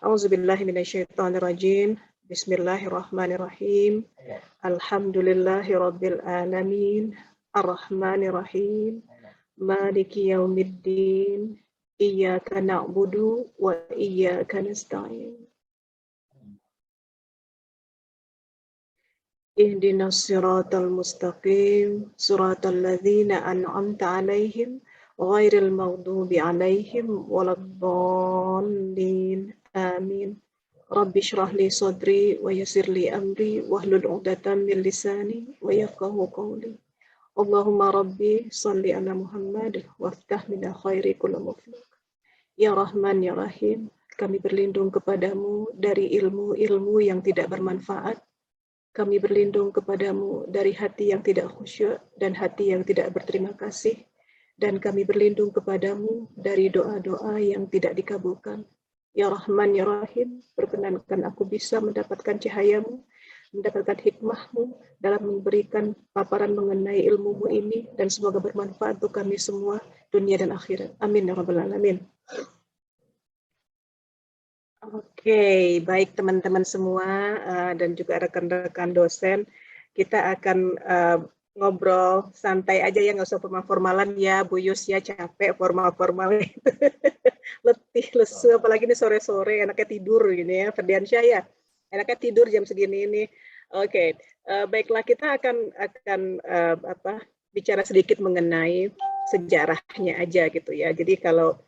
A'udzubillahi minasyaitonirrajim. Bismillahirrahmanirrahim. Alhamdulillahi rabbil alamin. Ar-Rahmanirrahim. Maliki yaumiddin. Iyyaka na'budu wa iyyaka nasta'in. Ihdinas siratal mustaqim, siratal ladzina an'amta 'alaihim ghairil maghdubi 'alaihim waladdallin. Amin. Rabbi shrah li sadri wa yassir li amri wahlul 'uqdatam min lisani wa yafqahu qawli. Allahumma rabbi shalli ala Muhammad waftah min khairi kulli muflih. Ya Rahman ya Rahim, kami berlindung kepadamu dari ilmu-ilmu yang tidak bermanfaat. Kami berlindung kepadamu dari hati yang tidak khusyuk dan hati yang tidak berterima kasih. Dan kami berlindung kepadamu dari doa-doa yang tidak dikabulkan. Ya Rahman, Ya Rahim, perkenankan aku bisa mendapatkan cahayamu, mendapatkan hikmahmu dalam memberikan paparan mengenai ilmumu ini, dan semoga bermanfaat untuk kami semua, dunia dan akhirat. Amin, Ya Rabbal Alamin. Oke, baik teman-teman semua dan juga rekan-rekan dosen, kita akan ngobrol santai aja ya, nggak usah formal-formalan ya, Bu Yus ya, capek formal-formal itu. Letih, lesu, apalagi ini sore-sore, enaknya tidur gini ya, Ferdiansyah ya, enaknya tidur jam segini ini. Oke, baiklah kita akan bicara sedikit mengenai sejarahnya aja gitu ya. Jadi kalau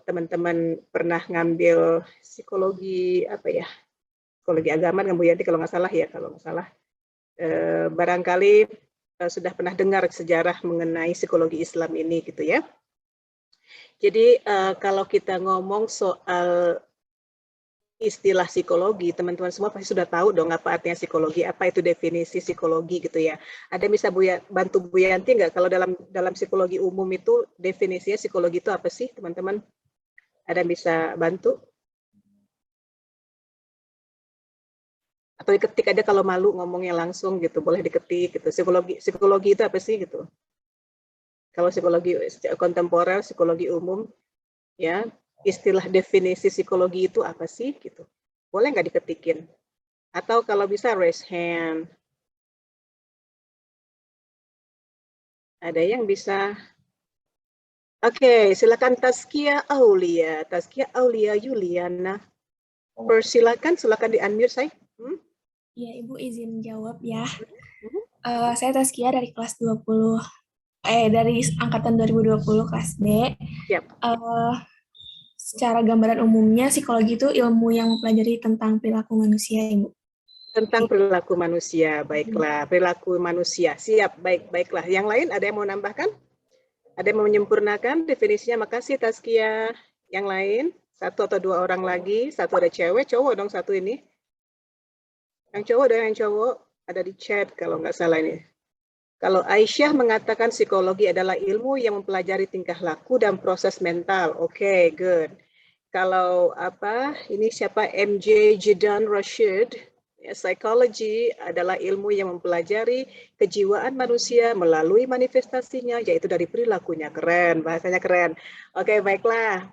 teman-teman pernah ngambil psikologi psikologi agama dengan Bu Yanti kalau nggak salah, barangkali sudah pernah dengar sejarah mengenai psikologi Islam ini gitu ya. Jadi kalau kita ngomong soal istilah psikologi, teman-teman semua pasti sudah tahu dong apa artinya psikologi, apa itu definisi psikologi gitu ya. Ada bisa bantu Bu Yanti nggak kalau dalam psikologi umum itu definisinya psikologi itu apa sih teman-teman? Ada bisa bantu? Atau diketik aja kalau malu ngomongnya langsung gitu, boleh diketik gitu. Psikologi itu apa sih gitu? Kalau psikologi kontemporer, psikologi umum, ya istilah definisi psikologi itu apa sih gitu? Boleh nggak diketikin? Atau kalau bisa raise hand. Ada yang bisa? Oke, silakan Taskia Aulia Yuliana. Persilakan, silakan di-unmute saya. Ya, Ibu izin jawab ya. Saya Taskia dari kelas 20, dari angkatan 2020 kelas B. Yep. Secara gambaran umumnya, psikologi itu ilmu yang mempelajari tentang perilaku manusia, Ibu. Tentang perilaku manusia, baiklah. Perilaku manusia, siap, baiklah. Yang lain ada yang mau nambahkan? Ada yang mau menyempurnakan definisinya? Makasih Taskia. Yang lain? Satu atau dua orang lagi. Satu ada cewek, cowok dong satu ini. Yang cowok dan yang cowok ada di chat kalau nggak salah ini. Kalau Aisyah mengatakan psikologi adalah ilmu yang mempelajari tingkah laku dan proses mental. Oke, good. Kalau ini siapa? MJ Jidan Rashid. Ya, psikologi adalah ilmu yang mempelajari kejiwaan manusia melalui manifestasinya, yaitu dari perilakunya. Keren, bahasanya keren. Oke, baiklah.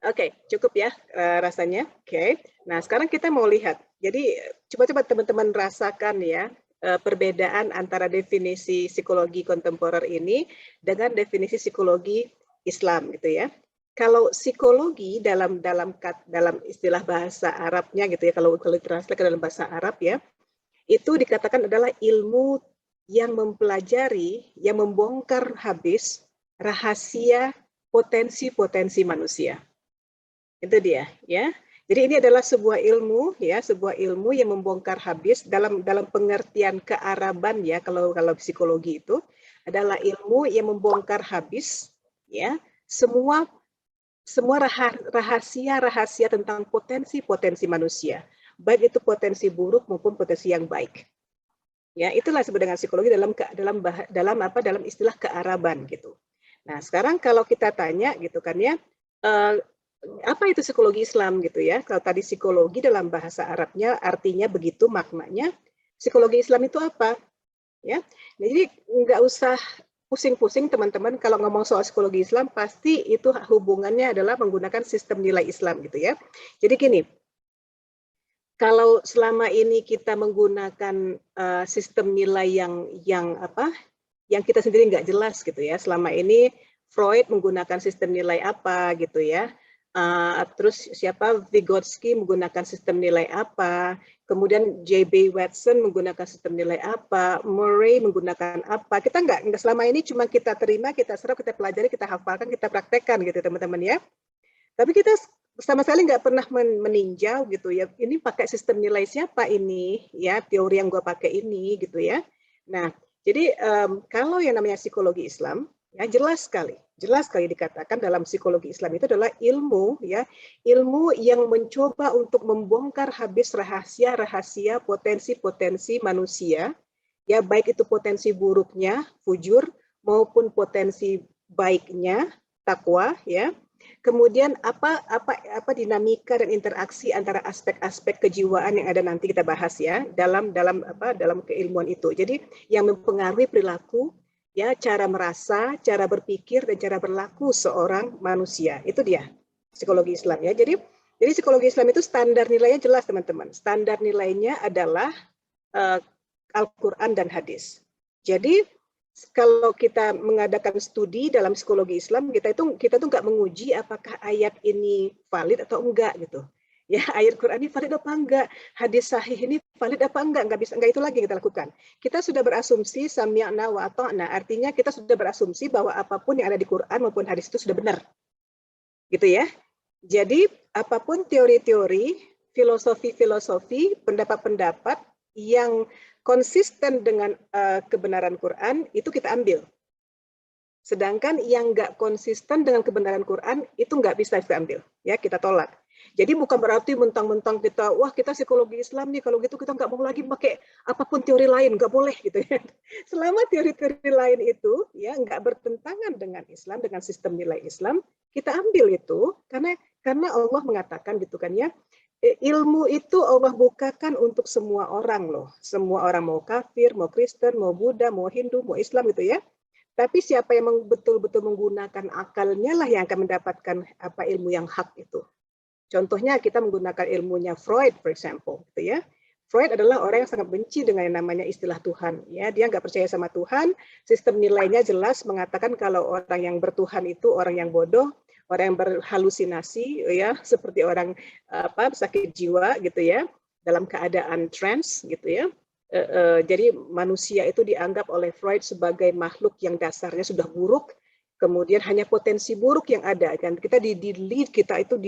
Oke, cukup ya rasanya. Oke. Nah, sekarang kita mau lihat. Jadi, coba-coba teman-teman rasakan ya perbedaan antara definisi psikologi kontemporer ini dengan definisi psikologi Islam gitu ya. Kalau psikologi dalam istilah bahasa Arabnya gitu ya, kalau translate ke dalam bahasa Arab ya, itu dikatakan adalah ilmu yang mempelajari, yang membongkar habis rahasia potensi-potensi manusia. Itu dia ya. Jadi ini adalah sebuah ilmu ya, sebuah ilmu yang membongkar habis dalam pengertian kearaban ya, kalau psikologi itu adalah ilmu yang membongkar habis ya semua rahasia tentang potensi manusia, baik itu potensi buruk maupun potensi yang baik. Ya, itulah sebenarnya psikologi dalam istilah kearaban gitu. Nah, sekarang kalau kita tanya gitu kan ya, apa itu psikologi Islam gitu ya? Kalau tadi psikologi dalam bahasa Arabnya artinya begitu maknanya, psikologi Islam itu apa? Ya, jadi nggak usah pusing-pusing teman-teman kalau ngomong soal psikologi Islam pasti itu hubungannya adalah menggunakan sistem nilai Islam gitu ya. Jadi gini, kalau selama ini kita menggunakan sistem nilai yang kita sendiri nggak jelas gitu ya. Selama ini Freud menggunakan sistem nilai apa gitu ya. Terus Vygotsky menggunakan sistem nilai apa, kemudian J.B. Watson menggunakan sistem nilai apa, Murray menggunakan apa. Kita nggak selama ini cuma kita terima, kita serap, kita pelajari, kita hafalkan, kita praktekkan gitu teman-teman ya. Tapi kita sama sekali nggak pernah meninjau gitu ya. Ini pakai sistem nilai siapa ini ya, teori yang gue pakai ini gitu ya. Nah, jadi kalau yang namanya psikologi Islam ya jelas sekali dikatakan dalam psikologi Islam itu adalah ilmu ya, ilmu yang mencoba untuk membongkar habis rahasia-rahasia potensi-potensi manusia ya, baik itu potensi buruknya fujur maupun potensi baiknya takwa ya. Kemudian apa dinamika dan interaksi antara aspek-aspek kejiwaan yang ada nanti kita bahas ya dalam keilmuan itu. Jadi yang mempengaruhi perilaku ya, cara merasa, cara berpikir dan cara berlaku seorang manusia. Itu dia psikologi Islam ya. Jadi psikologi Islam itu standar nilainya jelas teman-teman. Standar nilainya adalah Al-Qur'an dan hadis. Jadi kalau kita mengadakan studi dalam psikologi Islam, kita tuh nggak menguji apakah ayat ini valid atau enggak gitu. Ya, ayat Quran ini valid apa enggak, hadis sahih ini valid apa enggak itu lagi yang kita lakukan. Kita sudah berasumsi sami'na wa ata'na, artinya kita sudah berasumsi bahwa apapun yang ada di Quran maupun hadis itu sudah benar. Gitu ya. Jadi apapun teori-teori, filosofi-filosofi, pendapat-pendapat yang konsisten dengan kebenaran Quran itu kita ambil. Sedangkan yang nggak konsisten dengan kebenaran Quran itu nggak bisa kita ambil, ya kita tolak. Jadi bukan berarti mentang-mentang kita, wah kita psikologi Islam nih, kalau gitu kita nggak mau lagi pakai apapun teori lain, nggak boleh gitu ya. Selama teori-teori lain itu ya nggak bertentangan dengan Islam, dengan sistem nilai Islam, kita ambil itu karena Allah mengatakan gitu kan ya. Ilmu itu Allah bukakan untuk semua orang loh. Semua orang, mau kafir, mau Kristen, mau Buddha, mau Hindu, mau Islam gitu ya. Tapi siapa yang betul-betul menggunakan akalnya lah yang akan mendapatkan ilmu yang hak itu. Contohnya kita menggunakan ilmunya Freud, for example, gitu ya. Freud adalah orang yang sangat benci dengan yang namanya istilah Tuhan. Ya, dia nggak percaya sama Tuhan. Sistem nilainya jelas mengatakan kalau orang yang bertuhan itu orang yang bodoh, orang yang berhalusinasi, ya, seperti orang sakit jiwa, gitu ya, dalam keadaan trance, gitu ya. Jadi manusia itu dianggap oleh Freud sebagai makhluk yang dasarnya sudah buruk, kemudian hanya potensi buruk yang ada, kan kita di-lead, kita itu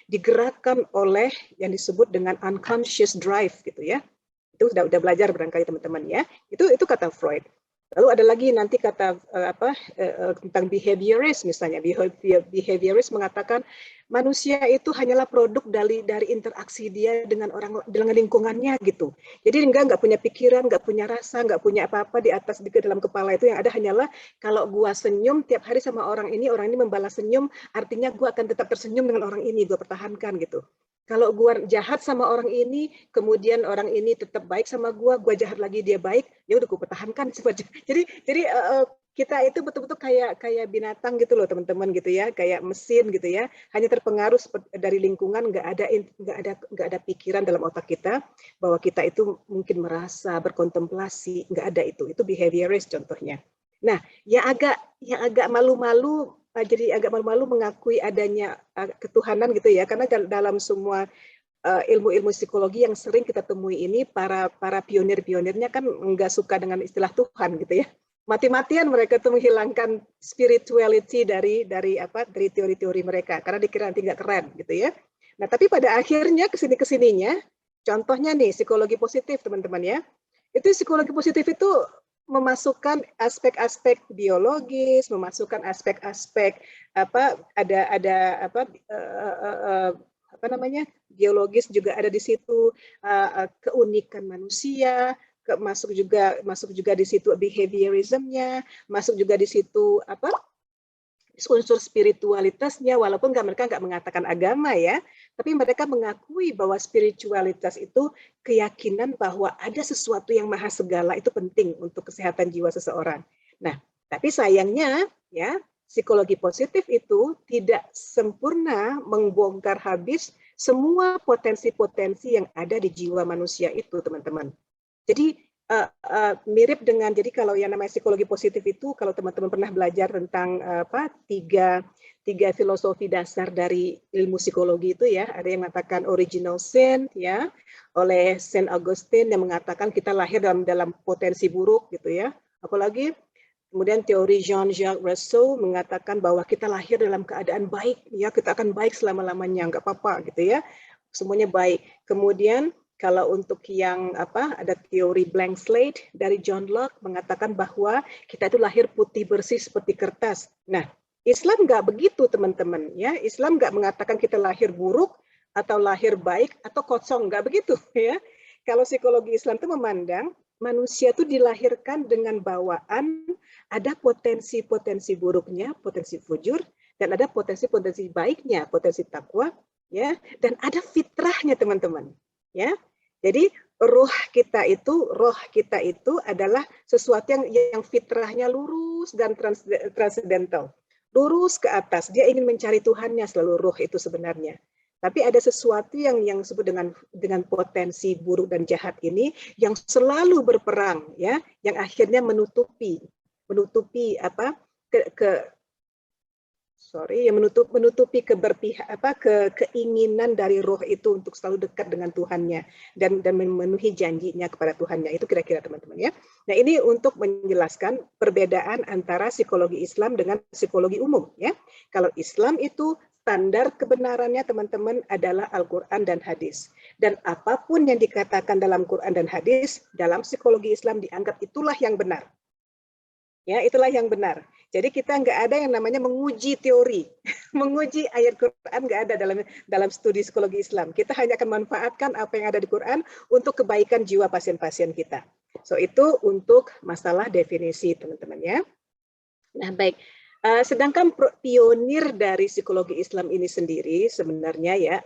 digerakkan oleh yang disebut dengan unconscious drive gitu ya. Itu sudah belajar barangkali teman-teman ya. Itu kata Freud. Lalu ada lagi nanti kata tentang behaviorist misalnya. Behaviorist mengatakan manusia itu hanyalah produk dari interaksi dia dengan lingkungannya gitu. Jadi nggak punya pikiran, nggak punya rasa, nggak punya apa-apa di atas di dalam kepala itu. Yang ada hanyalah kalau gua senyum tiap hari sama orang ini membalas senyum, artinya gua akan tetap tersenyum dengan orang ini, gua pertahankan gitu. Kalau gue jahat sama orang ini, kemudian orang ini tetap baik sama gue jahat lagi dia baik, ya udah gue pertahankan. Jadi kita itu betul-betul kayak binatang gitu loh teman-teman gitu ya, kayak mesin gitu ya, hanya terpengaruh dari lingkungan, nggak ada pikiran dalam otak kita bahwa kita itu mungkin merasa berkontemplasi, nggak ada itu behaviorist contohnya. Nah, yang agak malu-malu, jadi agak malu-malu mengakui adanya ketuhanan gitu ya, karena dalam semua ilmu-ilmu psikologi yang sering kita temui ini para pionir-pionirnya kan nggak suka dengan istilah Tuhan gitu ya. Mati-matian mereka tuh menghilangkan spirituality dari teori-teori mereka karena dikira nanti nggak keren gitu ya. Nah, tapi pada akhirnya kesininya, contohnya nih psikologi positif teman-teman ya. Itu psikologi positif itu memasukkan aspek-aspek biologis, memasukkan aspek-aspek biologis juga ada di situ, keunikan manusia, masuk juga di situ behaviorismnya, masuk juga di situ unsur spiritualitasnya, walaupun mereka nggak mengatakan agama ya, tapi mereka mengakui bahwa spiritualitas itu keyakinan bahwa ada sesuatu yang maha segala itu penting untuk kesehatan jiwa seseorang. Nah, tapi sayangnya ya psikologi positif itu tidak sempurna membongkar habis semua potensi-potensi yang ada di jiwa manusia itu, teman-teman. Jadi mirip dengan, jadi kalau yang namanya psikologi positif itu, kalau teman-teman pernah belajar tentang tiga filosofi dasar dari ilmu psikologi itu ya, ada yang mengatakan original sin ya, oleh Saint Augustine yang mengatakan kita lahir dalam potensi buruk gitu ya. Apalagi kemudian teori Jean-Jacques Rousseau mengatakan bahwa kita lahir dalam keadaan baik ya, kita akan baik selama-lamanya, nggak apa-apa gitu ya. Semuanya baik. Kemudian kalau untuk yang ada teori blank slate dari John Locke mengatakan bahwa kita itu lahir putih bersih seperti kertas. Nah, Islam nggak begitu, teman-teman ya. Islam nggak mengatakan kita lahir buruk atau lahir baik atau kosong, nggak begitu ya. Kalau psikologi Islam itu memandang manusia itu dilahirkan dengan bawaan, ada potensi-potensi buruknya, potensi fujur, dan ada potensi-potensi baiknya, potensi takwa, ya, dan ada fitrahnya, teman-teman, ya. Jadi roh kita itu adalah sesuatu yang fitrahnya lurus dan transcendental, lurus ke atas. Dia ingin mencari Tuhannya selalu, roh itu sebenarnya. Tapi ada sesuatu yang disebut dengan potensi buruk dan jahat ini yang selalu berperang, ya, yang akhirnya menutupi menutupi keinginan dari roh itu untuk selalu dekat dengan Tuhannya dan memenuhi janjinya kepada Tuhannya. Itu kira-kira, teman-teman ya. Nah, ini untuk menjelaskan perbedaan antara psikologi Islam dengan psikologi umum ya. Kalau Islam itu standar kebenarannya, teman-teman, adalah Al-Quran dan hadis. Dan apapun yang dikatakan dalam Quran dan hadis, dalam psikologi Islam dianggap itulah yang benar. Ya, itulah yang benar. Jadi kita nggak ada yang namanya menguji teori, menguji ayat Quran nggak ada dalam studi psikologi Islam. Kita hanya akan memanfaatkan apa yang ada di Quran untuk kebaikan jiwa pasien-pasien kita. So itu untuk masalah definisi, teman-teman ya. Nah, baik. Sedangkan pionir dari psikologi Islam ini sendiri sebenarnya ya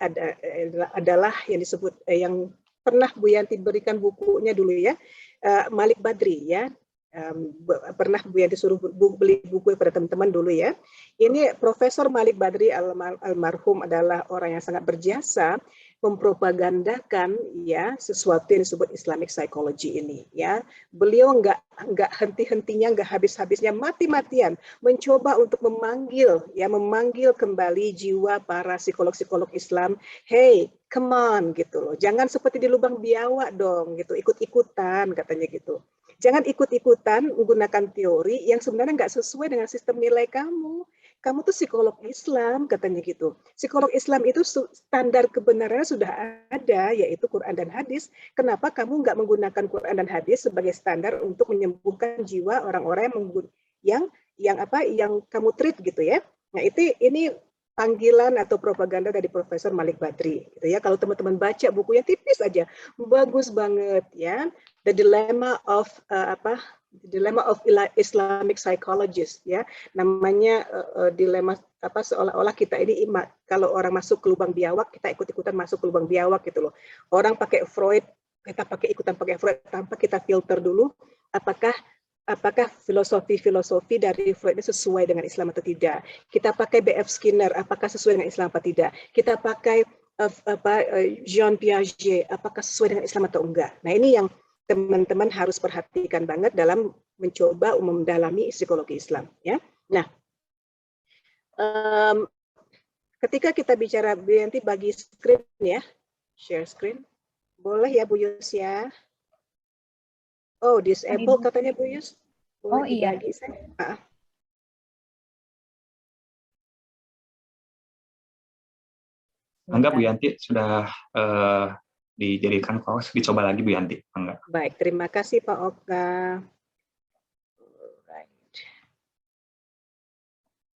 adalah yang disebut yang pernah Bu Yanti berikan bukunya dulu ya, Malik Badri ya. Pernah Bu Yanti suruh beli buku pada teman-teman dulu ya. Ini Profesor Malik Badri almarhum adalah orang yang sangat berjasa mempropagandakan ya sesuatu yang disebut Islamic Psychology ini ya. Beliau nggak henti-hentinya, nggak habis-habisnya, mati-matian mencoba untuk memanggil kembali jiwa para psikolog-psikolog Islam. Hey, come on gitu loh. Jangan seperti di lubang biawak dong gitu, ikut-ikutan katanya gitu. Jangan ikut-ikutan menggunakan teori yang sebenarnya nggak sesuai dengan sistem nilai kamu. Kamu tuh psikolog Islam, katanya gitu. Psikolog Islam itu standar kebenarannya sudah ada, yaitu Quran dan hadis. Kenapa kamu nggak menggunakan Quran dan hadis sebagai standar untuk menyembuhkan jiwa orang-orang yang kamu treat gitu ya? Nah, ini panggilan atau propaganda dari Profesor Malik Badri gitu ya. Kalau teman-teman baca bukunya tipis aja, bagus banget ya. The Dilemma of Islamic Psychologist ya. Namanya dilema seolah-olah kita ini kalau orang masuk ke lubang biawak, kita ikut-ikutan masuk ke lubang biawak gitu loh. Orang pakai Freud, kita ikutan pakai Freud tanpa kita filter dulu apakah filosofi dari Freud ini sesuai dengan Islam atau tidak. Kita pakai B.F. Skinner, apakah sesuai dengan Islam atau tidak. Kita pakai Jean Piaget, apakah sesuai dengan Islam atau enggak. Nah, ini yang teman-teman harus perhatikan banget dalam mencoba mendalami psikologi Islam. Ya. Nah, ketika kita bicara, Bu Yanti bagi screen ya, share screen. Boleh ya Bu Yus ya? Oh, disable katanya Bu Yus. Oh iya. Enggak, Bu Yanti sudah dijadikan close, dicoba lagi Bu Yanti. Enggak. Baik, terima kasih Pak Oka.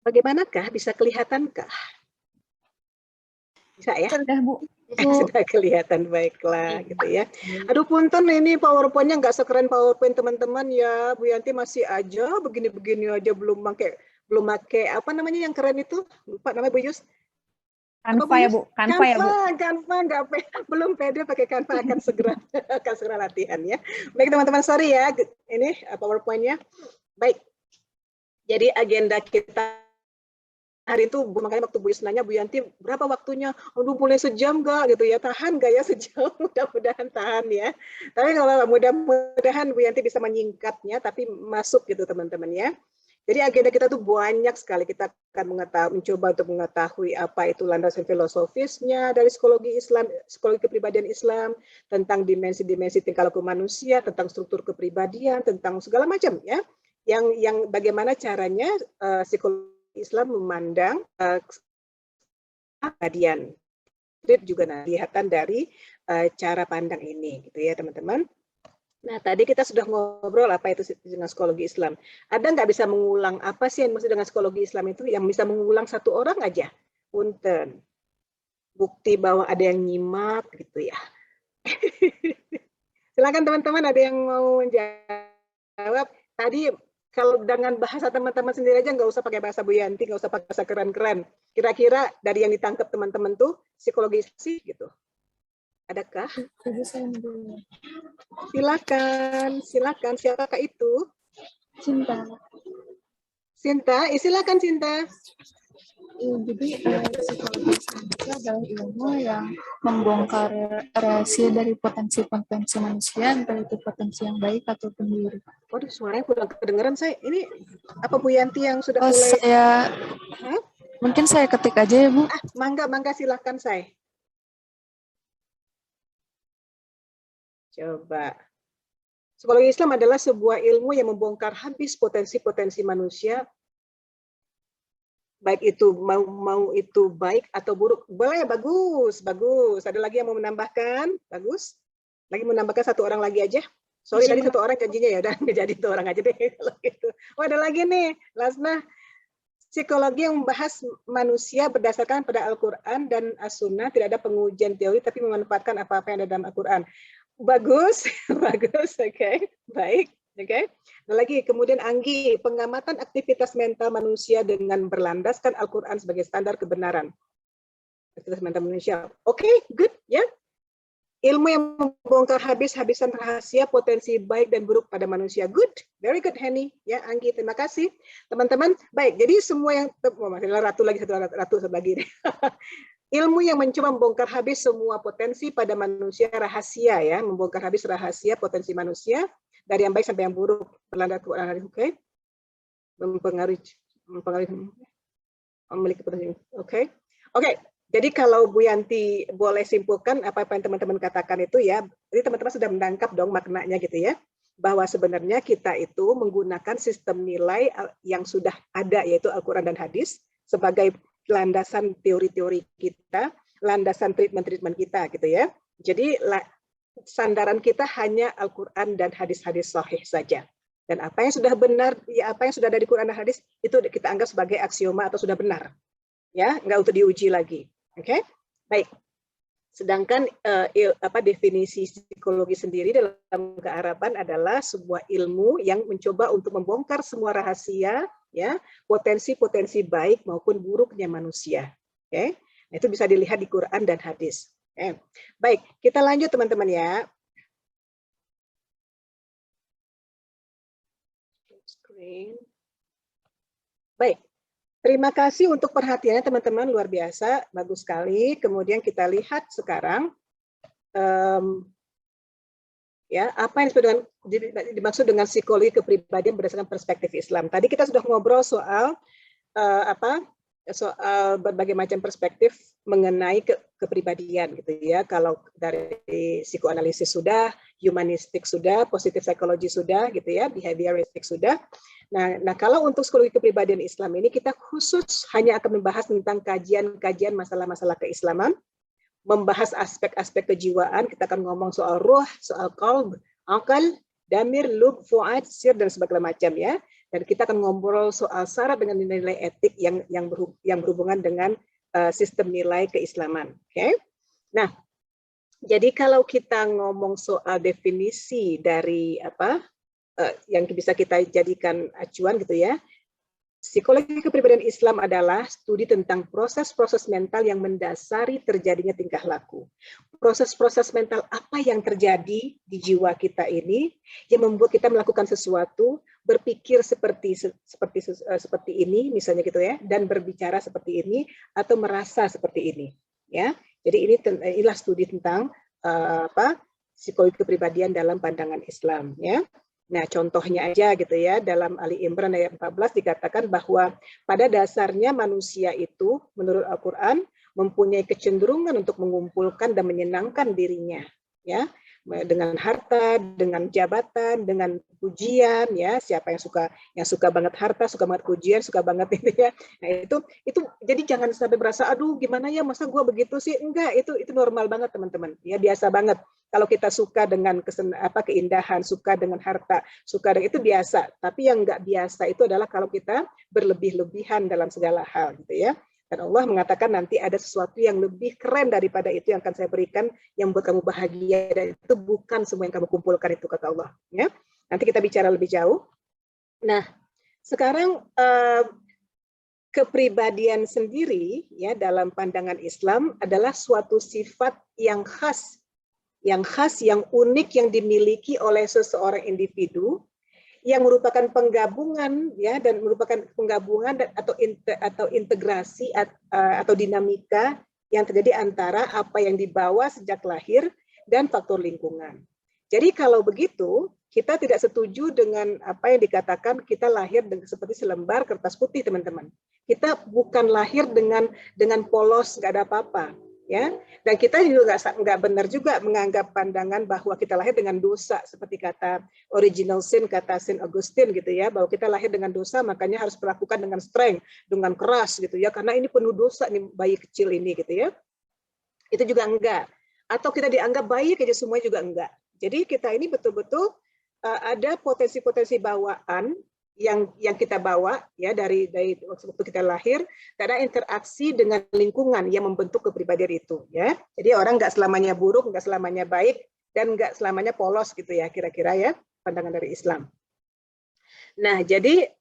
Bagaimanakah? Bisa kelihatankah? Bisa ya? Sudah Bu. Sudah kelihatan, baiklah gitu ya. Aduh punten, ini PowerPoint-nya nggak sekeren PowerPoint teman-teman ya. Bu Yanti masih aja begini-begini aja, belum pakai apa namanya yang keren itu? Lupa namanya Bu Yus. Canva ya Bu. Canva nggak belum pede pakai Canva, akan segera latihan ya. Baik teman-teman, sorry ya ini PowerPoint-nya. Baik. Jadi agenda kita hari itu makanya waktu Bu Yus nanya, Bu Yanti berapa waktunya? Aduh, boleh sejam nggak gitu ya, tahan nggak ya sejam? Mudah-mudahan tahan ya. Tapi kalau mudah-mudahan Bu Yanti bisa menyingkatnya, tapi masuk gitu teman-teman ya. Jadi agenda kita tuh banyak sekali. Kita akan mencoba untuk mengetahui apa itu landasan filosofisnya dari psikologi Islam, psikologi kepribadian Islam, tentang dimensi-dimensi tingkah laku manusia, tentang struktur kepribadian, tentang segala macam ya. Yang bagaimana caranya psikologi Islam memandang kepribadian. Itu juga kelihatan dari cara pandang ini, gitu ya teman-teman. Nah, tadi kita sudah ngobrol apa itu dengan psikologi Islam. Ada nggak bisa mengulang apa sih yang maksud dengan psikologi Islam itu? Yang bisa mengulang satu orang aja. Punten. Bukti bahwa ada yang nyimak gitu ya. Silakan teman-teman, ada yang mau menjawab. Tadi kalau dengan bahasa teman-teman sendiri aja, nggak usah pakai bahasa Bu Yanti, nggak usah pakai bahasa keren-keren. Kira-kira dari yang ditangkap teman-teman tuh psikologi sih gitu. Adakah? Silakan. Siapakah itu? Cinta. Sinta, silakan Sinta. Jadi psikologi itu adalah ilmu yang membongkar rahasia dari potensi-potensi manusia, entah itu potensi yang baik ataupun buruk. Waduh, suaranya kurang kedengeran saya. Ini apa Bu Yanti yang sudah mulai? Mungkin saya ketik aja ya Bu. Mangga silakan saya. Coba. Psikologi Islam adalah sebuah ilmu yang membongkar habis potensi-potensi manusia, baik itu mau itu baik atau buruk. Boleh, bagus. Ada lagi yang mau menambahkan? Bagus. Lagi menambahkan satu orang lagi aja. Sorry, tadi satu orang janjinya ya udah jadi satu orang aja deh kalau gitu. Oh, ada lagi nih, Lasna. Psikologi yang membahas manusia berdasarkan pada Al-Quran dan As-Sunnah, tidak ada pengujian teori tapi memanfaatkan apa-apa yang ada dalam Al-Quran. Bagus, oke, baik. Oke. Nah, lagi kemudian Anggi, pengamatan aktivitas mental manusia dengan berlandaskan Al-Quran sebagai standar kebenaran. Aktivitas mental manusia. Oke, good ya. Ilmu yang membongkar habis-habisan rahasia potensi baik dan buruk pada manusia. Good, very good Henny. Ya, Anggi, terima kasih. Teman-teman, baik. Jadi semua yang masih ratu lagi. Ilmu yang mencoba membongkar habis semua potensi pada manusia, rahasia ya, membongkar habis rahasia potensi manusia dari yang baik sampai yang buruk, berlandaskan Quran, oke? Memiliki potensi, oke? Oke. Jadi kalau Bu Yanti boleh simpulkan apa-apa yang teman-teman katakan itu ya, jadi teman-teman sudah menangkap dong maknanya gitu ya, bahwa sebenarnya kita itu menggunakan sistem nilai yang sudah ada yaitu Al-Quran dan Hadis sebagai landasan teori-teori kita, landasan treatment-treatment kita gitu ya. Jadi sandaran kita hanya Al-Quran dan hadis-hadis sahih saja. Dan apa yang sudah benar, ya apa yang sudah ada di Quran dan hadis itu kita anggap sebagai aksioma atau sudah benar. Ya, nggak untuk diuji lagi. Oke, baik. Sedangkan definisi psikologi sendiri dalam kearaban adalah sebuah ilmu yang mencoba untuk membongkar semua rahasia, ya, potensi-potensi baik maupun buruknya manusia. Oke, nah, itu bisa dilihat di Quran dan hadis. Oke. Baik, kita lanjut teman-teman ya. Baik. Terima kasih untuk perhatiannya teman-teman, luar biasa, bagus sekali. Kemudian kita lihat sekarang ya apa yang dimaksud dengan psikologi kepribadian berdasarkan perspektif Islam. Tadi kita sudah ngobrol soal soal berbagai macam perspektif mengenai kepribadian gitu ya. Kalau dari psikoanalisis sudah, humanistik sudah, positif psikologi sudah gitu ya, behavioristik sudah. Nah, kalau untuk psikologi kepribadian Islam ini kita khusus hanya akan membahas tentang kajian masalah-masalah keislaman, membahas aspek-aspek kejiwaan, kita akan ngomong soal ruh, soal qalb, akal, damir, lub, fuad, sir dan sebagainya macam ya. Dan kita akan ngobrol soal syarat dengan nilai etik yang berhubungan dengan sistem nilai keislaman. Oke. Nah, jadi kalau kita ngomong soal definisi dari yang bisa kita jadikan acuan gitu ya, Psikologi kepribadian Islam adalah studi tentang proses-proses mental yang mendasari terjadinya tingkah laku. Proses-proses mental apa yang terjadi di jiwa kita ini yang membuat kita melakukan sesuatu, berpikir seperti ini, misalnya gitu ya, dan berbicara seperti ini atau merasa seperti ini, ya. Jadi inilah studi tentang psikologi kepribadian dalam pandangan Islam, ya. Nah, contohnya aja gitu ya, dalam Ali Imran ayat 14 dikatakan bahwa pada dasarnya manusia itu menurut Al-Qur'an mempunyai kecenderungan untuk mengumpulkan dan menyenangkan dirinya, ya, dengan harta, dengan jabatan, dengan pujian, ya. Siapa yang suka banget harta, suka banget pujian, suka banget itu ya. Nah, itu jadi jangan sampai merasa aduh gimana ya, masa gua begitu sih? Enggak, itu normal banget teman-teman. Ya, biasa banget. Kalau kita suka dengan keindahan, suka dengan harta, suka dengan itu biasa. Tapi yang enggak biasa itu adalah kalau kita berlebih-lebihan dalam segala hal, gitu ya. Dan Allah mengatakan nanti ada sesuatu yang lebih keren daripada itu yang akan saya berikan, yang membuat kamu bahagia, dan itu bukan semua yang kamu kumpulkan itu, kata Allah. Ya, nanti kita bicara lebih jauh. Nah, sekarang kepribadian sendiri ya dalam pandangan Islam adalah suatu sifat yang khas, yang unik yang dimiliki oleh seseorang individu yang merupakan penggabungan ya dan merupakan penggabungan atau integrasi atau dinamika yang terjadi antara apa yang dibawa sejak lahir dan faktor lingkungan. Jadi kalau begitu kita tidak setuju dengan apa yang dikatakan kita lahir seperti selembar kertas putih, teman-teman. Kita bukan lahir dengan polos, nggak ada apa-apa. Ya, dan kita juga nggak benar juga menganggap pandangan bahwa kita lahir dengan dosa seperti kata original sin, kata Saint Augustine gitu ya, bahwa kita lahir dengan dosa makanya harus perlakukan dengan strength, dengan keras gitu ya, karena ini penuh dosa nih bayi kecil ini gitu ya. Itu juga enggak. Atau kita dianggap baik aja semua juga enggak. Jadi kita ini betul-betul ada potensi-potensi bawaan yang kita bawa ya dari waktu kita lahir, karena interaksi dengan lingkungan yang membentuk kepribadian itu ya. Jadi orang nggak selamanya buruk, nggak selamanya baik, dan nggak selamanya polos gitu ya, kira-kira ya pandangan dari Islam. Nah, jadi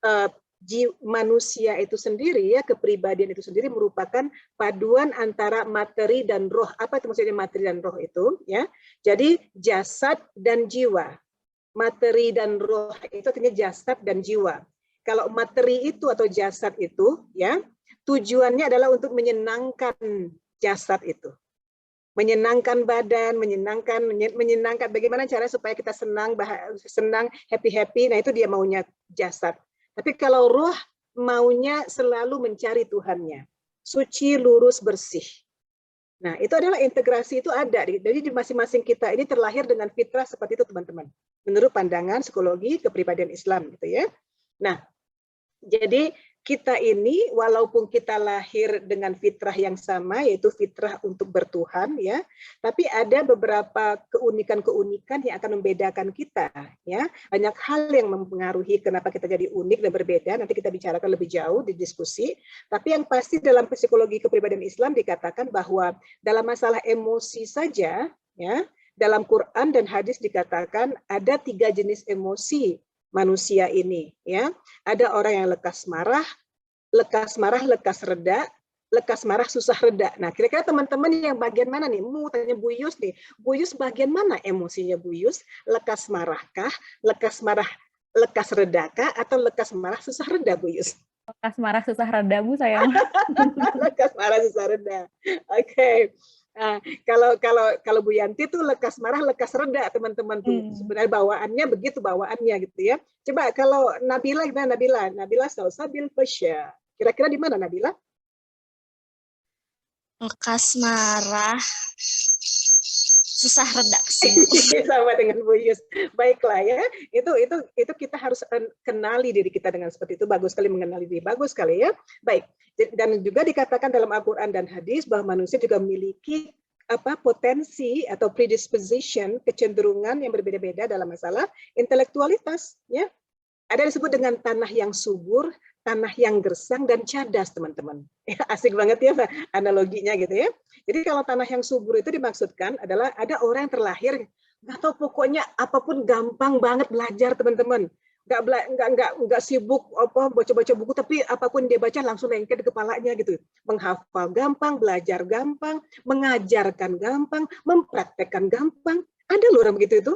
manusia itu sendiri ya, kepribadian itu sendiri merupakan paduan antara materi dan roh. Apa itu maksudnya materi dan roh itu ya? Jadi jasad dan jiwa. Materi dan roh itu artinya jasad dan jiwa. Kalau materi itu atau jasad itu ya, tujuannya adalah untuk menyenangkan jasad itu. Menyenangkan badan, menyenangkan bagaimana cara supaya kita senang, happy. Nah, itu dia maunya jasad. Tapi kalau roh maunya selalu mencari Tuhannya. Suci, lurus, bersih. Nah, itu adalah integrasi itu ada. Jadi di masing-masing kita ini terlahir dengan fitrah seperti itu, teman-teman. Menurut pandangan psikologi kepribadian Islam gitu ya. Nah, jadi kita ini walaupun kita lahir dengan fitrah yang sama, yaitu fitrah untuk bertuhan ya, tapi ada beberapa keunikan-keunikan yang akan membedakan kita ya. Banyak hal yang mempengaruhi kenapa kita jadi unik dan berbeda, nanti kita bicarakan lebih jauh di diskusi. Tapi yang pasti dalam psikologi kepribadian Islam dikatakan bahwa dalam masalah emosi saja ya, dalam Quran dan hadis dikatakan ada 3 jenis emosi manusia ini ya. Ada orang yang lekas marah, lekas reda, lekas marah susah reda. Nah, kira-kira teman-teman yang bagian mana nih? Mau tanya Bu Yus nih. Bu Yus bagian mana emosinya Bu Yus? Lekas marahkah, lekas redakah, atau lekas marah susah reda Bu Yus? Lekas marah susah reda Bu saya. Lekas marah susah reda. Oke. Nah, kalau Bu Yanti tuh lekas marah, lekas reda, teman-teman tuh. Sebenarnya bawaannya begitu bawaannya gitu ya. Coba kalau Nabila gimana Nabila? Nabila Salsabil Fasya. Kira-kira di mana Nabila? Lekas marah, susah reda sih. Sama dengan Bu Yus. Baiklah ya. Itu kita harus kenali diri kita dengan seperti itu. Bagus sekali mengenali diri. Bagus sekali ya. Baik. Dan juga dikatakan dalam Al-Quran dan hadis bahwa manusia juga memiliki potensi atau predisposition, kecenderungan yang berbeda-beda dalam masalah intelektualitas ya. Ada yang disebut dengan tanah yang subur, tanah yang gersang dan cadas, teman-teman. Ya, asik banget ya analoginya gitu ya. Jadi kalau tanah yang subur itu dimaksudkan adalah ada orang yang terlahir nggak tahu, pokoknya apapun gampang banget belajar, teman-teman. nggak sibuk apa baca-baca buku, tapi apapun dia baca langsung lengket di kepalanya gitu. Menghafal gampang, belajar gampang, mengajarkan gampang, mempraktekkan gampang. Ada loh orang begitu itu.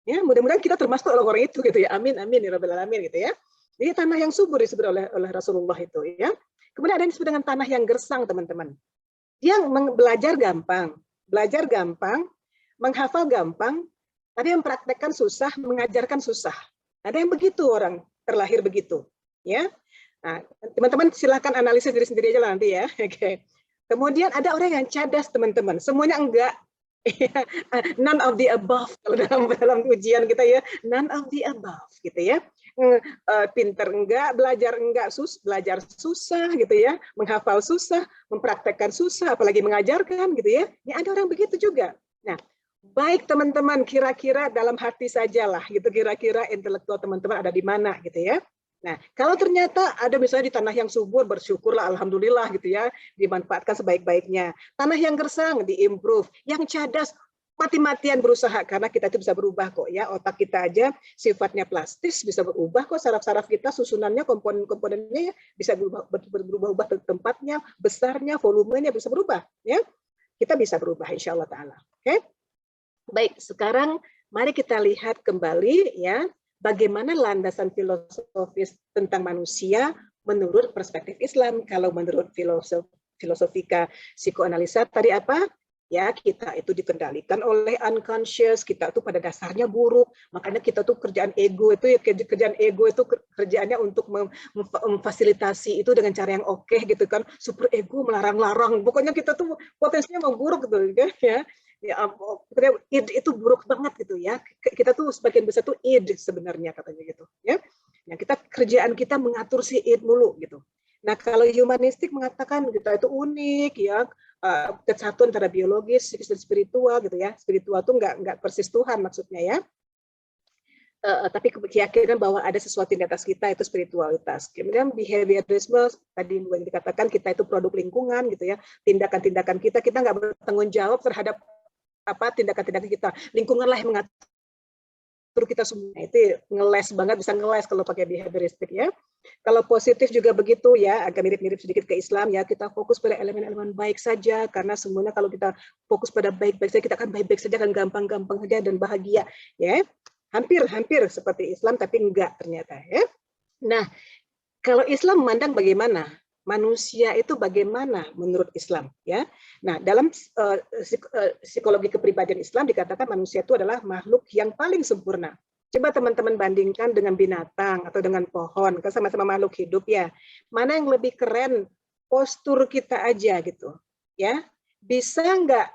Ya, mudah-mudahan kita termasuk orang-orang itu gitu ya. Amin amin ya rabbal alamin gitu ya. Jadi tanah yang subur disebut oleh Rasulullah itu ya. Kemudian ada yang disebut dengan tanah yang gersang, teman-teman. Dia belajar gampang, menghafal gampang, tapi mempraktekkan susah, mengajarkan susah. Ada yang begitu orang terlahir begitu, ya. Nah, teman-teman silahkan analisis diri sendiri aja lah nanti ya. Oke. Kemudian ada orang yang cadas, teman-teman. Semuanya enggak. None of the above kalau dalam ujian kita ya, none of the above gitu ya. Pinter enggak, belajar susah gitu ya, menghafal susah, mempraktekkan susah, apalagi mengajarkan gitu ya. Ini ada orang begitu juga. Nah, baik teman-teman, kira-kira dalam hati sajalah gitu, kira-kira intelektual teman-teman ada di mana gitu ya. Nah, kalau ternyata ada misalnya di tanah yang subur, bersyukurlah, alhamdulillah gitu ya, dimanfaatkan sebaik-baiknya. Tanah yang gersang, diimprove. Yang cadas, mati-matian berusaha, karena kita itu bisa berubah kok ya. Otak kita aja sifatnya plastis, bisa berubah kok, saraf-saraf kita, susunannya, komponen-komponennya bisa berubah tempatnya, besarnya, volumenya bisa berubah ya. Kita bisa berubah insya Allah ta'ala. Oke? Baik, sekarang mari kita lihat kembali ya, bagaimana landasan filosofis tentang manusia menurut perspektif Islam. Kalau menurut filosofika psikoanalisa tadi apa? Ya, kita itu dikendalikan oleh unconscious, kita itu pada dasarnya buruk, makanya kita tuh kerjaan ego itu kerjaannya untuk memfasilitasi itu dengan cara yang oke gitu kan, super ego melarang-larang, pokoknya kita tuh potensinya memburuk gitu ya. Ya, id itu buruk banget gitu ya. Kita tuh sebagian besar tuh id sebenarnya katanya gitu ya. Nah, kerjaan kita mengatur si id mulu gitu. Nah, kalau humanistik mengatakan kita itu unik ya, kesatuan antara biologis, psikis dan spiritual gitu ya. Spiritual tuh nggak persis Tuhan maksudnya ya. Tapi keyakinan bahwa ada sesuatu di atas kita itu spiritualitas. Kemudian behaviorisme tadi yang dikatakan kita itu produk lingkungan gitu ya. Tindakan-tindakan kita nggak bertanggung jawab terhadap apa tindakan-tindakan kita, lingkunganlah yang mengatur kita semua. Itu ngeles banget, bisa ngeles kalau pakai behavioristik ya. Kalau positif juga begitu ya, agak mirip-mirip sedikit ke Islam ya, kita fokus pada elemen-elemen baik saja, karena semuanya kalau kita fokus pada baik-baik saja, kita akan baik-baik saja, akan gampang-gampang saja dan bahagia ya. Hampir seperti Islam, tapi enggak ternyata ya. Nah, kalau Islam memandang bagaimana? Manusia itu bagaimana menurut Islam ya. Nah, dalam psikologi kepribadian Islam dikatakan manusia itu adalah makhluk yang paling sempurna. Coba teman-teman bandingkan dengan binatang atau dengan pohon, kan sama-sama makhluk hidup ya. Mana yang lebih keren postur kita aja gitu ya. Bisa nggak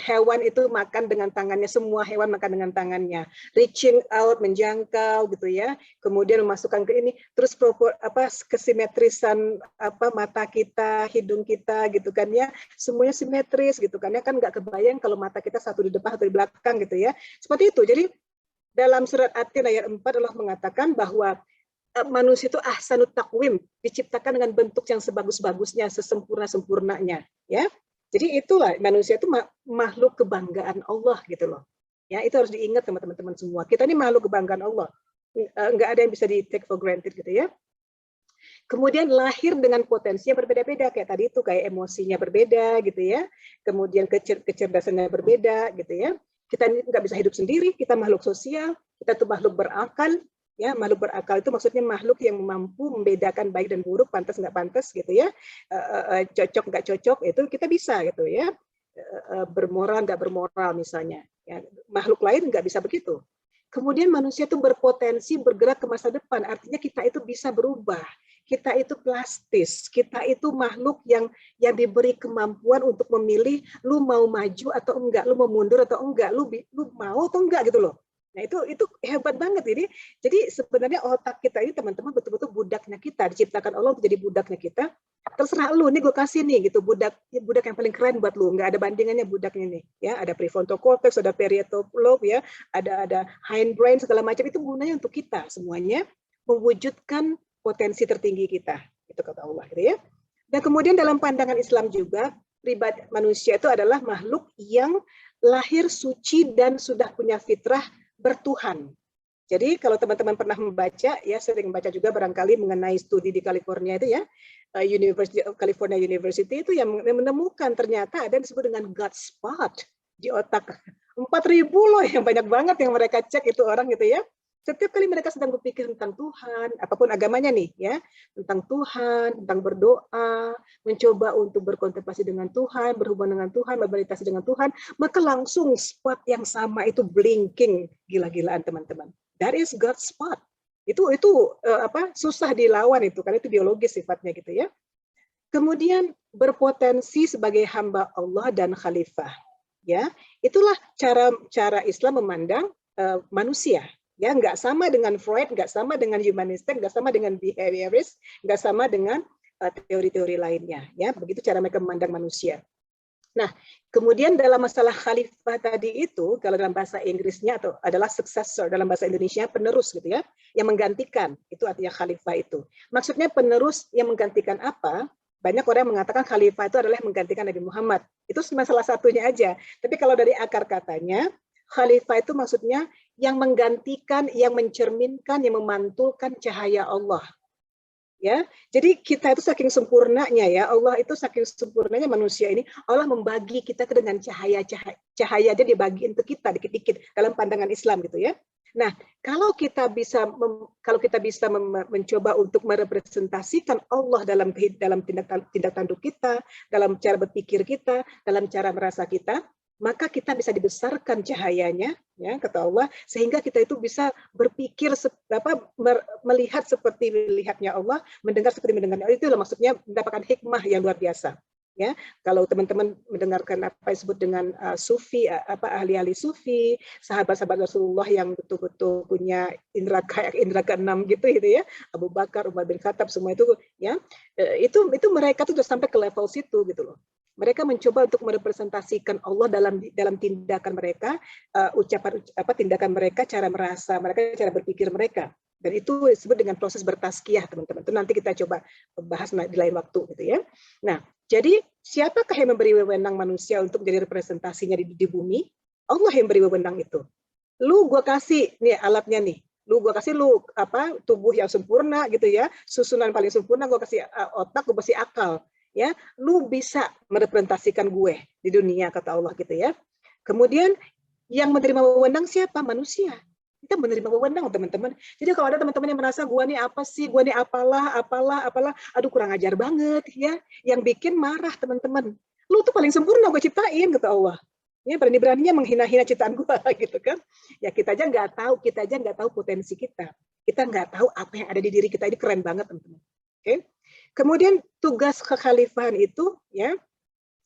hewan itu makan dengan tangannya, semua hewan makan dengan tangannya, reaching out, menjangkau gitu ya, kemudian memasukkan ke ini, terus kesimetrisan mata kita, hidung kita gitu kan ya, semuanya simetris gitu kan ya, kan nggak kebayang kalau mata kita satu di depan atau di belakang gitu ya, seperti itu. Jadi dalam surat At-Tin ayat 4 Allah mengatakan bahwa manusia itu ahsanut taqwim, diciptakan dengan bentuk yang sebagus-bagusnya, sesempurna-sempurnanya ya. Jadi itulah manusia itu makhluk kebanggaan Allah gitu loh. Ya, itu harus diingat sama teman-teman semua. Kita ini makhluk kebanggaan Allah. Enggak ada yang bisa di take for granted gitu ya. Kemudian lahir dengan potensi yang berbeda-beda, kayak tadi itu, kayak emosinya berbeda gitu ya. Kemudian kecerdasannya berbeda gitu ya. Kita nggak bisa hidup sendiri, kita makhluk sosial, kita tuh makhluk berakal. Ya, makhluk berakal itu maksudnya makhluk yang mampu membedakan baik dan buruk, pantas nggak pantas gitu ya, cocok nggak cocok, itu kita bisa gitu ya, bermoral nggak bermoral misalnya. Ya, makhluk lain nggak bisa begitu. Kemudian manusia itu berpotensi bergerak ke masa depan, artinya kita itu bisa berubah, kita itu plastis, kita itu makhluk yang diberi kemampuan untuk memilih, lu mau maju atau enggak, lu mau mundur atau enggak, lu mau atau enggak gitu loh. Nah, itu hebat banget ini. Jadi sebenarnya otak kita ini teman-teman betul-betul budaknya kita, diciptakan Allah untuk jadi budaknya kita. Terserah lu, nih gue kasih nih gitu, budak yang paling keren buat lu, nggak ada bandingannya budaknya nih. Ya, ada prefrontal cortex, ada parietal lobe ya, ada hindbrain segala macam, itu gunanya untuk kita semuanya mewujudkan potensi tertinggi kita. Itu kata Allah gitu ya. Dan kemudian dalam pandangan Islam juga, pribadi manusia itu adalah makhluk yang lahir suci dan sudah punya fitrah bertuhan. Jadi kalau teman-teman pernah membaca, ya sering membaca juga barangkali mengenai studi di California itu ya, California University itu yang menemukan ternyata ada yang disebut dengan God spot di otak. 4.000 loh, yang banyak banget yang mereka cek itu orang gitu ya. Setiap kali mereka sedang berpikir tentang Tuhan, apapun agamanya nih ya, tentang Tuhan, tentang berdoa, mencoba untuk berkontemplasi dengan Tuhan, berhubungan dengan Tuhan, bermeditasi dengan Tuhan, maka langsung spot yang sama itu blinking gila-gilaan teman-teman. That is God's spot. Itu susah dilawan itu karena itu biologis sifatnya gitu ya. Kemudian berpotensi sebagai hamba Allah dan khalifah. Ya, itulah cara Islam memandang manusia. Ya, nggak sama dengan Freud, nggak sama dengan humanistik, nggak sama dengan behaviorist, nggak sama dengan teori-teori lainnya. Ya, begitu cara mereka memandang manusia. Nah, kemudian dalam masalah khalifah tadi itu, kalau dalam bahasa Inggrisnya atau adalah successor, dalam bahasa Indonesia penerus gitu ya, yang menggantikan, itu artinya khalifah itu. Maksudnya penerus yang menggantikan apa? Banyak orang yang mengatakan khalifah itu adalah yang menggantikan Nabi Muhammad. Itu cuma salah satunya aja. Tapi kalau dari akar katanya, khalifah itu maksudnya yang menggantikan, yang mencerminkan, yang memantulkan cahaya Allah. Ya, jadi kita itu saking sempurnanya ya, Allah itu saking sempurnanya manusia ini, Allah membagi kita dengan cahaya aja dibagiin ke kita dikit-dikit dalam pandangan Islam gitu ya. Nah, kalau kita bisa mencoba untuk merepresentasikan Allah dalam tindak tanduk kita, dalam cara berpikir kita, dalam cara merasa kita, maka kita bisa dibesarkan cahayanya, ya kata Allah, sehingga kita itu bisa berpikir melihat seperti melihatnya Allah, mendengar seperti mendengarnya Allah. Itulah maksudnya mendapatkan hikmah yang luar biasa. Ya, kalau teman-teman mendengarkan apa disebut dengan sufi, ahli-ahli sufi, sahabat-sahabat Rasulullah yang betul-betul punya indera keenam gitu ya, Abu Bakar, Umar bin Khattab, semua itu ya, itu mereka tuh sudah sampai ke level situ gitu loh. Mereka mencoba untuk merepresentasikan Allah dalam tindakan mereka, tindakan mereka, cara merasa mereka, cara berpikir mereka. Dan itu disebut dengan proses bertazkiyah, teman-teman. Itu nanti kita coba bahas di lain waktu gitu ya. Nah, jadi siapakah yang memberi wewenang manusia untuk menjadi representasinya di bumi? Allah yang beri wewenang itu. Lu gua kasih nih alatnya nih. Gua kasih tubuh yang sempurna gitu ya, susunan paling sempurna, gua kasih otak, gua kasih akal. Ya, lu bisa merepresentasikan gue di dunia, kata Allah gitu ya. Kemudian yang menerima wewenang siapa? Manusia. Kita menerima wewenang, teman-teman. Jadi kalau ada teman-teman yang merasa gue nih apa sih, gue nih apalah, aduh kurang ajar banget ya. Yang bikin marah teman-teman. Lu tuh paling sempurna gue ciptain, kata Allah. Ya, berani-beraninya menghina-hina ciptaan gue gitu kan. Ya kita aja nggak tahu potensi kita. Kita nggak tahu apa yang ada di diri kita, ini keren banget teman-teman. Oke. Kemudian tugas kekhalifahan itu ya,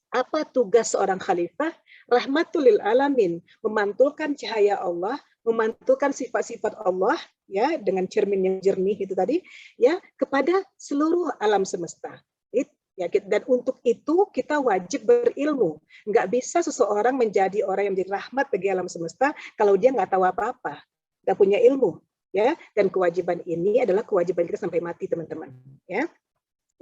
apa tugas seorang khalifah? Rahmatul lil alamin, memantulkan cahaya Allah, memantulkan sifat-sifat Allah ya dengan cermin yang jernih itu tadi ya kepada seluruh alam semesta. Ya, dan untuk itu kita wajib berilmu. Nggak bisa seseorang menjadi orang yang menjadi rahmat bagi alam semesta kalau dia nggak tahu apa-apa, nggak punya ilmu ya. Dan kewajiban ini adalah kewajiban kita sampai mati, teman-teman ya.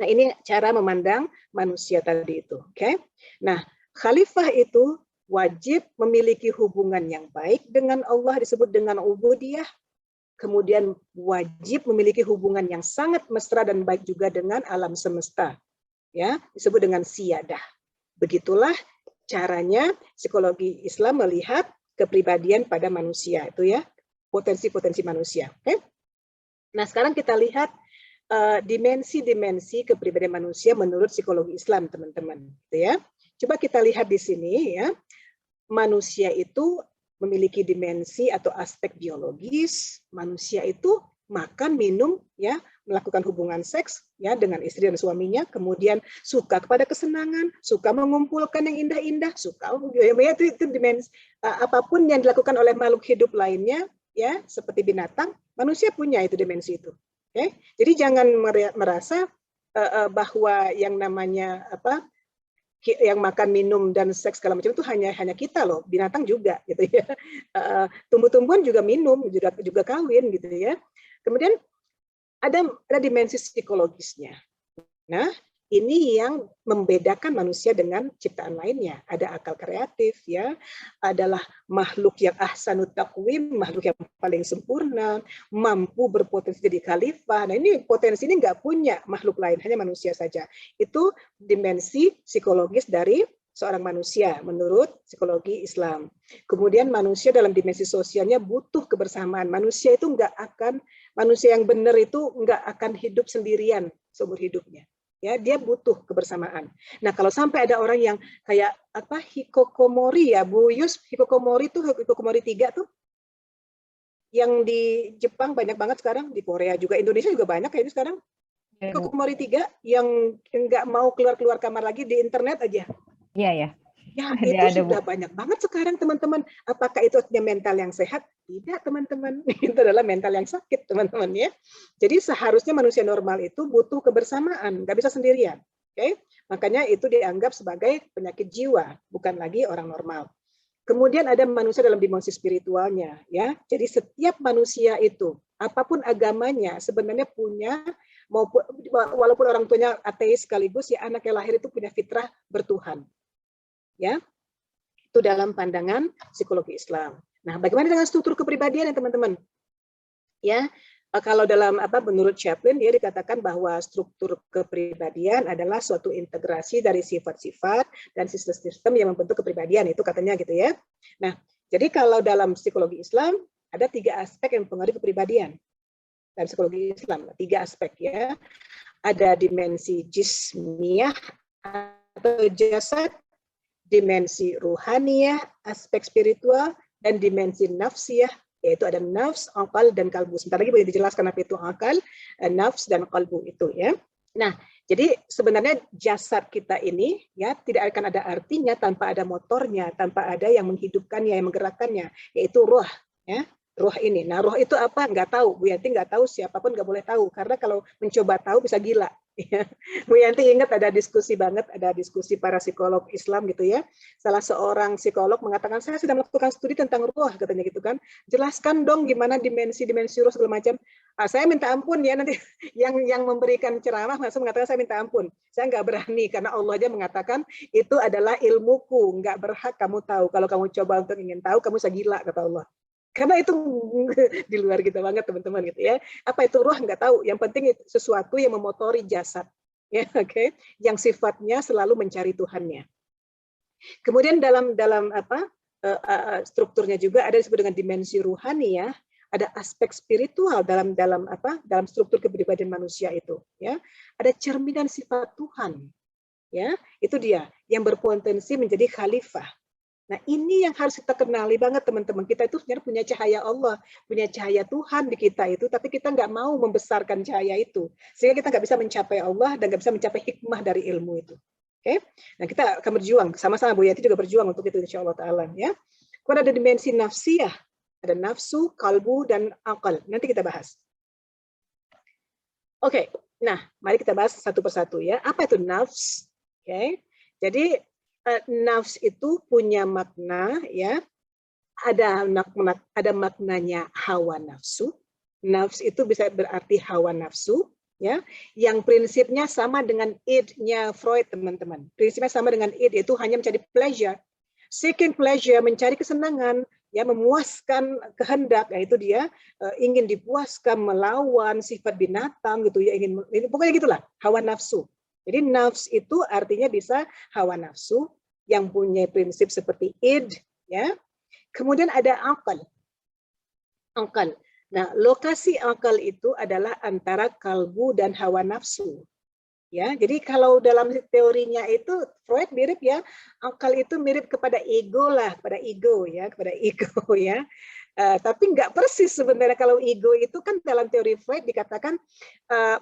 Nah, ini cara memandang manusia tadi itu. Oke. Nah, khalifah itu wajib memiliki hubungan yang baik dengan Allah, disebut dengan ubudiyah. Kemudian wajib memiliki hubungan yang sangat mesra dan baik juga dengan alam semesta. Ya, disebut dengan siyadah. Begitulah caranya psikologi Islam melihat kepribadian pada manusia itu ya, potensi-potensi manusia. Oke. Nah, sekarang kita lihat dimensi-dimensi kepribadian manusia menurut psikologi Islam, teman-teman. Ya, coba kita lihat di sini ya. Manusia itu memiliki dimensi atau aspek biologis. Manusia itu makan, minum, ya, melakukan hubungan seks, ya, dengan istri dan suaminya. Kemudian suka kepada kesenangan, suka mengumpulkan yang indah-indah, suka ya, itu dimensi apapun yang dilakukan oleh makhluk hidup lainnya, ya, seperti binatang. Manusia punya itu dimensi itu. Okay? Jadi jangan merasa bahwa yang namanya yang makan, minum dan seks segala macam itu hanya kita loh, binatang juga gitu ya. Tumbuh-tumbuhan juga minum, juga kawin gitu ya. Kemudian ada dimensi psikologisnya. Nah, ini yang membedakan manusia dengan ciptaan lainnya. Ada akal kreatif, ya, adalah makhluk yang ahsanut taqwim, makhluk yang paling sempurna, mampu berpotensi jadi khalifah. Nah, ini potensi ini nggak punya makhluk lain, hanya manusia saja. Itu dimensi psikologis dari seorang manusia menurut psikologi Islam. Kemudian manusia dalam dimensi sosialnya butuh kebersamaan. Manusia itu manusia yang benar itu nggak akan hidup sendirian seumur hidupnya. Ya, dia butuh kebersamaan. Nah, kalau sampai ada orang yang kayak apa hikikomori ya, Bu Yus, hikikomori 3 tuh, yang di Jepang banyak banget sekarang, di Korea juga, Indonesia juga banyak kayaknya sekarang. Hikikomori 3 yang nggak mau keluar kamar lagi, di internet aja. Iya ya. Ya, itu sudah banyak banget sekarang, teman-teman. Apakah itu artinya mental yang sehat? Tidak, teman-teman. Itu adalah mental yang sakit, teman-teman, ya. Jadi seharusnya manusia normal itu butuh kebersamaan, nggak bisa sendirian. Oke? Makanya itu dianggap sebagai penyakit jiwa, bukan lagi orang normal. Kemudian ada manusia dalam dimensi spiritualnya, ya. Jadi setiap manusia itu, apapun agamanya, sebenarnya punya, walaupun orang tuanya ateis sekaligus, ya, anak yang lahir itu punya fitrah bertuhan. Ya, itu dalam pandangan psikologi Islam. Nah, bagaimana dengan struktur kepribadian ya, teman-teman? Ya, kalau dalam menurut Chaplin, dia dikatakan bahwa struktur kepribadian adalah suatu integrasi dari sifat-sifat dan sistem-sistem yang membentuk kepribadian, itu katanya gitu ya. Nah, jadi kalau dalam psikologi Islam ada 3 aspek yang mempengaruhi kepribadian. Dalam psikologi Islam 3 aspek, ya. Ada dimensi jismiyah atau jasad, dimensi ruhaniyah, aspek spiritual, dan dimensi nafsiyah, yaitu ada nafs, akal, dan kalbu. Sebentar lagi boleh dijelaskan apa itu akal, nafs, dan kalbu itu, ya. Nah, jadi sebenarnya jasad kita ini, ya, tidak akan ada artinya tanpa ada motornya, tanpa ada yang menghidupkannya, yang menggerakkannya, yaitu roh, ya. Roh ini. Nah, roh itu apa? Nggak tahu. Bu Yanti nggak tahu, siapapun nggak boleh tahu. Karena kalau mencoba tahu bisa gila. Bu Yanti ingat ada diskusi para psikolog Islam gitu ya. Salah seorang psikolog mengatakan, saya sedang melakukan studi tentang roh, katanya gitu kan. Jelaskan dong gimana dimensi-dimensi roh segala macam. Saya minta ampun ya, nanti yang memberikan ceramah langsung mengatakan saya minta ampun. Saya nggak berani karena Allah aja mengatakan itu adalah ilmuku, nggak berhak kamu tahu. Kalau kamu coba untuk ingin tahu, kamu bisa gila, kata Allah. Karena itu di luar kita banget, teman-teman, gitu ya. Apa itu ruh nggak tahu. Yang penting itu sesuatu yang memotori jasad, ya, oke, yang sifatnya selalu mencari Tuhannya. Kemudian dalam strukturnya juga ada disebut dengan dimensi ruhani, ya. Ada aspek spiritual dalam struktur kepribadian manusia itu, ya. Ada cerminan sifat Tuhan, ya. Itu dia yang berpotensi menjadi khalifah. Nah, ini yang harus kita kenali banget, teman-teman. Kita itu sebenarnya punya cahaya Allah, punya cahaya Tuhan di kita itu, tapi kita nggak mau membesarkan cahaya itu. Sehingga kita nggak bisa mencapai Allah dan nggak bisa mencapai hikmah dari ilmu itu. Oke? Nah, kita akan berjuang. Sama-sama Bu Yati juga berjuang untuk itu, insya Allah Ta'ala. Ya. Kemudian ada dimensi nafsiyah. Ada nafsu, kalbu, dan akal. Nanti kita bahas. Oke. Nah, mari kita bahas satu persatu, ya. Apa itu nafs? Oke. Jadi, nafs itu punya makna, ya, ada maknanya hawa nafsu. Nafs itu bisa berarti hawa nafsu, ya, yang prinsipnya sama dengan id-nya Freud, teman-teman. Prinsipnya sama dengan id, itu hanya mencari pleasure, seeking pleasure, mencari kesenangan, ya, memuaskan kehendak, yaitu dia ingin dipuaskan, melawan sifat binatang, gitu ya, pokoknya gitulah, hawa nafsu. Jadi nafs itu artinya bisa hawa nafsu yang punya prinsip seperti id, ya. Kemudian ada akal. Akal. Nah, lokasi akal itu adalah antara kalbu dan hawa nafsu. Ya, jadi kalau dalam teorinya itu Freud mirip, ya, akal itu mirip kepada ego lah, kepada ego, ya. Tapi nggak persis sebenarnya. Kalau ego itu kan dalam teori Freud dikatakan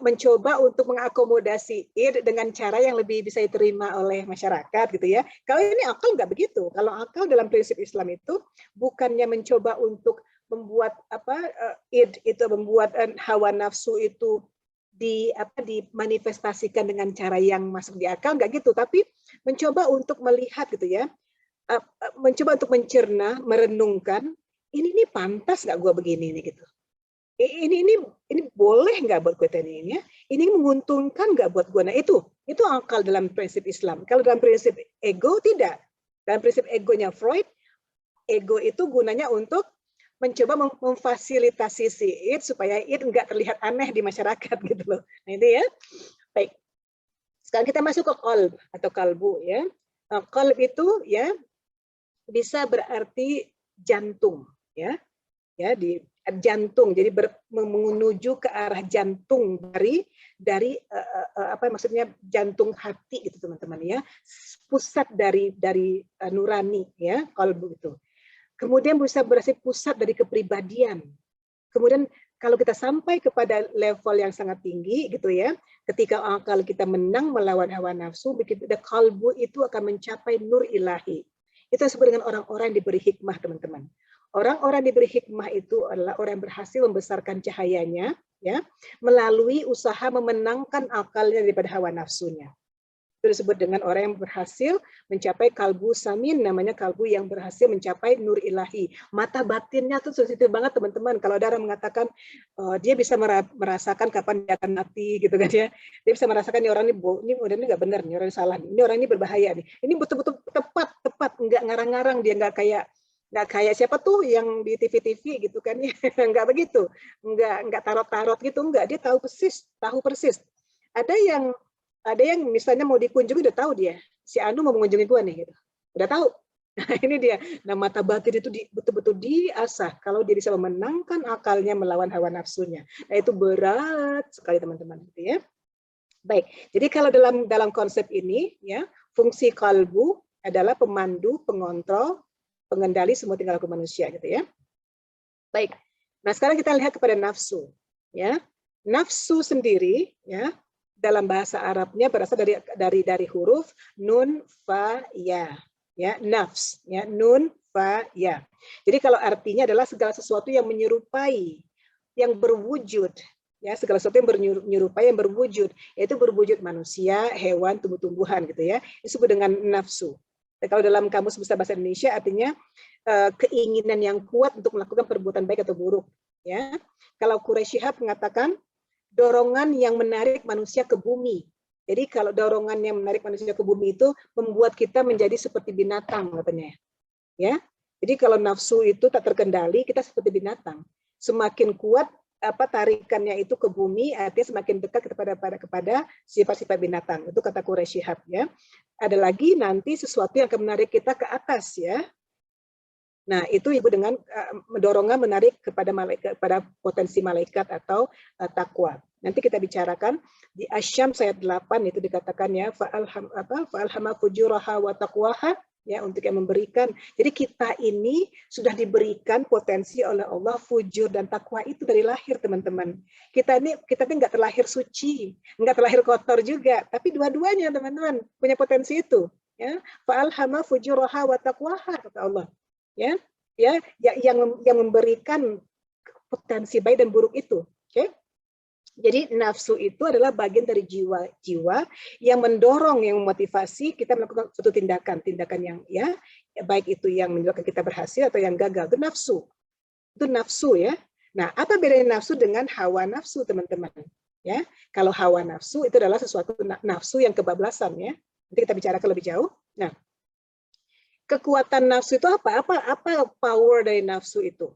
mencoba untuk mengakomodasi id dengan cara yang lebih bisa diterima oleh masyarakat, gitu ya. Kalau ini akal nggak begitu. Kalau akal dalam prinsip Islam itu bukannya mencoba untuk membuat id itu, membuat hawa nafsu itu dimanifestasikan dengan cara yang masuk di akal, nggak gitu, tapi mencoba untuk melihat, gitu ya, mencoba untuk mencerna, merenungkan, ini pantas nggak gue begini nih, gitu. ini boleh nggak buat gue ini ya? Ini menguntungkan nggak buat gue? Nah itu akal dalam prinsip Islam. Kalau dalam prinsip ego tidak. Dalam prinsip egonya Freud, ego itu gunanya untuk mencoba memfasilitasi si it supaya it nggak terlihat aneh di masyarakat gitu loh. Nah itu ya. Baik. Sekarang kita masuk ke qalb atau kalbu ya. Qalb itu ya bisa berarti jantung ya. Ya di jantung, jadi menuju ke arah jantung dari apa maksudnya jantung hati gitu teman-teman ya, pusat dari nurani ya kalbu itu. Kemudian bisa berarti pusat dari kepribadian. Kemudian kalau kita sampai kepada level yang sangat tinggi gitu ya, ketika akal kita menang melawan hawa nafsu, begitu kalbu itu akan mencapai nur ilahi. Itu disebut dengan orang-orang yang diberi hikmah teman-teman. Orang-orang diberi hikmah itu adalah orang yang berhasil membesarkan cahayanya ya melalui usaha memenangkan akalnya daripada hawa nafsunya. Itu disebut dengan orang yang berhasil mencapai kalbu samin, namanya kalbu yang berhasil mencapai nur ilahi. Mata batinnya tuh sensitif banget teman-teman. Kalau ada orang mengatakan dia bisa merasakan kapan dia akan mati gitu kan ya. Dia bisa merasakan ini orang ini nggak benar, ini orang salah, ini orang ini berbahaya nih. Ini betul-betul tepat, nggak ngarang-ngarang, dia nggak kayak siapa tuh yang di TV-TV gitu kan ya. Nggak begitu, nggak tarot-tarot gitu, nggak. Dia tahu persis. Ada yang misalnya mau dikunjungi udah tahu dia, si Anu mau mengunjungi gua nih gitu. Udah tahu. Nah, ini dia. Nah, mata batin itu betul-betul diasah kalau dia bisa memenangkan akalnya melawan hawa nafsunya. Nah, itu berat sekali teman-teman gitu ya. Baik. Jadi kalau dalam konsep ini ya, fungsi kalbu adalah pemandu, pengontrol, pengendali semua tingkah laku manusia gitu ya. Baik. Nah, sekarang kita lihat kepada nafsu ya. Nafsu sendiri ya dalam bahasa Arabnya berasal dari huruf nun fa ya. Ya, nafs ya, nun fa ya. Jadi kalau artinya adalah segala sesuatu yang menyerupai, yang berwujud ya, segala sesuatu yang menyerupai, yang berwujud, yaitu berwujud manusia, hewan, tumbuh-tumbuhan gitu ya. Disebut dengan nafsu. Dan kalau dalam kamus besar bahasa Indonesia artinya keinginan yang kuat untuk melakukan perbuatan baik atau buruk ya. Kalau Quraisy Shihab mengatakan dorongan yang menarik manusia ke bumi. Jadi kalau dorongan yang menarik manusia ke bumi itu membuat kita menjadi seperti binatang katanya. Ya. Jadi kalau nafsu itu tak terkendali, kita seperti binatang. Semakin kuat tarikannya itu ke bumi, artinya semakin dekat kepada sifat-sifat binatang. Itu kata Quraisy Shihab ya. Ada lagi nanti sesuatu yang akan menarik kita ke atas ya. Nah, itu ibu dengan dorongan menarik kepada potensi malaikat atau takwa. Nanti kita bicarakan di Asy-Syams ayat 8 itu dikatakan ya fa'alhama fujuraha wa taqwaha ya untuk yang memberikan. Jadi kita ini sudah diberikan potensi oleh Allah fujur dan takwa itu dari lahir teman-teman. Kita ini nggak terlahir suci, nggak terlahir kotor juga, tapi dua-duanya teman-teman punya potensi itu. Ya, fa'alhama fujuraha wa taqwaha kata Allah. Ya, yang memberikan potensi baik dan buruk itu. Oke. Jadi nafsu itu adalah bagian dari jiwa yang mendorong, yang memotivasi kita melakukan suatu tindakan yang ya baik itu yang menyebabkan kita berhasil atau yang gagal. Itu nafsu. Itu nafsu ya. Nah, apa bedanya nafsu dengan hawa nafsu, teman-teman? Ya, kalau hawa nafsu itu adalah sesuatu nafsu yang kebablasan ya. Nanti kita bicarakan lebih jauh. Nah, kekuatan nafsu itu apa power dari nafsu itu?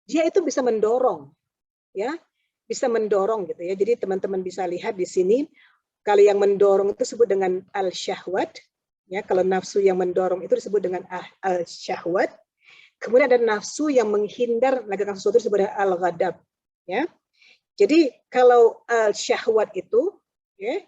Dia itu bisa mendorong, ya, bisa mendorong gitu ya. Jadi teman-teman bisa lihat di sini, kalau yang mendorong itu disebut dengan al-syahwat, ya. Kalau nafsu yang mendorong itu disebut dengan al-syahwat. Kemudian ada nafsu yang menghindar melakukan sesuatu disebut dengan al-ghadab, ya. Jadi kalau al-syahwat itu, ya,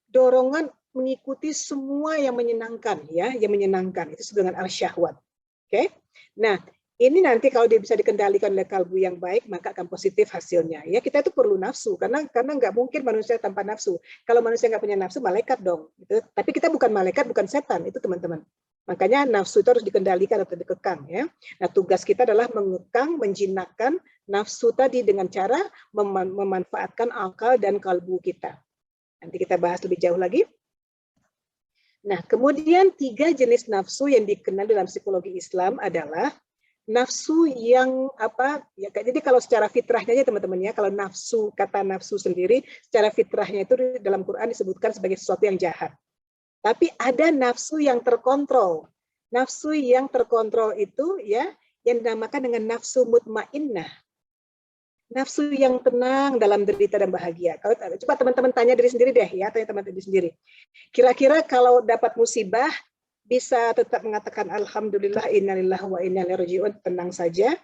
dorongan mengikuti semua yang menyenangkan ya, yang menyenangkan itu disebut dengan al-syahwat. Oke. Nah, ini nanti kalau dia bisa dikendalikan oleh kalbu yang baik maka akan positif hasilnya. Ya, kita itu perlu nafsu karena nggak mungkin manusia tanpa nafsu. Kalau manusia nggak punya nafsu malaikat dong. Gitu. Tapi kita bukan malaikat, bukan setan, itu teman-teman. Makanya nafsu itu harus dikendalikan atau dikekang ya. Nah, tugas kita adalah mengekang, menjinakkan nafsu tadi dengan cara memanfaatkan akal dan kalbu kita. Nanti kita bahas lebih jauh lagi. Nah, kemudian 3 jenis nafsu yang dikenal dalam psikologi Islam adalah nafsu yang apa ya, jadi kalau secara fitrahnya aja teman-teman ya, kalau nafsu, kata nafsu sendiri secara fitrahnya itu dalam Quran disebutkan sebagai sesuatu yang jahat. Tapi ada nafsu yang terkontrol. Nafsu yang terkontrol itu ya yang dinamakan dengan nafsu mutmainnah. Nafsu yang tenang dalam derita dan bahagia. Kalau coba teman-teman tanya diri sendiri deh ya, tanya teman-teman diri sendiri. Kira-kira kalau dapat musibah bisa tetap mengatakan alhamdulillah innalillahi wa inna ilaihi raji'un, tenang saja.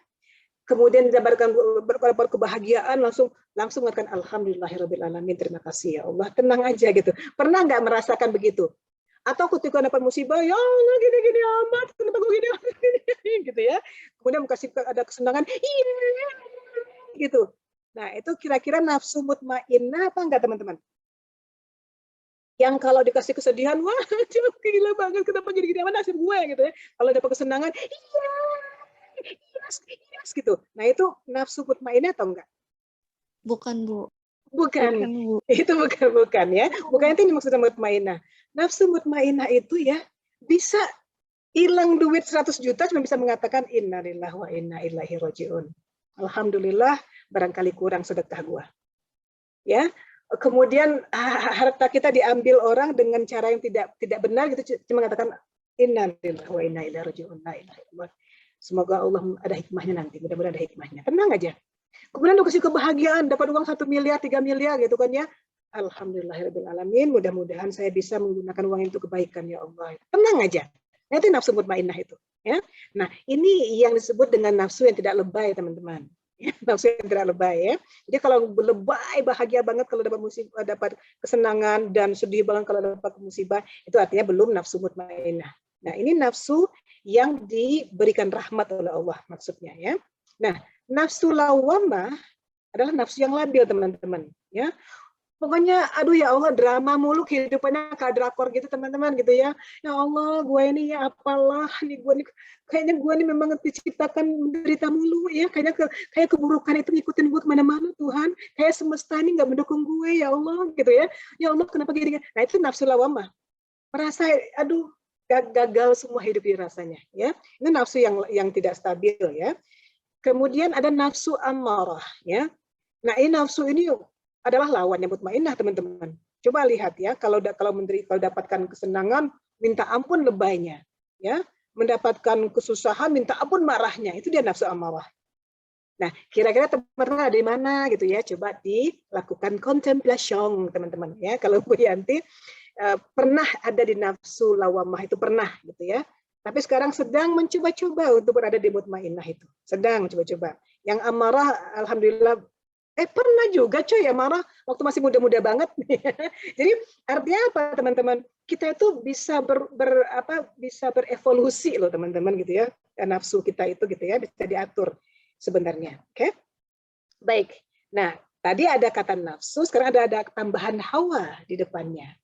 Kemudian didapatkan berkabar kebahagiaan langsung mengatakan alhamdulillahirabbil alamin, terima kasih ya Allah, tenang aja gitu. Pernah nggak merasakan begitu? Atau ketika dapat musibah, ya Allah gini-gini amat, kenapa gue gini gitu ya. Kemudian kasih ada kesenangan, iya gitu. Nah, itu kira-kira nafsu mutmainnah apa enggak teman-teman? Yang kalau dikasih kesedihan, wah gila banget, kenapa gini-gini amat nasib gue gitu ya. Kalau dapat kesenangan, iya, yes, gitu. Nah, itu nafsu mutmainnah atau enggak? Bukan, Bu. Bukan. Bukan, Bu. Itu bukan ya. Bukan itu maksudnya mutmainnah. Nafsu mutmainnah itu ya bisa hilang duit 100 juta cuma bisa mengatakan innalillahi wa inna ilaihi raji'un. Alhamdulillah barangkali kurang sedekah gua. Ya. Kemudian harta kita diambil orang dengan cara yang tidak benar gitu, cuma mengatakan innalillahi wa inna ilaihi raji'un. Semoga Allah ada hikmahnya nanti, mudah-mudahan ada hikmahnya. Tenang aja. Kemudian lu kasih kebahagiaan, dapat uang 1 miliar, 3 miliar gitu kan ya. Alhamdulillahirabbil alamin, mudah-mudahan saya bisa menggunakan uang itu kebaikan ya Allah. Tenang aja. Nah, itu nafsu mutmainnah itu, ya. Nah, ini yang disebut dengan nafsu yang tidak lebay, teman-teman. Ya, nafsu yang tidak lebay ya. Jadi kalau lebay bahagia banget kalau dapat musibah, dapat kesenangan, dan sedih banget kalau dapat musibah, itu artinya belum nafsu mutmainnah. Nah, ini nafsu yang diberikan rahmat oleh Allah maksudnya ya. Nah, nafsu lawamah adalah nafsu yang labil teman-teman ya. Pokoknya aduh ya Allah, drama mulu kehidupannya kayak drakor gitu teman-teman gitu ya. Ya Allah, gue ini ya apalah nih, gue nih kayaknya gue nih memang diciptakan menderita mulu ya. Kayaknya kayak keburukan itu ngikutin gue kemana-mana Tuhan. Kayak semesta ini nggak mendukung gue ya Allah gitu ya. Ya Allah kenapa gini? Nah itu nafsu lawamah. Merasa aduh gagal semua hidup ini rasanya ya. Ini nafsu yang tidak stabil ya. Kemudian ada nafsu amarah ya. Nah ini nafsu ini adalah lawannya mutmainnah teman-teman. Coba lihat ya, kalau dapatkan kesenangan minta ampun lebaynya, ya, mendapatkan kesusahan minta ampun marahnya, itu dia nafsu amarah. Nah, kira-kira teman-teman ada di mana gitu ya? Coba dilakukan contemplation teman-teman ya. Kalau Bu Yanti pernah ada di nafsu lawamah itu pernah gitu ya. Tapi sekarang sedang mencoba-coba untuk berada di mutmainnah itu. Sedang coba-coba. Yang amarah alhamdulillah pernah juga coy ya marah waktu masih muda-muda banget. Jadi artinya apa teman-teman? Kita itu bisa bisa berevolusi loh teman-teman gitu ya. Dan nafsu kita itu gitu ya bisa diatur sebenarnya. Oke? Baik. Nah, tadi ada kata nafsu, sekarang ada tambahan hawa di depannya.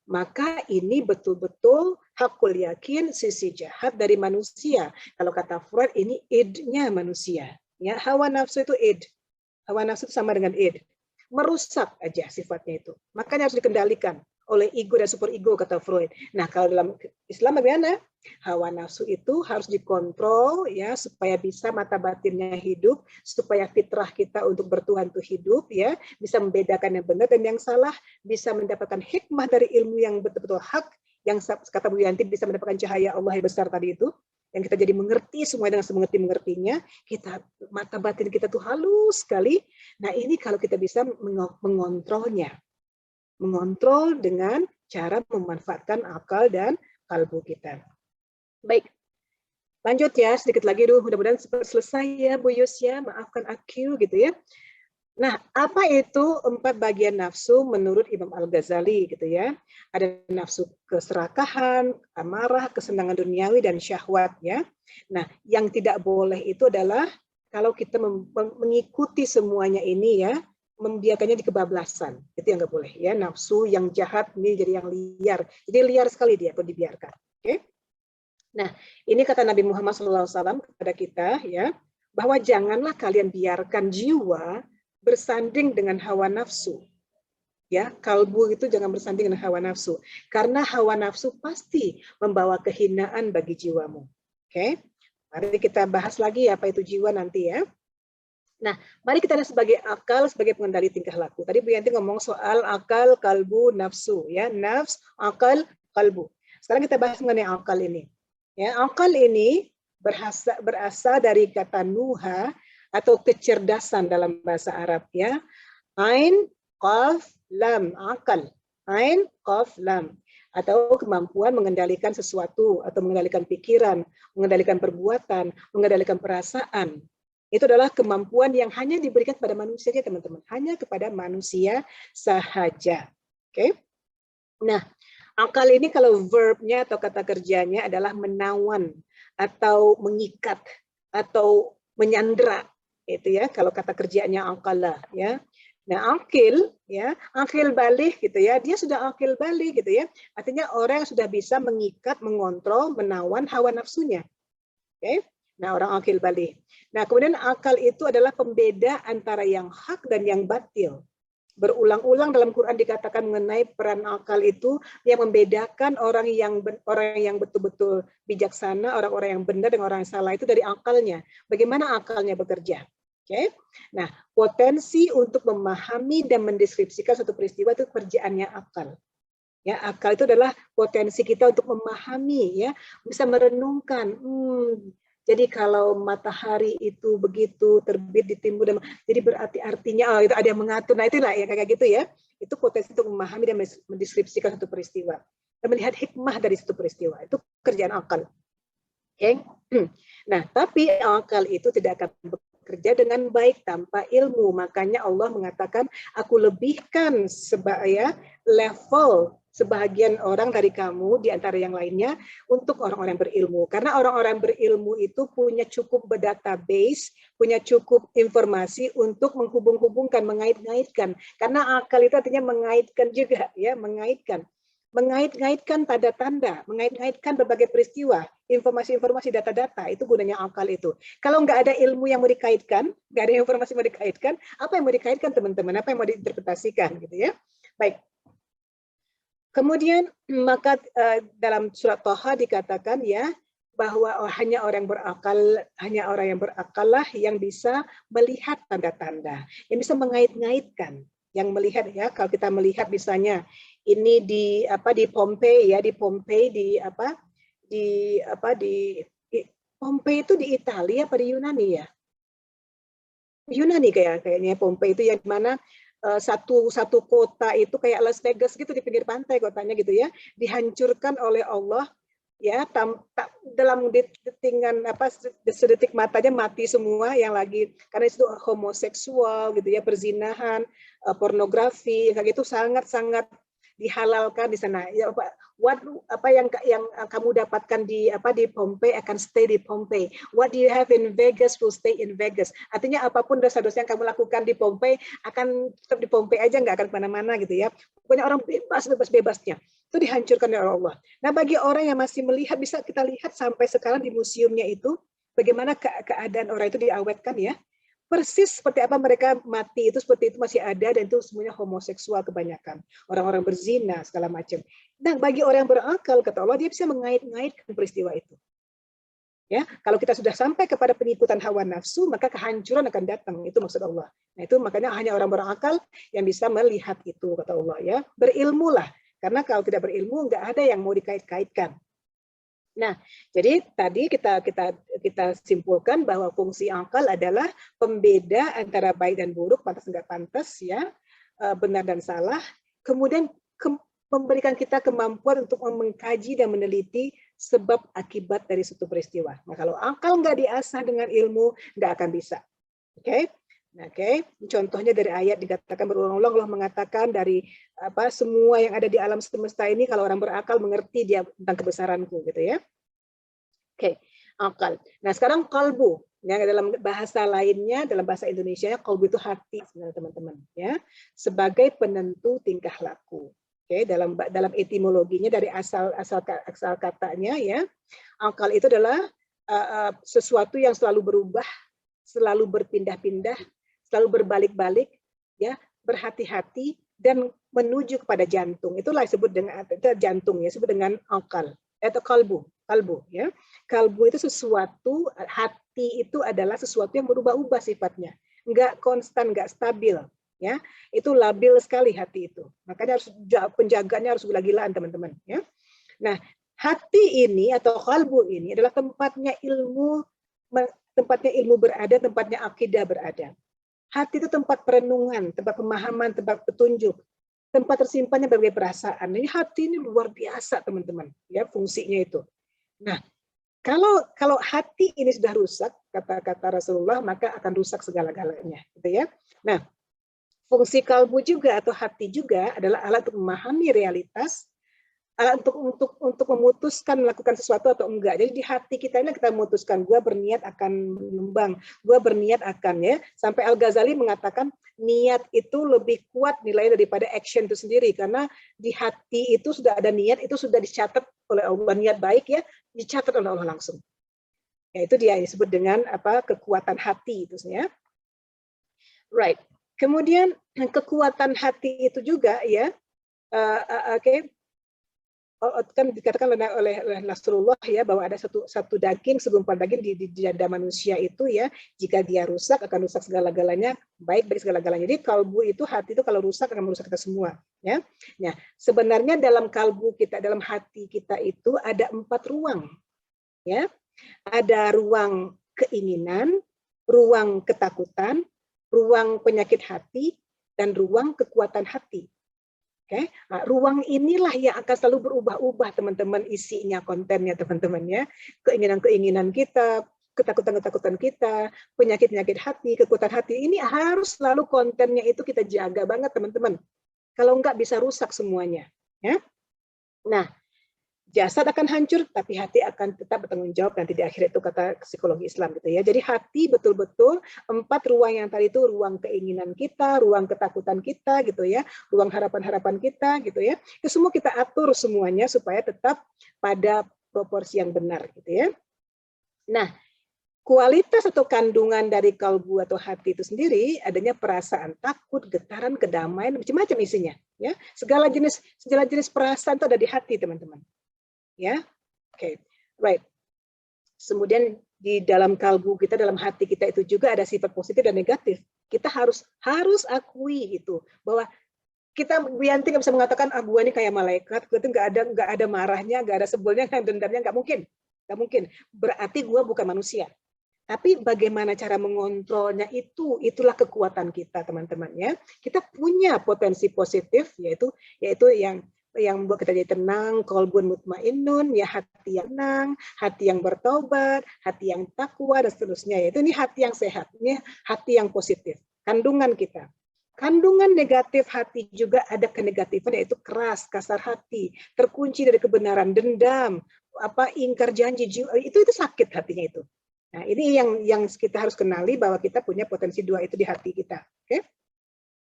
Maka ini betul-betul hakul yakin sisi jahat dari manusia. Kalau kata Freud ini id-nya manusia. Ya, hawa nafsu itu id. Hawa nafsu itu sama dengan id. Merusak aja sifatnya itu. Makanya harus dikendalikan oleh ego dan super ego kata Freud. Nah, kalau dalam Islam bagaimana? Hawa nafsu itu harus dikontrol ya supaya bisa mata batinnya hidup, supaya fitrah kita untuk bertuhan itu hidup ya, bisa membedakan yang benar dan yang salah, bisa mendapatkan hikmah dari ilmu yang betul-betul hak, yang kata Bu Yanti bisa mendapatkan cahaya Allah yang besar tadi itu. Yang kita jadi mengerti semua dengan semengerti-mengertinya, kita mata batin kita tuh halus sekali. Nah ini kalau kita bisa mengontrolnya, mengontrol dengan cara memanfaatkan akal dan kalbu kita. Baik, lanjut ya sedikit lagi dulu. Mudah-mudahan selesai ya Bu Yus ya, maafkan aku gitu ya. Nah, apa itu 4 bagian nafsu menurut Imam Al-Ghazali gitu ya? Ada nafsu keserakahan, amarah, kesenangan duniawi dan syahwat ya. Nah, yang tidak boleh itu adalah kalau kita mengikuti semuanya ini ya, membiarkannya di kebablasan. Itu yang nggak boleh ya. Nafsu yang jahat ini jadi yang liar. Jadi liar sekali dia kalau dibiarkan. Oke? Nah, ini kata Nabi Muhammad SAW kepada kita ya, bahwa janganlah kalian biarkan jiwa bersanding dengan hawa nafsu. Ya, kalbu itu jangan bersanding dengan hawa nafsu. Karena hawa nafsu pasti membawa kehinaan bagi jiwamu. Oke? Mari kita bahas lagi apa itu jiwa nanti ya. Nah, mari kita lihat sebagai akal, sebagai pengendali tingkah laku. Tadi Bu Yanti ngomong soal akal, kalbu, nafsu, ya, nafs, akal, kalbu. Sekarang kita bahas mengenai akal ini. Ya, akal ini berasal dari kata nuha atau kecerdasan dalam bahasa Arab, ya. Ain, qaf, lam, akal. Ain, qaf, lam. Atau kemampuan mengendalikan sesuatu, atau mengendalikan pikiran, mengendalikan perbuatan, mengendalikan perasaan. Itu adalah kemampuan yang hanya diberikan kepada manusia, teman-teman. Hanya kepada manusia sahaja. Oke? Nah, akal ini kalau verbnya atau kata kerjanya adalah menawan atau mengikat atau menyandera, itu ya. Kalau kata kerjanya akalah, ya. Nah, akil, ya, akil balik, gitu ya. Dia sudah akil balik, gitu ya. Artinya orang yang sudah bisa mengikat, mengontrol, menawan hawa nafsunya. Oke? Nah, orang akil balik. Nah, kemudian akal itu adalah pembeda antara yang hak dan yang batil. Berulang-ulang dalam Quran dikatakan mengenai peran akal itu yang membedakan orang yang betul-betul bijaksana, orang-orang yang benar dengan orang yang salah itu dari akalnya. Bagaimana akalnya bekerja? Oke. Nah, potensi untuk memahami dan mendeskripsikan suatu peristiwa itu kerjaannya akal. Ya, akal itu adalah potensi kita untuk memahami, ya, bisa merenungkan. Jadi kalau matahari itu begitu terbit di timur, jadi berarti artinya itu ada yang mengatur. Nah, itulah ya kayak gitu ya. Itu potensi untuk memahami dan mendeskripsikan satu peristiwa dan melihat hikmah dari satu peristiwa. Itu kerjaan akal. Oke. Nah, tapi akal itu tidak akan bekerja dengan baik tanpa ilmu. Makanya Allah mengatakan, aku lebihkan level sebahagian orang dari kamu di antara yang lainnya untuk orang-orang berilmu. Karena orang-orang berilmu itu punya cukup database, punya cukup informasi untuk menghubung-hubungkan, mengait-ngaitkan. Karena akal itu artinya mengaitkan juga, ya, mengaitkan. Mengait-ngaitkan tanda-tanda, mengait-ngaitkan berbagai peristiwa, informasi-informasi, data-data, itu gunanya akal itu. Kalau nggak ada ilmu yang mau dikaitkan, nggak ada informasi yang mau dikaitkan, apa yang mau dikaitkan teman-teman? Apa yang mau diinterpretasikan, gitu ya? Baik. Kemudian maka dalam surat Thaha dikatakan ya bahwa hanya orang yang berakal lah yang bisa melihat tanda-tanda, yang bisa mengait-ngaitkan, yang melihat ya. Kalau kita melihat misalnya ini di Pompei ya, di Pompei di Pompei itu di Italia apa di Yunani ya? Yunani kayaknya Pompei itu yang mana satu kota itu kayak Las Vegas gitu di pinggir pantai kotanya gitu ya, dihancurkan oleh Allah ya, dalam detingan sedetik matanya mati semua yang lagi karena itu homoseksual gitu ya, perzinahan, pornografi kayak gitu sangat-sangat dihalalkan di sana. Ya, apa yang kamu dapatkan di Pompei akan stay di Pompei. What do you have in Vegas will stay in Vegas. Artinya apapun dosa-dosa yang kamu lakukan di Pompei akan tetap di Pompei aja, nggak akan kemana-mana gitu ya. Pokoknya orang bebasnya. Itu dihancurkan oleh Allah. Nah, bagi orang yang masih melihat, bisa kita lihat sampai sekarang di museumnya itu bagaimana keadaan orang itu diawetkan ya. Persis seperti apa mereka mati itu, seperti itu masih ada, dan itu semuanya homoseksual kebanyakan. Orang-orang berzina, segala macam. Nah, bagi orang yang berakal, kata Allah, dia bisa mengait-ngaitkan peristiwa itu. Ya, kalau kita sudah sampai kepada pengikutan hawa nafsu, maka kehancuran akan datang. Itu maksud Allah. Nah, itu makanya hanya orang berakal yang bisa melihat itu, kata Allah ya. Berilmulah, karena kalau tidak berilmu, nggak ada yang mau dikait-kaitkan. Nah, jadi tadi kita simpulkan bahwa fungsi akal adalah pembeda antara baik dan buruk, pantas nggak pantas, ya, benar dan salah. Kemudian memberikan kita kemampuan untuk mengkaji dan meneliti sebab akibat dari suatu peristiwa. Nah, kalau akal nggak diasah dengan ilmu, nggak akan bisa. Oke? Oke, contohnya dari ayat dikatakan berulang-ulang Allah mengatakan dari semua yang ada di alam semesta ini kalau orang berakal mengerti dia tentang kebesaranku gitu ya. Oke, akal. Nah, sekarang kalbu. Ya, dalam bahasa lainnya, dalam bahasa Indonesia, kalbu itu hati sebenarnya teman-teman ya, sebagai penentu tingkah laku. Oke, dalam etimologinya dari asal katanya ya, akal itu adalah sesuatu yang selalu berubah, selalu berpindah-pindah, selalu berbalik-balik, ya, berhati-hati dan menuju kepada jantung. Itulah disebut dengan jantung ya, disebut dengan akal. atau kalbu ya. Kalbu itu sesuatu, hati itu adalah sesuatu yang berubah-ubah sifatnya, nggak konstan, nggak stabil ya. Itu labil sekali hati itu, makanya harus penjagaannya harus gila-gilaan teman-teman ya. Nah, hati ini atau kalbu ini adalah tempatnya ilmu berada, tempatnya akidah berada. Hati itu tempat perenungan, tempat pemahaman, tempat petunjuk, tempat tersimpannya berbagai perasaan. Ini hati ini luar biasa teman-teman ya, fungsinya itu. Nah, kalau hati ini sudah rusak, kata Rasulullah, maka akan rusak segala-galanya, gitu ya. Nah, fungsi kalbu juga atau hati juga adalah alat untuk memahami realitas, alat untuk memutuskan melakukan sesuatu atau enggak. Jadi di hati kita ini kita memutuskan, gue berniat akan mengembang, gue berniat akan ya. Sampai Al-Ghazali mengatakan niat itu lebih kuat nilainya daripada action itu sendiri, karena di hati itu sudah ada niat, itu sudah dicatat oleh Allah, niat baik ya, dicatat oleh Allah langsung. Ya, itu dia disebut dengan kekuatan hati itu ya. Right. Kemudian kekuatan hati itu juga ya, kan dikatakan oleh Rasulullah ya, bahwa ada satu daging, segumpal daging di dada manusia itu ya, jika dia rusak akan rusak segala-galanya, baik segala-galanya. Jadi kalbu itu, hati itu kalau rusak akan merusak kita semua ya. Nah, sebenarnya dalam kalbu kita, dalam hati kita itu ada 4 ruang ya. Ada ruang keinginan, ruang ketakutan, ruang penyakit hati, dan ruang kekuatan hati. Okay. Nah, ruang inilah yang akan selalu berubah-ubah teman-teman, isinya, kontennya teman-teman ya. Keinginan-keinginan kita, ketakutan-ketakutan kita, penyakit-penyakit hati, kekuatan hati, ini harus selalu kontennya itu kita jaga banget teman-teman. Kalau enggak bisa rusak semuanya ya. Nah, jasad akan hancur, tapi hati akan tetap bertanggung jawab nanti di akhir, itu kata psikologi Islam gitu ya. Jadi hati betul-betul 4 ruang yang tadi itu, ruang keinginan kita, ruang ketakutan kita gitu ya, ruang harapan-harapan kita gitu ya. Itu semua kita atur semuanya supaya tetap pada proporsi yang benar gitu ya. Nah, kualitas atau kandungan dari kalbu atau hati itu sendiri adanya perasaan takut, getaran, kedamaian, macam-macam isinya ya. Segala jenis perasaan itu ada di hati teman-teman. Ya, oke, right. Kemudian di dalam kalbu kita, dalam hati kita itu juga ada sifat positif dan negatif. Kita harus akui itu, bahwa kita, Bu Yanti nggak bisa mengatakan gue ini kayak malaikat, gue tuh nggak ada marahnya, nggak ada sebelnya, nggak ada dendamnya, nggak mungkin. Berarti gue bukan manusia. Tapi bagaimana cara mengontrolnya itulah kekuatan kita teman-teman ya. Kita punya potensi positif, yaitu yang membuat kita jadi tenang, qalbun mutmainnun, ya hati yang tenang, hati yang bertobat, hati yang takwa, dan seterusnya. Yaitu ini hati yang sehat, ini hati yang positif. Kandungan kita. Kandungan negatif hati juga ada kenegatifan, yaitu keras, kasar hati, terkunci dari kebenaran, dendam, ingkar janji, itu sakit hatinya itu. Nah, ini yang kita harus kenali, bahwa kita punya potensi 2 itu di hati kita. Oke?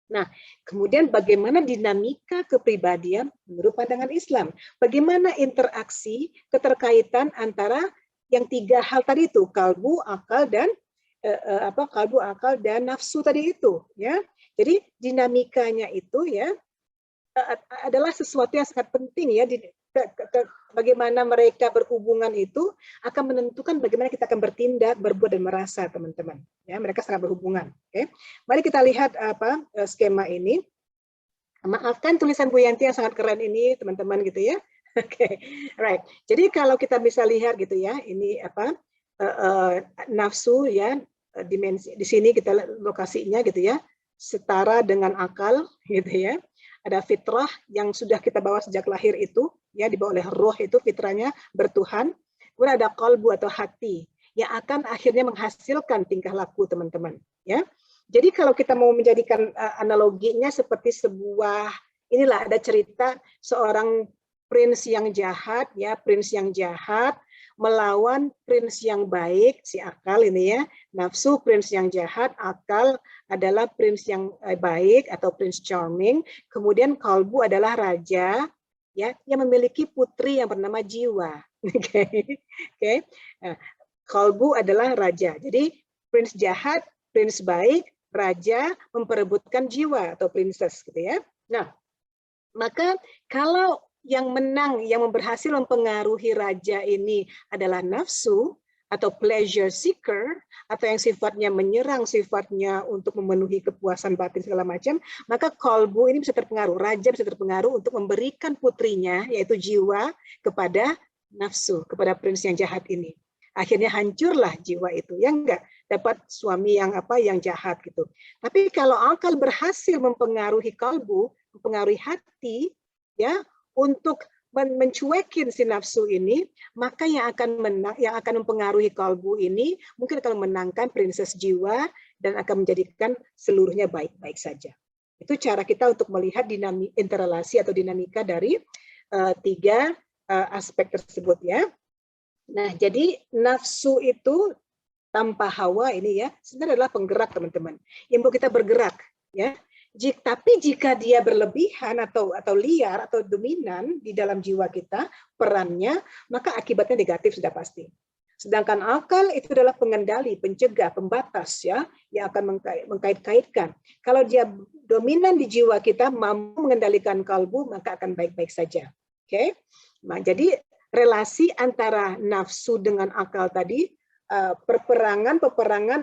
Nah, kemudian bagaimana dinamika kepribadian menurut pandangan Islam? Bagaimana interaksi, keterkaitan antara yang 3 hal tadi itu, kalbu, akal, dan nafsu tadi itu, ya. Jadi dinamikanya itu ya adalah sesuatu yang sangat penting ya. Bagaimana mereka berhubungan itu akan menentukan bagaimana kita akan bertindak, berbuat, dan merasa, teman-teman. Ya, mereka sangat berhubungan. Oke, mari kita lihat skema ini. Maafkan tulisan Bu Yanti yang sangat keren ini, teman-teman gitu ya. Oke, right. Jadi kalau kita bisa lihat gitu ya, ini nafsu ya, dimensi di sini kita lokasinya gitu ya, setara dengan akal gitu ya. Ada fitrah yang sudah kita bawa sejak lahir itu, ya, dibawa oleh roh itu, fitrahnya bertuhan. Kemudian ada qalbu atau hati yang akan akhirnya menghasilkan tingkah laku, teman-teman. Ya, jadi kalau kita mau menjadikan analoginya seperti sebuah, inilah ada cerita seorang prince yang jahat, ya, prince yang jahat melawan prince yang baik, si akal ini ya, nafsu prince yang jahat, akal adalah prince yang baik atau prince charming, kemudian kalbu adalah raja ya yang memiliki putri yang bernama jiwa. Oke. Nah, kalbu adalah raja. Jadi prince jahat, prince baik, raja memperebutkan jiwa atau princess gitu ya. Nah, maka kalau yang menang, yang berhasil mempengaruhi raja ini adalah nafsu atau pleasure seeker, atau yang sifatnya menyerang, sifatnya untuk memenuhi kepuasan batin segala macam, maka kalbu ini bisa terpengaruh, raja bisa terpengaruh untuk memberikan putrinya, yaitu jiwa, kepada nafsu, kepada prince yang jahat ini. Akhirnya hancurlah jiwa itu, ya enggak, dapat suami yang yang jahat gitu. Tapi kalau akal berhasil mempengaruhi kalbu, mempengaruhi hati, ya, untuk mencuekin si nafsu ini, maka yang akan mempengaruhi kalbu ini mungkin akan memenangkan princess jiwa dan akan menjadikan seluruhnya baik-baik saja. Itu cara kita untuk melihat interrelasi atau dinamika dari tiga aspek tersebut, ya. Nah, jadi nafsu itu tanpa hawa ini ya sebenarnya adalah penggerak, teman-teman. Yang membuat kita bergerak, ya. Tapi jika dia berlebihan atau liar atau dominan di dalam jiwa kita, perannya, maka akibatnya negatif sudah pasti. Sedangkan akal itu adalah pengendali, pencegah, pembatas, ya, yang akan mengkait-kaitkan. Kalau dia dominan di jiwa kita, mampu mengendalikan kalbu, maka akan baik-baik saja. Oke? Nah, jadi relasi antara nafsu dengan akal tadi, peperangan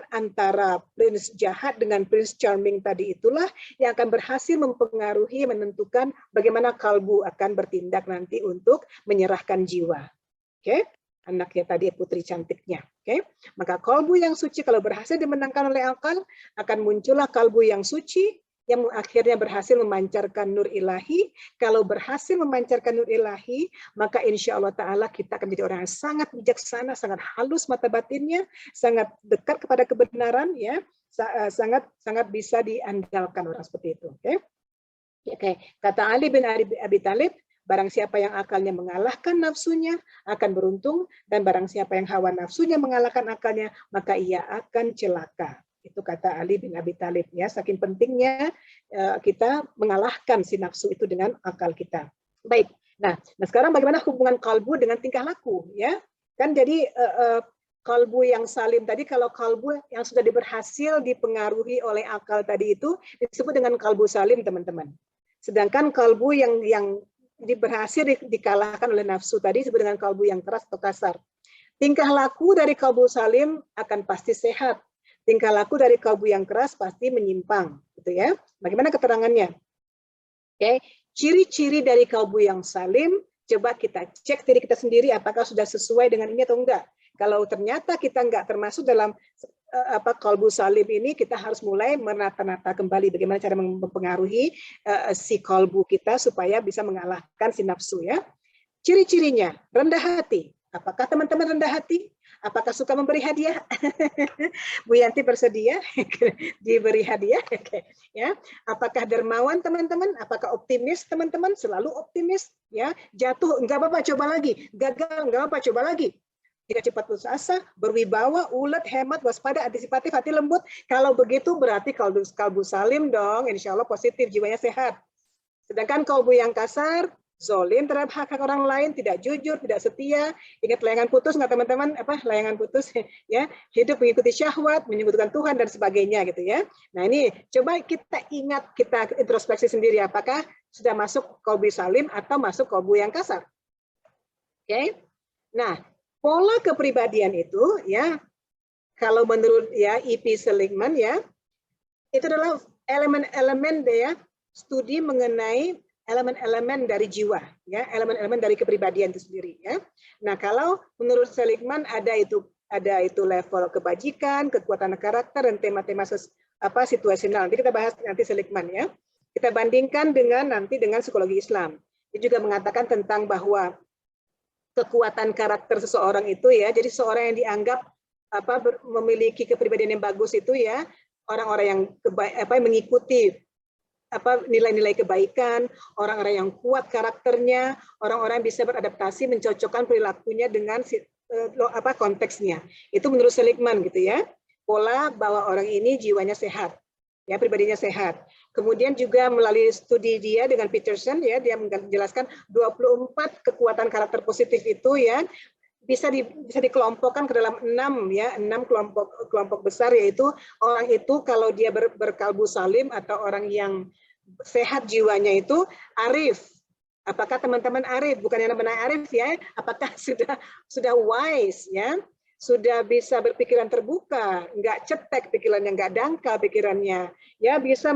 antara prince jahat dengan prince charming tadi itulah yang akan berhasil mempengaruhi, menentukan bagaimana kalbu akan bertindak nanti untuk menyerahkan jiwa. Oke, anaknya tadi putri cantiknya. Oke, maka kalbu yang suci kalau berhasil dimenangkan oleh akal, akan muncullah kalbu yang suci yang akhirnya berhasil memancarkan nur ilahi. Kalau berhasil memancarkan nur ilahi, maka insya Allah Ta'ala kita akan menjadi orang yang sangat bijaksana, sangat halus mata batinnya, sangat dekat kepada kebenaran, ya, sangat bisa diandalkan orang seperti itu. Oke. Kata Ali bin Abi Thalib, barang siapa yang akalnya mengalahkan nafsunya akan beruntung, dan barang siapa yang hawa nafsunya mengalahkan akalnya, maka ia akan celaka. Itu kata Ali bin Abi Thalib, ya, saking pentingnya kita mengalahkan si nafsu itu dengan akal kita. Baik. Nah sekarang bagaimana hubungan kalbu dengan tingkah laku, ya? Kan jadi kalbu yang salim tadi, kalau kalbu yang sudah berhasil dipengaruhi oleh akal tadi itu disebut dengan kalbu salim, teman-teman. Sedangkan kalbu yang berhasil dikalahkan oleh nafsu tadi disebut dengan kalbu yang keras atau kasar. Tingkah laku dari kalbu salim akan pasti sehat. Tingkah laku dari kalbu yang keras pasti menyimpang, gitu ya. Bagaimana keterangannya? Oke, ciri-ciri dari kalbu yang salim, coba kita cek diri kita sendiri apakah sudah sesuai dengan ini atau enggak. Kalau ternyata kita enggak termasuk dalam kalbu salim ini, kita harus mulai menata-nata kembali bagaimana cara mempengaruhi si kalbu kita supaya bisa mengalahkan si nafsu, ya. Ciri-cirinya, rendah hati. Apakah teman-teman rendah hati? Apakah suka memberi hadiah? Bu Yanti bersedia diberi hadiah? Ya. Apakah dermawan, teman-teman? Apakah optimis, teman-teman? Selalu optimis, ya. Jatuh enggak apa-apa, coba lagi. Gagal enggak apa-apa, coba lagi. Tidak cepat putus asa, berwibawa, ulet, hemat, waspada, antisipatif, hati lembut. Kalau begitu berarti kalbu salim dong. Insya Allah positif, jiwanya sehat. Sedangkan kalbu yang kasar, zolim terhadap hak orang lain, tidak jujur, tidak setia. Ingat layangan putus nggak, teman-teman? Layangan putus, ya, hidup mengikuti syahwat, menyebutkan Tuhan dan sebagainya, gitu ya. Nah ini coba kita ingat, kita introspeksi sendiri apakah sudah masuk kalbu salim atau masuk kalbu yang kasar. Oke. Nah pola kepribadian itu, ya, kalau menurut ya E.P. Seligman, ya, itu adalah elemen-elemen ya studi mengenai elemen-elemen dari jiwa, ya, elemen-elemen dari kepribadian itu sendiri, ya. Nah, kalau menurut Seligman ada itu level kebajikan, kekuatan karakter, dan tema-tema situasional. Nanti kita bahas nanti Seligman, ya. Kita bandingkan dengan psikologi Islam. Dia juga mengatakan tentang bahwa kekuatan karakter seseorang itu, ya, jadi seorang yang dianggap memiliki kepribadian yang bagus itu, ya, orang-orang yang mengikuti nilai-nilai kebaikan, orang-orang yang kuat karakternya, orang-orang yang bisa beradaptasi, mencocokkan perilakunya dengan konteksnya. Itu menurut Seligman, gitu ya. Pola bahwa orang ini jiwanya sehat, ya, pribadinya sehat. Kemudian juga melalui studi dia dengan Peterson, ya, dia menjelaskan 24 kekuatan karakter positif itu, ya, bisa dikelompokkan ke dalam 6 kelompok besar, yaitu orang itu kalau dia berkalbu salim atau orang yang sehat jiwanya itu arif, Apakah teman-teman arif, bukan yang benar arif ya, apakah sudah wise ya, sudah bisa berpikiran terbuka, nggak cetek pikirannya, nggak dangkal pikirannya, ya bisa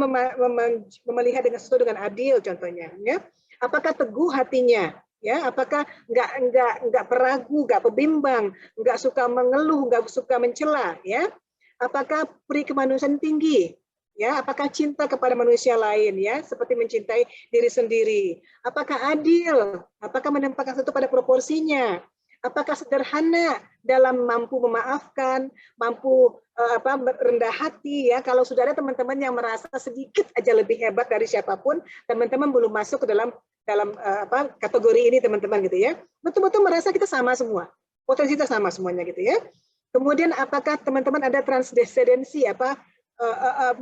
melihat dengan sesuatu dengan adil contohnya, ya. Apakah teguh hatinya, ya? Apakah nggak peragu, nggak pebimbang, nggak suka mengeluh, nggak suka mencela, ya? Apakah peri kemanusiaan tinggi? Ya, apakah cinta kepada manusia lain ya, seperti mencintai diri sendiri? Apakah adil? Apakah menempatkan sesuatu pada proporsinya? Apakah sederhana dalam mampu memaafkan, mampu rendah hati ya? Kalau sudah ada teman-teman yang merasa sedikit aja lebih hebat dari siapapun, teman-teman belum masuk ke dalam kategori ini teman-teman gitu ya. Betul-betul merasa kita sama semua, potensi kita sama semuanya gitu ya. Kemudian apakah teman-teman ada transcendensi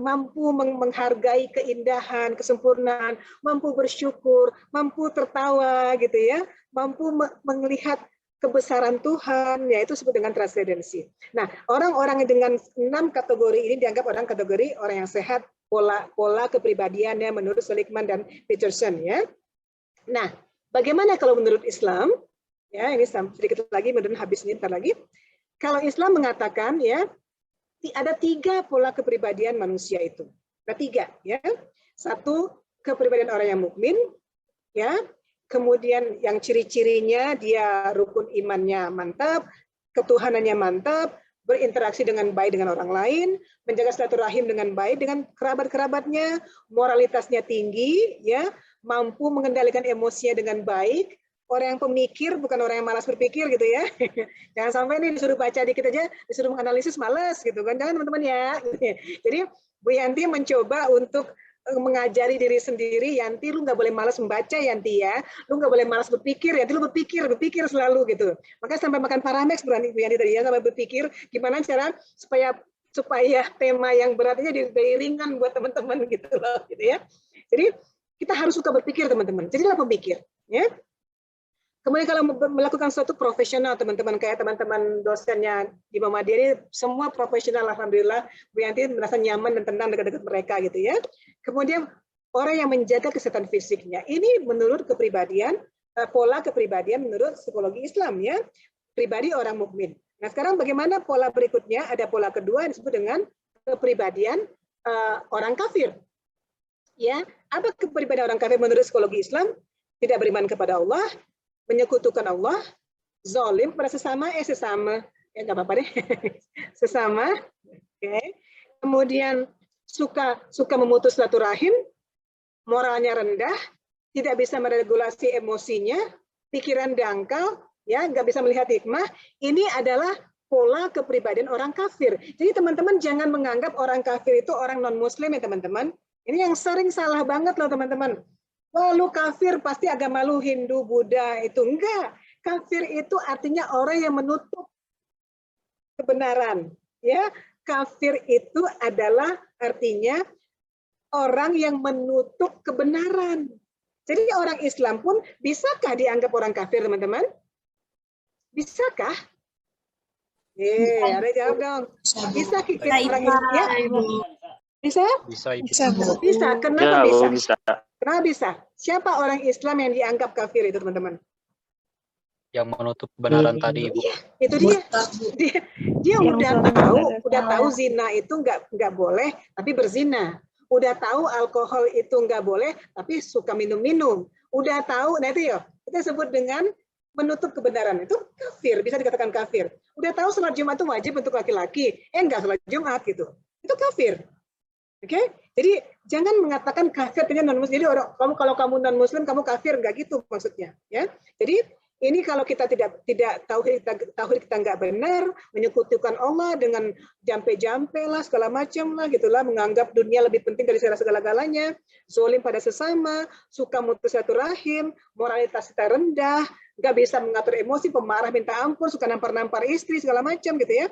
mampu menghargai keindahan, kesempurnaan, mampu bersyukur, mampu tertawa gitu ya, mampu melihat kebesaran Tuhan, yaitu disebut dengan transcendensi. Nah, orang-orang dengan 6 kategori ini dianggap kategori orang yang sehat, pola kepribadiannya menurut Seligman dan Peterson ya. Nah, bagaimana kalau menurut Islam? Ya, ini sedikit lagi, mudah-mudahan habis ini, ntar lagi. Kalau Islam mengatakan ya, ada 3 pola kepribadian manusia itu. Ada 3 ya. 1, kepribadian orang yang mukmin ya. Kemudian yang ciri-cirinya dia rukun imannya mantap, ketuhanannya mantap, berinteraksi dengan baik dengan orang lain, menjaga silaturahim dengan baik dengan kerabat-kerabatnya, moralitasnya tinggi ya, mampu mengendalikan emosinya dengan baik. Orang yang pemikir, bukan orang yang malas berpikir gitu ya. Jangan sampai ini disuruh baca dikit aja, disuruh menganalisis malas gitu kan. Jangan teman-teman ya. Jadi Bu Yanti mencoba untuk mengajari diri sendiri, Yanti lu nggak boleh malas membaca Yanti ya. Lu nggak boleh malas berpikir, Yanti lu berpikir selalu gitu. Makanya sampai makan Paramex berani Bu Yanti tadi ya, sampai berpikir gimana cara supaya tema yang beratnya jadi ringan buat teman-teman gitu loh gitu ya. Jadi kita harus suka berpikir teman-teman. Jadilah pemikir ya. Kemudian kalau melakukan suatu profesional teman-teman, kayak teman-teman dosennya di Muhammadiyah ini semua profesional, alhamdulillah Bu Yanti merasa nyaman dan tenang dekat-dekat mereka gitu ya. Kemudian orang yang menjaga kesehatan fisiknya, ini menurut kepribadian, pola kepribadian menurut psikologi Islam ya, pribadi orang mukmin. Nah sekarang bagaimana pola berikutnya? Ada pola kedua yang disebut dengan kepribadian orang kafir. Ya, apa kepribadian orang kafir menurut psikologi Islam? Tidak beriman kepada Allah, menyekutukan Allah, zalim pada sesama, ya nggak apa-apa deh, sesama, okay. Kemudian suka memutus silaturahim, moralnya rendah, tidak bisa meregulasi emosinya, pikiran dangkal, ya nggak bisa melihat hikmah. Ini adalah pola kepribadian orang kafir. Jadi teman-teman jangan menganggap orang kafir itu orang non-Muslim ya teman-teman. Ini yang sering salah banget loh teman-teman. Wah, lu kafir pasti agama lu Hindu, Buddha itu. Enggak. Kafir itu artinya orang yang menutup kebenaran. Ya, kafir itu adalah artinya orang yang menutup kebenaran. Jadi orang Islam pun bisakah dianggap orang kafir, teman-teman? Bisakah? Ada jawab dong. Bisa kita orang Islam? Ya? Bisa? Bisa. Kenapa bisa? Kenapa bisa? Siapa orang Islam yang dianggap kafir itu, teman-teman? Yang menutup kebenaran tadi, Bu. Iya, itu dia. Dia udah tahu zina itu nggak boleh, tapi berzina. Udah tahu alkohol itu nggak boleh, tapi suka minum-minum. Udah tahu, nah itu ya, kita sebut dengan menutup kebenaran. Itu kafir, bisa dikatakan kafir. Udah tahu sholat Jumat itu wajib untuk laki-laki, nggak sholat Jumat gitu. Itu kafir. Oke, jadi jangan mengatakan kafir artinya non muslim. Jadi kalau kamu non muslim kamu kafir, nggak gitu maksudnya, ya. Jadi ini kalau kita tidak tauhid kita nggak benar, menyekutukan Allah dengan jampe-jampe lah segala macam lah gitulah, menganggap dunia lebih penting dari segala-galanya, zolim pada sesama, suka mutus silaturahim, moralitas kita rendah, nggak bisa mengatur emosi, pemarah minta ampun, suka nampar-nampar istri segala macam gitu ya.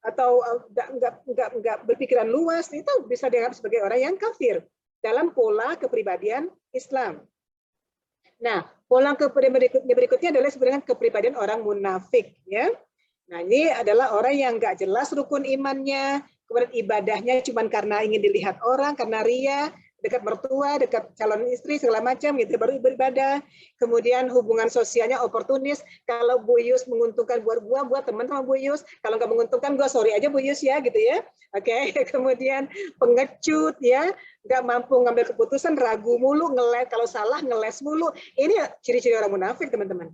Atau nggak berpikiran luas, itu bisa dianggap sebagai orang yang kafir dalam pola kepribadian Islam. Nah, pola kepribadian berikutnya adalah sebenarnya kepribadian orang munafik, ya. Nah, ini adalah orang yang nggak jelas rukun imannya, kemudian ibadahnya cuma karena ingin dilihat orang, karena ria, dekat mertua, dekat calon istri segala macam gitu, baru beribadah. Kemudian hubungan sosialnya oportunis. Kalau Bu Yus menguntungkan buat gua teman sama Bu Yus. Kalau nggak menguntungkan gua sorry aja Bu Yus ya gitu ya. Oke. Kemudian pengecut ya, nggak mampu ngambil keputusan, ragu mulu, ngeles, kalau salah ngeles mulu. Ini ciri-ciri orang munafik, teman-teman.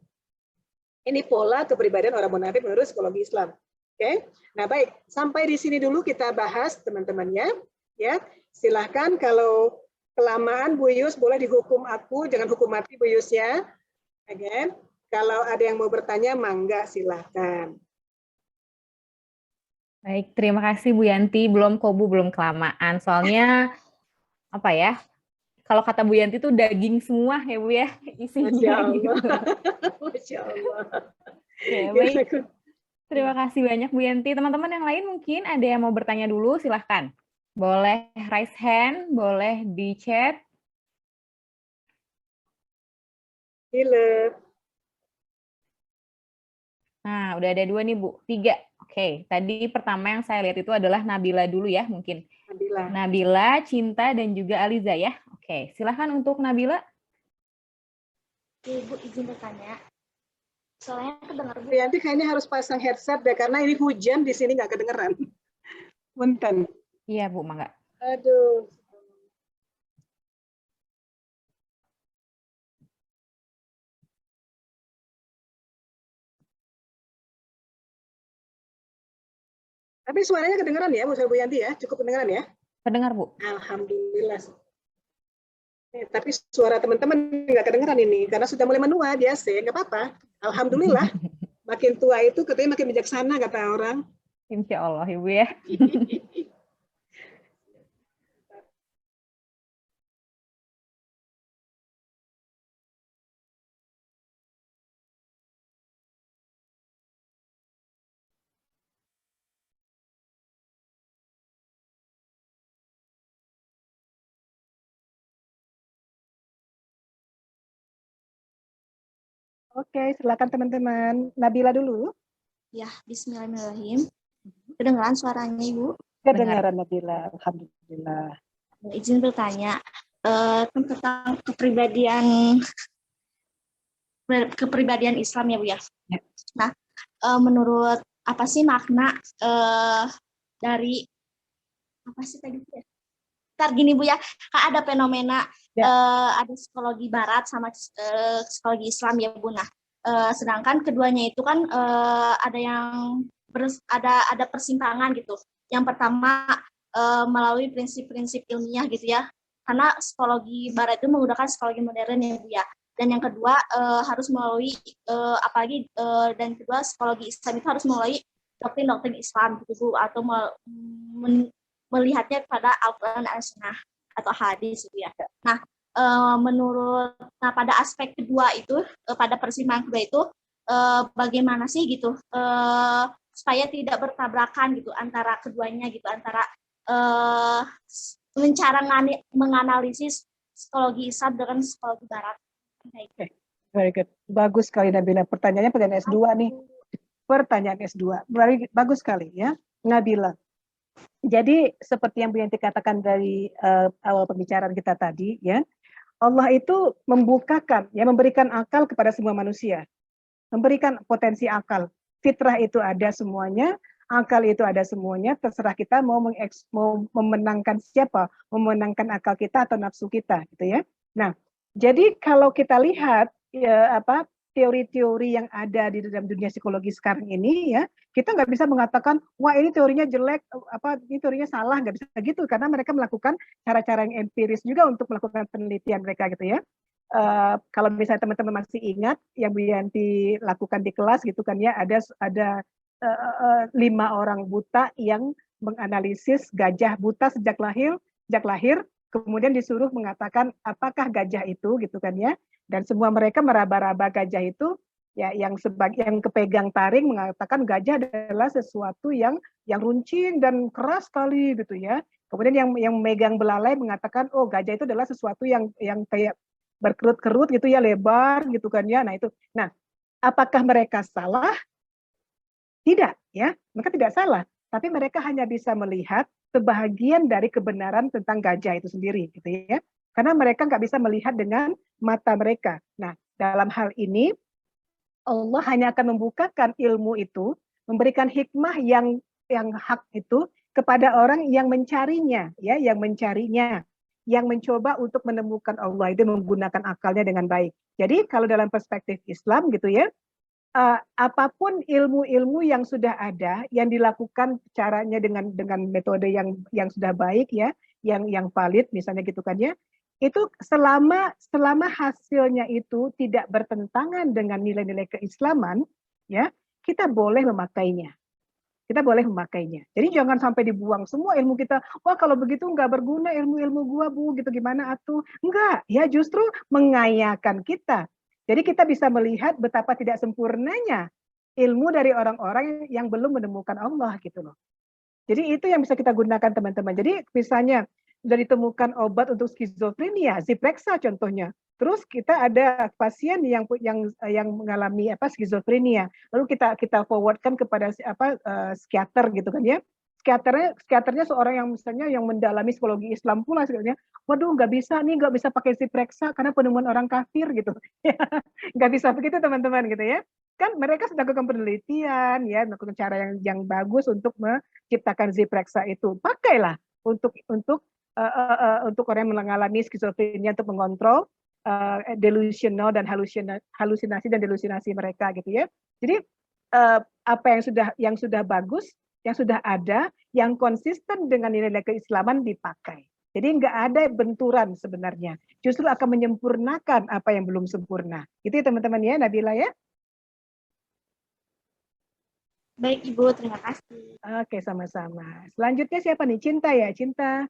Ini pola kepribadian orang munafik menurut psikologi Islam. Oke. Nah, baik, sampai di sini dulu kita bahas teman-temannya ya. Silahkan kalau kelamaan Bu Yus boleh dihukum aku, jangan hukum mati Bu Yus ya. Again, kalau ada yang mau bertanya mangga silahkan. Baik, terima kasih Bu Yanti. Belum kok Bu, belum kelamaan. Soalnya apa ya? Kalau kata Bu Yanti itu daging semua ya Bu ya isinya. Masya Allah. Gitu. Masya Allah. Ya, baik. Terima kasih banyak Bu Yanti. Teman-teman yang lain mungkin ada yang mau bertanya dulu, silahkan. Boleh raise hand, boleh di chat. Gila. Nah, udah ada 2 nih Bu, 3. Oke, tadi pertama yang saya lihat itu adalah Nabila dulu ya mungkin. Nabila, Cinta, dan juga Aliza ya. Oke, silahkan untuk Nabila. Ibu izin bertanya. Soalnya kedengar Bu. Yanti kayaknya harus pasang headset deh, karena ini hujan di sini nggak kedengeran. Punten. Iya Bu, mangga. Aduh. Tapi suaranya kedengeran ya, Bu Yanti ya? Cukup kedengeran ya? Kedengar Bu. Alhamdulillah. Tapi suara teman-teman nggak kedengeran ini, karena sudah mulai menua dia sih, nggak apa-apa. Alhamdulillah. Makin tua itu katanya makin bijaksana kata orang. Insya Allah Ibu ya. Oke, silakan teman-teman. Nabila dulu. Ya, bismillahirrahmanirrahim. Kedengaran suaranya Ibu? Kedengaran Nabila, alhamdulillah. Izin bertanya tentang kepribadian Islam ya Bu ya. Ya. Nah, menurut apa sih makna dari apa sih tadi Bu ya? Ntar gini Bu ya, kan ada fenomena ada psikologi Barat sama psikologi Islam ya Bu. Nah, sedangkan keduanya itu kan ada yang ada persimpangan gitu. Yang pertama melalui prinsip-prinsip ilmiah gitu ya, karena psikologi Barat itu menggunakan psikologi modern ya Bu ya. Dan yang kedua harus melalui dan kedua psikologi Islam itu harus melalui doktrin-doktrin Islam gitu Bu, atau melihatnya pada Al-Quran Al-Sunnah atau hadis gitu ya. Nah, pada aspek kedua itu, pada persimpangan kedua itu, bagaimana sih gitu supaya tidak bertabrakan gitu antara keduanya gitu, antara cara menganalisis psikologi Islam dengan psikologi Barat. Okay. Very good. Bagus sekali Nabila. Pertanyaannya pertanyaan S2 nih. Pertanyaan S2. Bagus sekali ya Nabila. Jadi seperti yang Bu Yanti katakan dari awal pembicaraan kita tadi ya, Allah itu membukakan ya, memberikan akal kepada semua manusia. Memberikan potensi akal. Fitrah itu ada semuanya, akal itu ada semuanya, terserah kita mau memenangkan siapa, memenangkan akal kita atau nafsu kita gitu ya. Nah, jadi kalau kita lihat ya, teori-teori yang ada di dalam dunia psikologi sekarang ini ya, kita nggak bisa mengatakan wah ini teorinya jelek, ini teorinya salah, nggak bisa gitu, karena mereka melakukan cara-cara yang empiris juga untuk melakukan penelitian mereka gitu ya. Kalau misalnya teman-teman masih ingat yang Bu Yanti lakukan di kelas gitu kan ya, ada 5 orang buta yang menganalisis gajah buta sejak lahir, kemudian disuruh mengatakan apakah gajah itu gitu kan ya. Dan semua mereka meraba-raba gajah itu ya, yang kepegang taring mengatakan gajah adalah sesuatu yang runcing dan keras sekali gitu ya. Kemudian yang memegang belalai mengatakan oh gajah itu adalah sesuatu yang kayak berkerut-kerut gitu ya, lebar gitu kan ya. Nah itu. Nah, apakah mereka salah? Tidak ya. Mereka tidak salah, tapi mereka hanya bisa melihat sebahagian dari kebenaran tentang gajah itu sendiri, gitu ya. Karena mereka nggak bisa melihat dengan mata mereka. Nah, dalam hal ini Allah hanya akan membukakan ilmu itu, memberikan hikmah yang hak itu kepada orang yang mencarinya, ya, yang mencarinya, yang mencoba untuk menemukan Allah itu menggunakan akalnya dengan baik. Jadi kalau dalam perspektif Islam gitu ya, apapun ilmu-ilmu yang sudah ada, yang dilakukan caranya dengan metode yang sudah baik ya, yang valid misalnya gitu kan ya, itu selama hasilnya itu tidak bertentangan dengan nilai-nilai keislaman, ya kita boleh memakainya. Kita boleh memakainya. Jadi jangan sampai dibuang semua ilmu kita. Wah kalau begitu nggak berguna ilmu-ilmu gua bu, gitu gimana atuh? Enggak, ya justru mengayakan kita. Jadi kita bisa melihat betapa tidak sempurnanya ilmu dari orang-orang yang belum menemukan Allah gitu loh. Jadi itu yang bisa kita gunakan teman-teman. Jadi misalnya sudah ditemukan obat untuk skizofrenia, Zyprexa contohnya. Terus kita ada pasien yang mengalami skizofrenia. Lalu kita forwardkan kepada psikiater gitu kan ya. Psikiaternya seorang yang misalnya yang mendalami psikologi Islam pula sebenarnya. Waduh, nggak bisa pakai Zyprexa karena penemuan orang kafir gitu. Nggak bisa begitu teman-teman gitu ya. Kan mereka sedang melakukan penelitian ya, melakukan cara yang bagus untuk menciptakan Zyprexa itu. Pakailah untuk orang yang mengalami skizofrenia untuk mengontrol delusional dan halusinasi dan delusinasi mereka gitu ya. Jadi apa yang sudah bagus, yang sudah ada, yang konsisten dengan nilai-nilai keislaman dipakai. Jadi nggak ada benturan sebenarnya. Justru akan menyempurnakan apa yang belum sempurna. Itu ya teman-teman ya, Nabila ya. Baik Ibu, terima kasih. Oke, sama-sama. Selanjutnya siapa nih? Cinta ya, Cinta.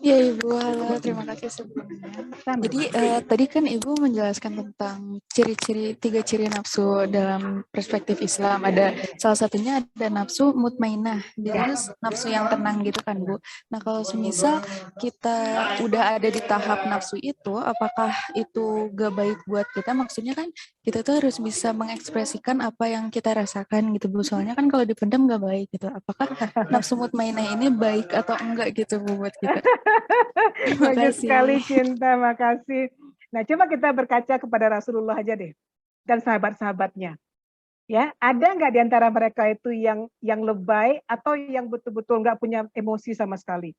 Ya Ibu, halo, terima kasih sebelumnya. Jadi tadi kan Ibu menjelaskan tentang ciri-ciri, 3 ciri nafsu dalam perspektif Islam. Ada salah satunya ada nafsu mutmainah, jadi nafsu yang tenang gitu kan Bu. Nah kalau semisal kita udah ada di tahap nafsu itu, apakah itu gak baik buat kita? Maksudnya kan kita tuh harus bisa mengekspresikan apa yang kita rasakan gitu Bu. Soalnya kan kalau dipendam gak baik gitu. Apakah nafsu mutmainah ini baik atau enggak gitu Bu buat kita? Bagus sekali Cinta, makasih. Nah, coba kita berkaca kepada Rasulullah aja deh dan sahabat-sahabatnya. Ya, ada nggak di antara mereka itu yang lebay atau yang betul-betul nggak punya emosi sama sekali?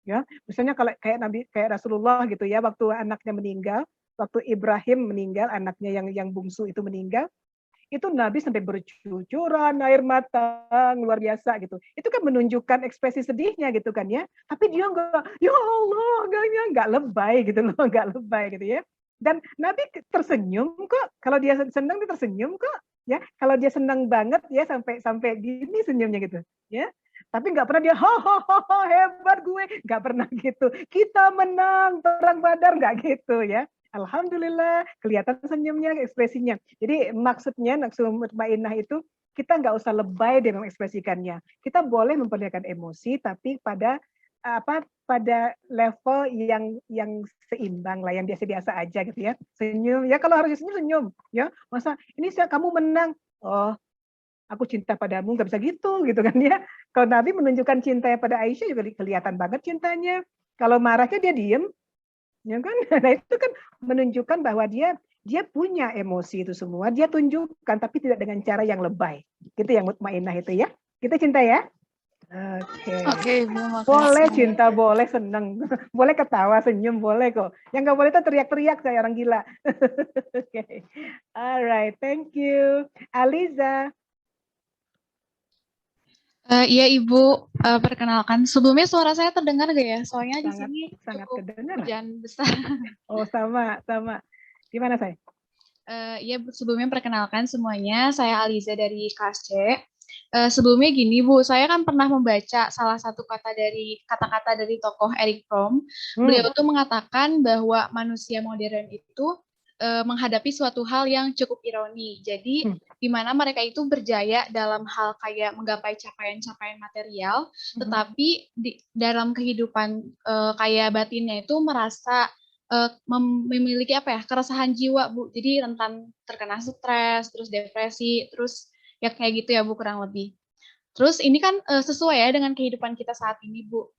Ya, misalnya kalau kayak Rasulullah gitu ya, waktu anaknya meninggal, waktu Ibrahim meninggal, anaknya yang bungsu itu meninggal, itu Nabi sampai bercucuran air mata luar biasa gitu. Itu kan menunjukkan ekspresi sedihnya gitu kan ya. Tapi dia enggak, ya Allah, enggak lebay gitu loh, enggak lebay gitu ya. Dan Nabi tersenyum kok. Kalau dia senang dia tersenyum kok. Ya, kalau dia senang banget ya sampai gini senyumnya gitu. Ya. Tapi nggak pernah dia hebat gue, nggak pernah gitu. Kita menang perang Badar nggak gitu ya. Alhamdulillah, kelihatan senyumnya, ekspresinya. Jadi maksudnya nafsu mutmainnah itu kita nggak usah lebay dia mengekspresikannya. Kita boleh memperlihatkan emosi, tapi pada level yang seimbang lah, yang biasa-biasa aja gitu ya. Senyum, ya kalau harus senyum, ya. Masa ini kamu menang, oh aku cinta padamu, nggak bisa gitu kan ya. Kalau Nabi menunjukkan cintanya pada Aisyah juga kelihatan banget cintanya. Kalau marahnya dia diem. Ya kan? Nah itu kan menunjukkan bahwa dia punya emosi itu semua, dia tunjukkan tapi tidak dengan cara yang lebay. Gitu yang mutmainnah itu ya. Kita cinta ya. Oke. Boleh cinta, boleh seneng, boleh ketawa, senyum, boleh kok. Yang nggak boleh itu teriak-teriak kayak orang gila. Oke. Alright, thank you. Aliza. Iya Ibu, perkenalkan. Sebelumnya suara saya terdengar gak ya? Soalnya di sini sangat cukup kedengar. hujan besar. Oh sama. Gimana saya? Iya sebelumnya perkenalkan semuanya. Saya Aliza dari KSC. Sebelumnya gini Bu, saya kan pernah membaca salah satu kata-kata dari tokoh Erich Fromm. Beliau tuh mengatakan bahwa manusia modern itu menghadapi suatu hal yang cukup ironi. Jadi di mana mereka itu berjaya dalam hal kayak menggapai capaian-capaian material, tetapi dalam kehidupan kayak batinnya itu merasa memiliki keresahan jiwa Bu. Jadi rentan terkena stres, terus depresi, terus ya kayak gitu ya Bu kurang lebih. Terus ini kan sesuai ya dengan kehidupan kita saat ini, Bu.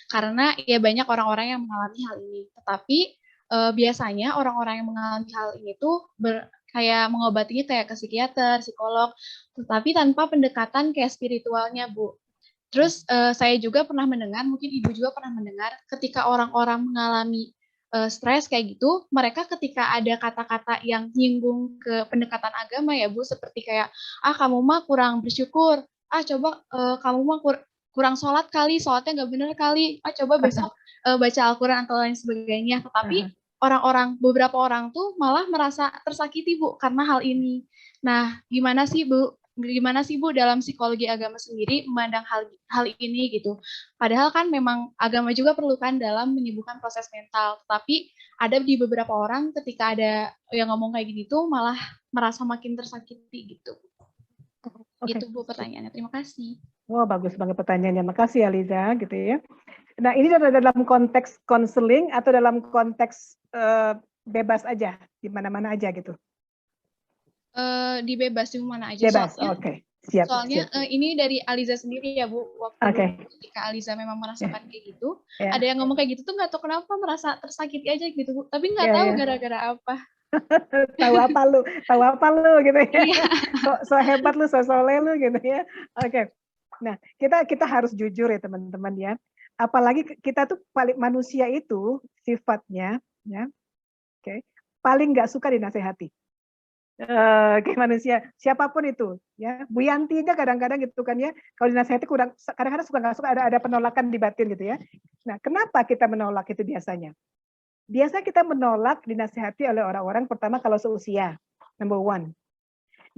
Karena ya banyak orang-orang yang mengalami hal ini. Tetapi biasanya orang-orang yang mengalami hal ini tuh kayak mengobatinya kayak ke psikiater, psikolog, tetapi tanpa pendekatan kayak spiritualnya, Bu. Terus saya juga pernah mendengar, mungkin Ibu juga pernah mendengar, ketika orang-orang mengalami stres kayak gitu, mereka ketika ada kata-kata yang nyinggung ke pendekatan agama ya Bu, seperti kayak, kamu mah kurang bersyukur, coba kamu mah kurang sholat kali, sholatnya nggak bener kali, coba besok baca Al-Quran atau lain sebagainya. Tetapi beberapa orang tuh malah merasa tersakiti Bu, karena hal ini. Nah, gimana sih Bu dalam psikologi agama sendiri memandang hal ini gitu. Padahal kan memang agama juga perlukan dalam menyembuhkan proses mental. Tapi ada di beberapa orang ketika ada yang ngomong kayak gini tuh malah merasa makin tersakiti gitu. Itu Bu pertanyaannya. Terima kasih. Wah, bagus banget pertanyaannya. Makasih Aliza gitu ya. Nah, ini dalam konteks konseling atau dalam konteks bebas aja, di mana-mana aja gitu. Dibebas di mana aja. Bebas, oke. Siap. Soalnya ini dari Aliza sendiri ya Bu, waktu ketika Aliza memang merasakan kayak gitu, ada yang ngomong kayak gitu tuh nggak tahu kenapa merasa tersakiti aja gitu Bu, tapi nggak tahu gara-gara apa. tahu apa lu gitu ya. So hebat lu, so soleh lu gitu ya. Oke. Nah, kita harus jujur ya teman-teman ya. Apalagi kita tuh paling manusia itu sifatnya ya. Oke. Paling nggak suka dinasehati. Kayak manusia siapapun itu ya. Bu Yanti aja kadang-kadang gitu kan ya, kalau dinasehati kadang-kadang suka nggak suka, ada penolakan di batin gitu ya. Nah, kenapa kita menolak itu biasanya? Biasa kita menolak dinasehati oleh orang-orang pertama kalau seusia, number one.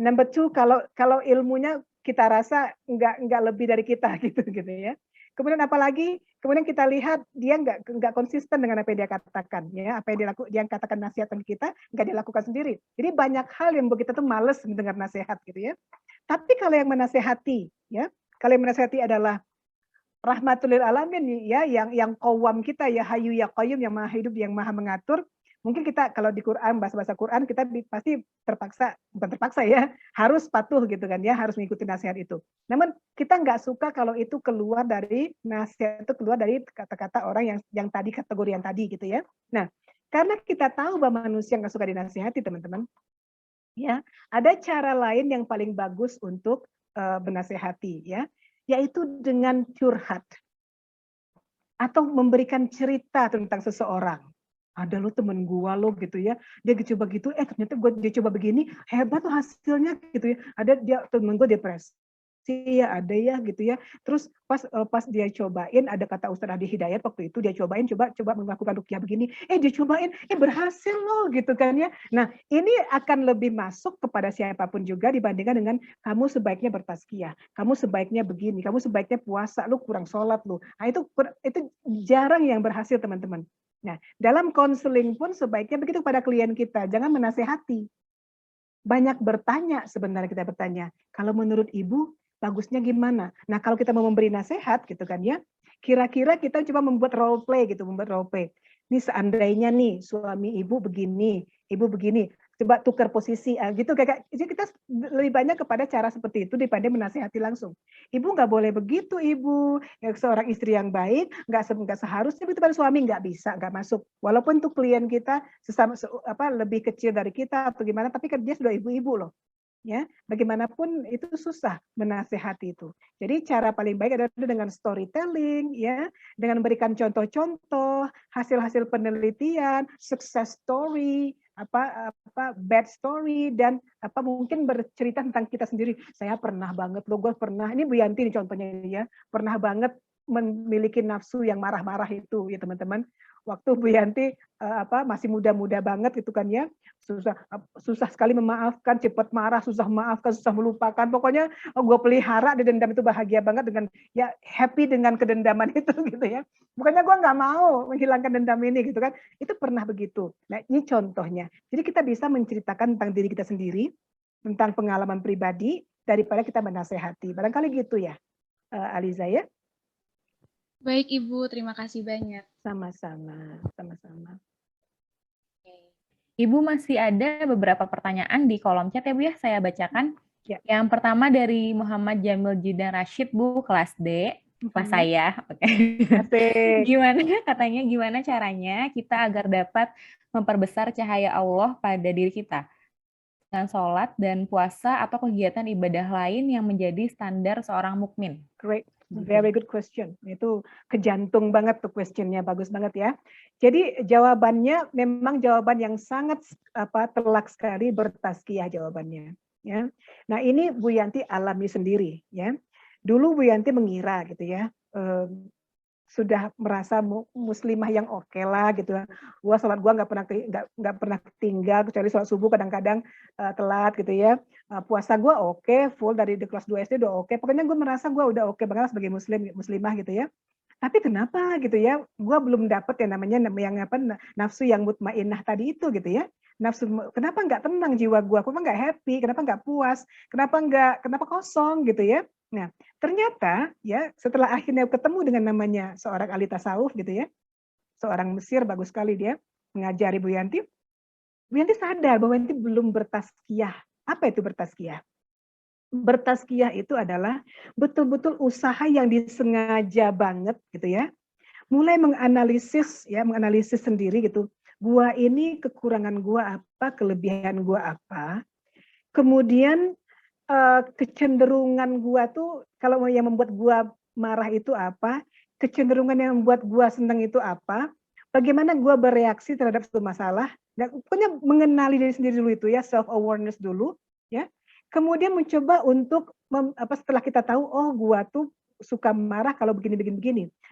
Number two, kalau ilmunya kita rasa nggak lebih dari kita gitu ya. Kemudian apalagi kemudian kita lihat dia nggak konsisten dengan apa yang dia katakan ya, apa yang dia katakan nasihat kita nggak dilakukan sendiri. Jadi banyak hal yang kita tuh males mendengar nasihat gitu ya. Tapi kalau yang menasehati ya, kalau yang menasehati adalah rahmatul lil alamin ya, yang qawwam kita ya, hayyu ya qayyum, yang maha hidup, yang maha mengatur. Mungkin kita kalau di Quran, bahasa Quran, kita pasti bukan terpaksa ya, harus patuh gitu kan ya, harus mengikuti nasihat itu. Namun kita nggak suka kalau itu keluar dari nasihat, itu keluar dari kata-kata orang yang tadi, kategori yang tadi gitu ya. Nah, karena kita tahu bahwa manusia nggak suka dinasihati teman-teman, ya ada cara lain yang paling bagus untuk menasehati ya, yaitu dengan curhat atau memberikan cerita tentang seseorang. Ada lo temen gua lo gitu ya, dia coba gitu, ternyata dia coba begini, hebat tuh hasilnya gitu ya. Ada temen gua depresi ya, ada ya gitu ya. Terus pas dia cobain, ada kata Ustaz Adi Hidayat waktu itu, dia coba melakukan ruqyah begini, dia cobain, berhasil loh gitu kan ya. Nah, ini akan lebih masuk kepada siapapun juga dibandingkan dengan kamu sebaiknya bertazkiyah, kamu sebaiknya begini, kamu sebaiknya puasa, lu kurang sholat lu. Nah, itu jarang yang berhasil teman-teman. Nah, dalam konseling pun sebaiknya begitu pada klien kita, jangan menasehati. Banyak bertanya sebenarnya, kita bertanya, kalau menurut Ibu bagusnya gimana? Nah, kalau kita mau memberi nasihat gitu kan ya, kira-kira kita coba membuat role play gitu, Ini seandainya nih suami Ibu begini, Ibu begini, coba tukar posisi gitu kayak kita lebih banyak kepada cara seperti itu daripada menasehati langsung. Ibu nggak boleh begitu, Ibu. Ya, seorang istri yang baik nggak seharusnya begitu pada suami, nggak bisa, nggak masuk. Walaupun itu klien kita lebih kecil dari kita atau gimana, tapi kan dia sudah ibu-ibu loh. Ya, bagaimanapun itu susah menasehati itu. Jadi cara paling baik adalah dengan storytelling, ya, dengan memberikan contoh-contoh, hasil-hasil penelitian, success story, bad story, dan mungkin bercerita tentang kita sendiri. Saya pernah banget, gue pernah. Ini Bu Yanti nih contohnya ya, pernah banget memiliki nafsu yang marah-marah itu ya teman-teman. Waktu Bu Yanti masih muda-muda banget gitu kan ya, susah sekali memaafkan, cepat marah, susah memaafkan, susah melupakan. Pokoknya gue pelihara di dendam itu, bahagia banget dengan ya happy dengan kedendaman itu gitu ya. Bukannya gue nggak mau menghilangkan dendam ini gitu kan. Itu pernah begitu. Nah, ini contohnya. Jadi kita bisa menceritakan tentang diri kita sendiri, tentang pengalaman pribadi daripada kita menasehati. Barangkali gitu ya, Aliza ya. Baik Ibu, terima kasih banyak. Sama-sama. Ibu masih ada beberapa pertanyaan di kolom chat ya Bu ya, saya bacakan. Ya. Yang pertama dari Muhammad Jamil Jidan Rashid, Bu, kelas D. Kelas saya. Oke. Asik. Gimana caranya kita agar dapat memperbesar cahaya Allah pada diri kita? Dengan sholat dan puasa atau kegiatan ibadah lain yang menjadi standar seorang mukmin. Great, very good question. Itu kejantung banget tuh questionnya, bagus banget ya. Jadi jawabannya memang jawaban yang sangat telak sekali, bertazkiyah jawabannya. Ya, nah ini Bu Yanti alami sendiri ya. Dulu Bu Yanti mengira gitu ya, sudah merasa muslimah yang oke lah gitu. Gua sholat gua nggak pernah tinggal, kecuali sholat subuh kadang-kadang telat gitu ya. Puasa gua oke, full dari di kelas 2 SD udah oke. Pokoknya gue merasa gua udah oke banget sebagai muslimah gitu ya. Tapi kenapa gitu ya? Gua belum dapet yang namanya nafsu yang mutmainnah tadi itu gitu ya. Nafsu, kenapa nggak tenang jiwa gua? Kenapa nggak happy? Kenapa nggak puas? Kenapa kosong gitu ya? Nah, ternyata ya setelah akhirnya ketemu dengan namanya seorang ahli tasawuf gitu ya, seorang Mesir bagus sekali dia mengajari Bu Yanti sadar bahwa Yanti belum bertazkiyah. Apa itu bertazkiyah? Bertazkiyah itu adalah betul-betul usaha yang disengaja banget gitu ya, mulai menganalisis sendiri gitu. Gua ini kekurangan gua apa, kelebihan gua apa, kemudian kecenderungan gua tuh kalau yang membuat gua marah itu apa, kecenderungan yang membuat gua senang itu apa, bagaimana gua bereaksi terhadap suatu masalah, dan pokoknya mengenali diri sendiri dulu itu ya, self awareness dulu ya. Kemudian mencoba untuk setelah kita tahu oh gua tuh suka marah kalau begini.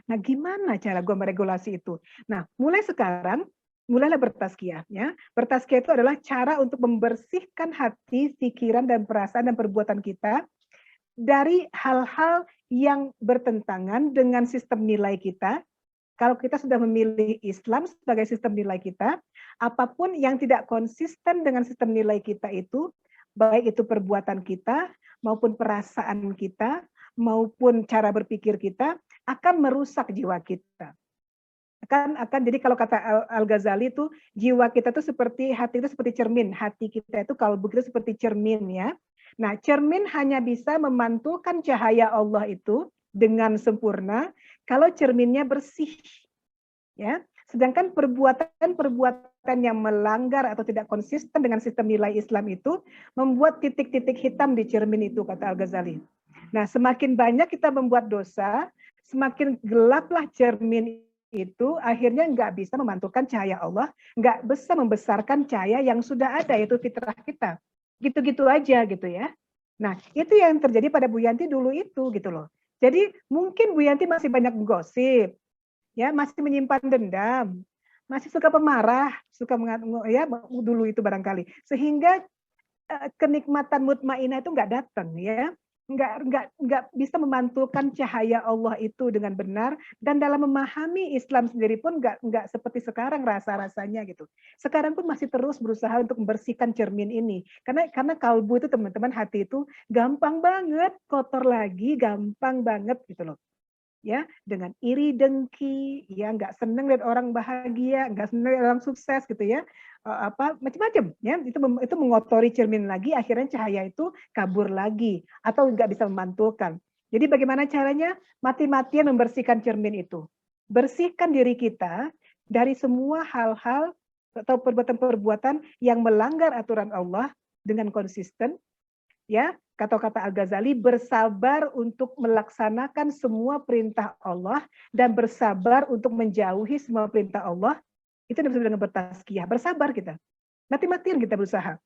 Nah, gimana cara gua meregulasi itu? Nah, mulai sekarang mulailah bertazkiyah ya. Bertazkiyah itu adalah cara untuk membersihkan hati, pikiran dan perasaan dan perbuatan kita dari hal-hal yang bertentangan dengan sistem nilai kita. Kalau kita sudah memilih Islam sebagai sistem nilai kita, apapun yang tidak konsisten dengan sistem nilai kita itu, baik itu perbuatan kita maupun perasaan kita maupun cara berpikir kita akan merusak jiwa kita. Akan jadi kalau kata Al-Ghazali itu jiwa kita tuh seperti hati itu seperti cermin. Hati kita itu kalau begitu seperti cermin ya. Nah, cermin hanya bisa memantulkan cahaya Allah itu dengan sempurna kalau cerminnya bersih. Ya. Sedangkan perbuatan yang melanggar atau tidak konsisten dengan sistem nilai Islam itu membuat titik-titik hitam di cermin itu kata Al-Ghazali. Nah, semakin banyak kita membuat dosa, semakin gelaplah cermin itu akhirnya nggak bisa memantulkan cahaya Allah, nggak bisa membesarkan cahaya yang sudah ada, yaitu fitrah kita. Gitu-gitu aja gitu ya. Nah, itu yang terjadi pada Bu Yanti dulu itu gitu loh. Jadi mungkin Bu Yanti masih banyak gosip, ya masih menyimpan dendam, masih suka pemarah, suka ya dulu itu barangkali. Sehingga kenikmatan mutmainah itu nggak datang ya. Nggak bisa memantulkan cahaya Allah itu dengan benar, dan dalam memahami Islam sendiri pun nggak seperti sekarang rasanya gitu. Sekarang pun masih terus berusaha untuk membersihkan cermin ini, karena kalbu itu teman-teman, hati itu gampang banget kotor lagi, gampang banget gitu loh. Ya, dengan iri dengki, ya nggak seneng lihat orang bahagia, nggak seneng lihat orang sukses gitu ya, macam-macam ya, itu mengotori cermin lagi, akhirnya cahaya itu kabur lagi atau nggak bisa memantulkan. Jadi bagaimana caranya? Mati-matian membersihkan cermin itu, bersihkan diri kita dari semua hal-hal atau perbuatan-perbuatan yang melanggar aturan Allah dengan konsisten. Ya, kata-kata Al-Ghazali, bersabar untuk melaksanakan semua perintah Allah dan bersabar untuk menjauhi semua perintah Allah. Itu disebut dengan bertazkiyah, bersabar kita. Mati-matian kita berusaha.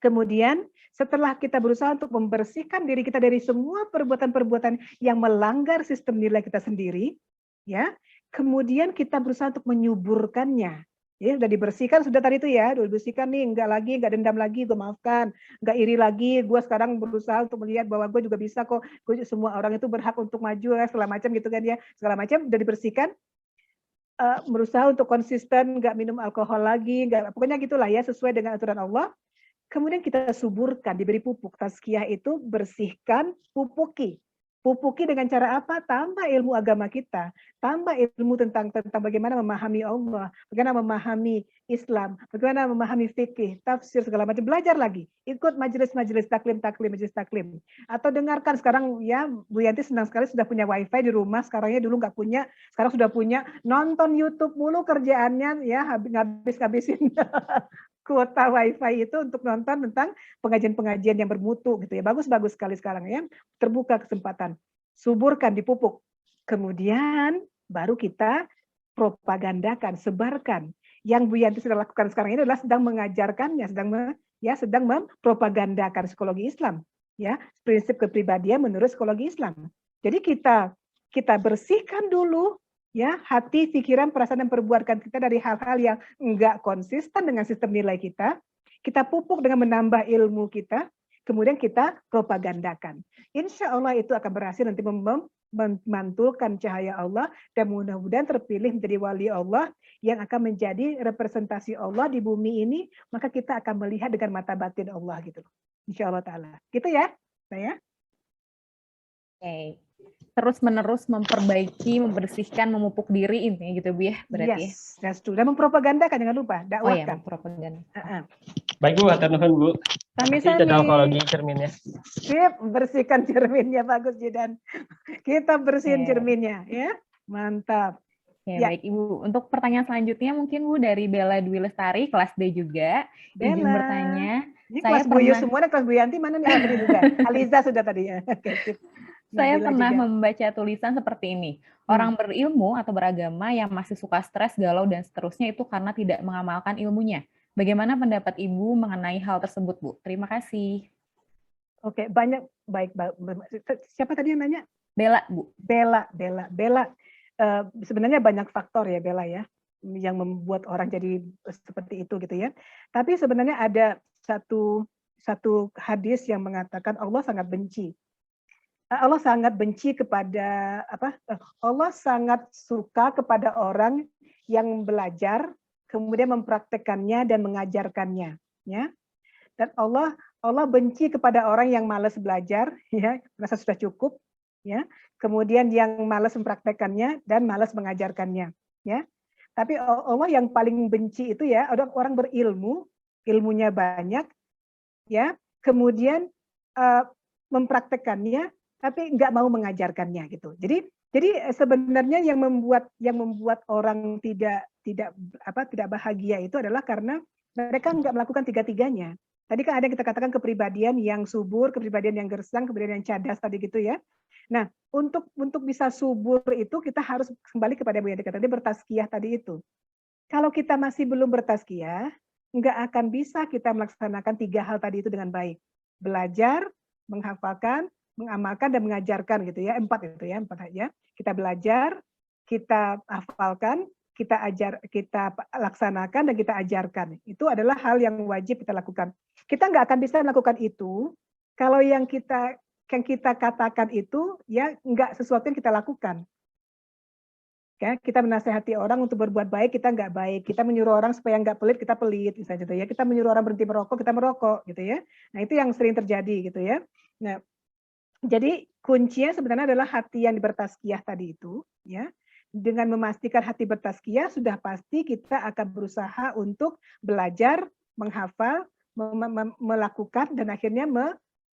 Kemudian setelah kita berusaha untuk membersihkan diri kita dari semua perbuatan-perbuatan yang melanggar sistem nilai kita sendiri, ya, kemudian kita berusaha untuk menyuburkannya. Ya, sudah dibersihkan, sudah tadi itu ya, udah dibersihkan nih, nggak dendam lagi, gue maafkan, nggak iri lagi, gue sekarang berusaha untuk melihat bahwa gue juga bisa kok, semua orang itu berhak untuk maju, segala macam gitu kan ya, segala macam udah dibersihkan, berusaha untuk konsisten, nggak minum alkohol lagi, pokoknya gitulah ya, sesuai dengan aturan Allah. Kemudian kita suburkan, diberi pupuk. Tazkiyah itu bersihkan, pupuki. Pupuki dengan cara apa? Tambah ilmu agama kita, tambah ilmu tentang bagaimana memahami Allah, bagaimana memahami Islam, bagaimana memahami fikih, tafsir segala macam. Belajar lagi, ikut majelis-majelis taklim, majelis taklim, atau dengarkan sekarang ya. Bu Yanti senang sekali sudah punya wifi di rumah. Sekarangnya dulu nggak punya, sekarang sudah punya. Nonton YouTube mulu kerjaannya ya, ngabisin kuota wifi itu untuk nonton tentang pengajian-pengajian yang bermutu gitu ya. Bagus-bagus sekali sekarang ya. Terbuka kesempatan. Suburkan, dipupuk. Kemudian baru kita propagandakan, sebarkan. Yang Bu Yanti sedang lakukan sekarang ini adalah sedang mengajarkannya, sedang mempropagandakan psikologi Islam, ya, prinsip kepribadian menurut psikologi Islam. Jadi kita bersihkan dulu ya hati, pikiran, perasaan dan perbuatan kita dari hal-hal yang enggak konsisten dengan sistem nilai kita. Kita pupuk dengan menambah ilmu kita, kemudian kita propagandakan. Insya Allah itu akan berhasil nanti memantulkan cahaya Allah dan mudah-mudahan terpilih menjadi wali Allah yang akan menjadi representasi Allah di bumi ini, maka kita akan melihat dengan mata batin Allah gitu. Insya Allah Ta'ala. Gitu ya, saya. Oke. Terus-menerus memperbaiki, membersihkan, memupuk diri ini gitu Bu ya, berarti. Yes, that's true. Dan mempropagandakan, jangan lupa, dakwahkan. Oh ya, propaganda. Baik Bu, hatur nuhun Bu. Sami-sami. Kita psikologi cerminnya. Sip, bersihkan cerminnya, bagus Jidan. Kita bersihin cerminnya, ya. Mantap. Ya, baik Ibu. Untuk pertanyaan selanjutnya mungkin Bu dari Bella Dwi Lestari, kelas D juga. Izin bertanya. Ini kelas Bu Yu semua, kelas Bu Yanti mana nih? Tadi juga. Aliza sudah tadi ya. Oke, sip. Saya pernah membaca tulisan seperti ini. Orang berilmu atau beragama yang masih suka stres, galau, dan seterusnya itu karena tidak mengamalkan ilmunya. Bagaimana pendapat Ibu mengenai hal tersebut, Bu? Terima kasih. Oke, baik. Siapa tadi yang nanya? Bella, Bu. Bella. Sebenarnya banyak faktor ya, Bella ya, yang membuat orang jadi seperti itu gitu ya. Tapi sebenarnya ada satu hadis yang mengatakan Allah sangat benci. Allah sangat benci kepada Allah sangat suka kepada orang yang belajar kemudian mempraktekannya dan mengajarkannya, ya. Dan Allah benci kepada orang yang malas belajar, ya, merasa sudah cukup, ya. Kemudian yang malas mempraktekannya dan malas mengajarkannya, ya. Tapi Allah yang paling benci itu ya orang berilmu, ilmunya banyak, ya. Kemudian mempraktekannya tapi nggak mau mengajarkannya gitu. Jadi sebenarnya yang membuat orang tidak bahagia itu adalah karena mereka nggak melakukan tiga-tiganya. Tadi kan ada yang kita katakan kepribadian yang subur, kepribadian yang gersang, kepribadian yang cadas tadi gitu ya. Nah, untuk bisa subur itu kita harus kembali kepada Bu Yanti tadi bertazkiyah tadi itu. Kalau kita masih belum bertazkiyah, nggak akan bisa kita melaksanakan tiga hal tadi itu dengan baik. Belajar, menghafalkan, mengamalkan dan mengajarkan gitu ya, empat aja. Kita belajar, kita hafalkan, kita laksanakan dan kita ajarkan. Itu adalah hal yang wajib kita lakukan. Kita nggak akan bisa melakukan itu kalau yang kita katakan itu ya nggak sesuatu yang kita lakukan. Ya, kita menasehati orang untuk berbuat baik, kita nggak baik. Kita menyuruh orang supaya nggak pelit, kita pelit, misalnya gitu ya. Kita menyuruh orang berhenti merokok, kita merokok, gitu ya. Nah itu yang sering terjadi, gitu ya. Nah, jadi kuncinya sebenarnya adalah hati yang bertazkiyah tadi itu, ya. Dengan memastikan hati bertazkiyah, sudah pasti kita akan berusaha untuk belajar, menghafal, melakukan, dan akhirnya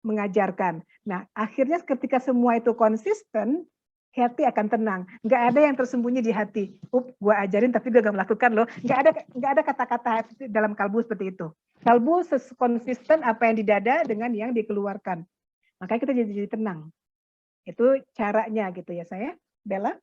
mengajarkan. Nah, akhirnya ketika semua itu konsisten, hati akan tenang. Nggak ada yang tersembunyi di hati. Gua ajarin tapi gue nggak melakukan loh. Nggak ada kata-kata dalam kalbu seperti itu. Kalbu konsisten apa yang di dada dengan yang dikeluarkan. Makanya kita jadi tenang. Itu caranya gitu ya saya. Bella?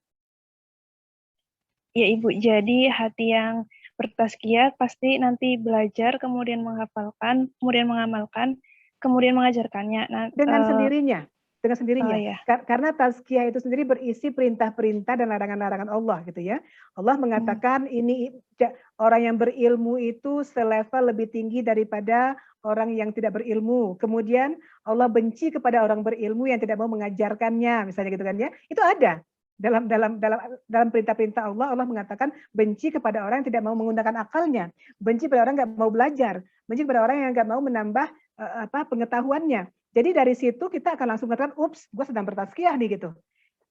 Ya Ibu, jadi hati yang bertazkiyah pasti nanti belajar, kemudian menghafalkan, kemudian mengamalkan, kemudian mengajarkannya. Nah, dengan sendirinya. Ya. Karena tazkiyah itu sendiri berisi perintah-perintah dan larangan-larangan Allah gitu ya. Allah mengatakan ini orang yang berilmu itu selevel lebih tinggi daripada orang yang tidak berilmu. Kemudian Allah benci kepada orang berilmu yang tidak mau mengajarkannya, misalnya gitu kan ya. Itu ada dalam perintah-perintah Allah. Allah mengatakan benci kepada orang yang tidak mau menggunakan akalnya, benci pada orang yang nggak mau belajar, benci kepada orang yang nggak mau menambah pengetahuannya. Jadi dari situ kita akan langsung mengatakan, ups, gue sedang bertazkiyah nih gitu.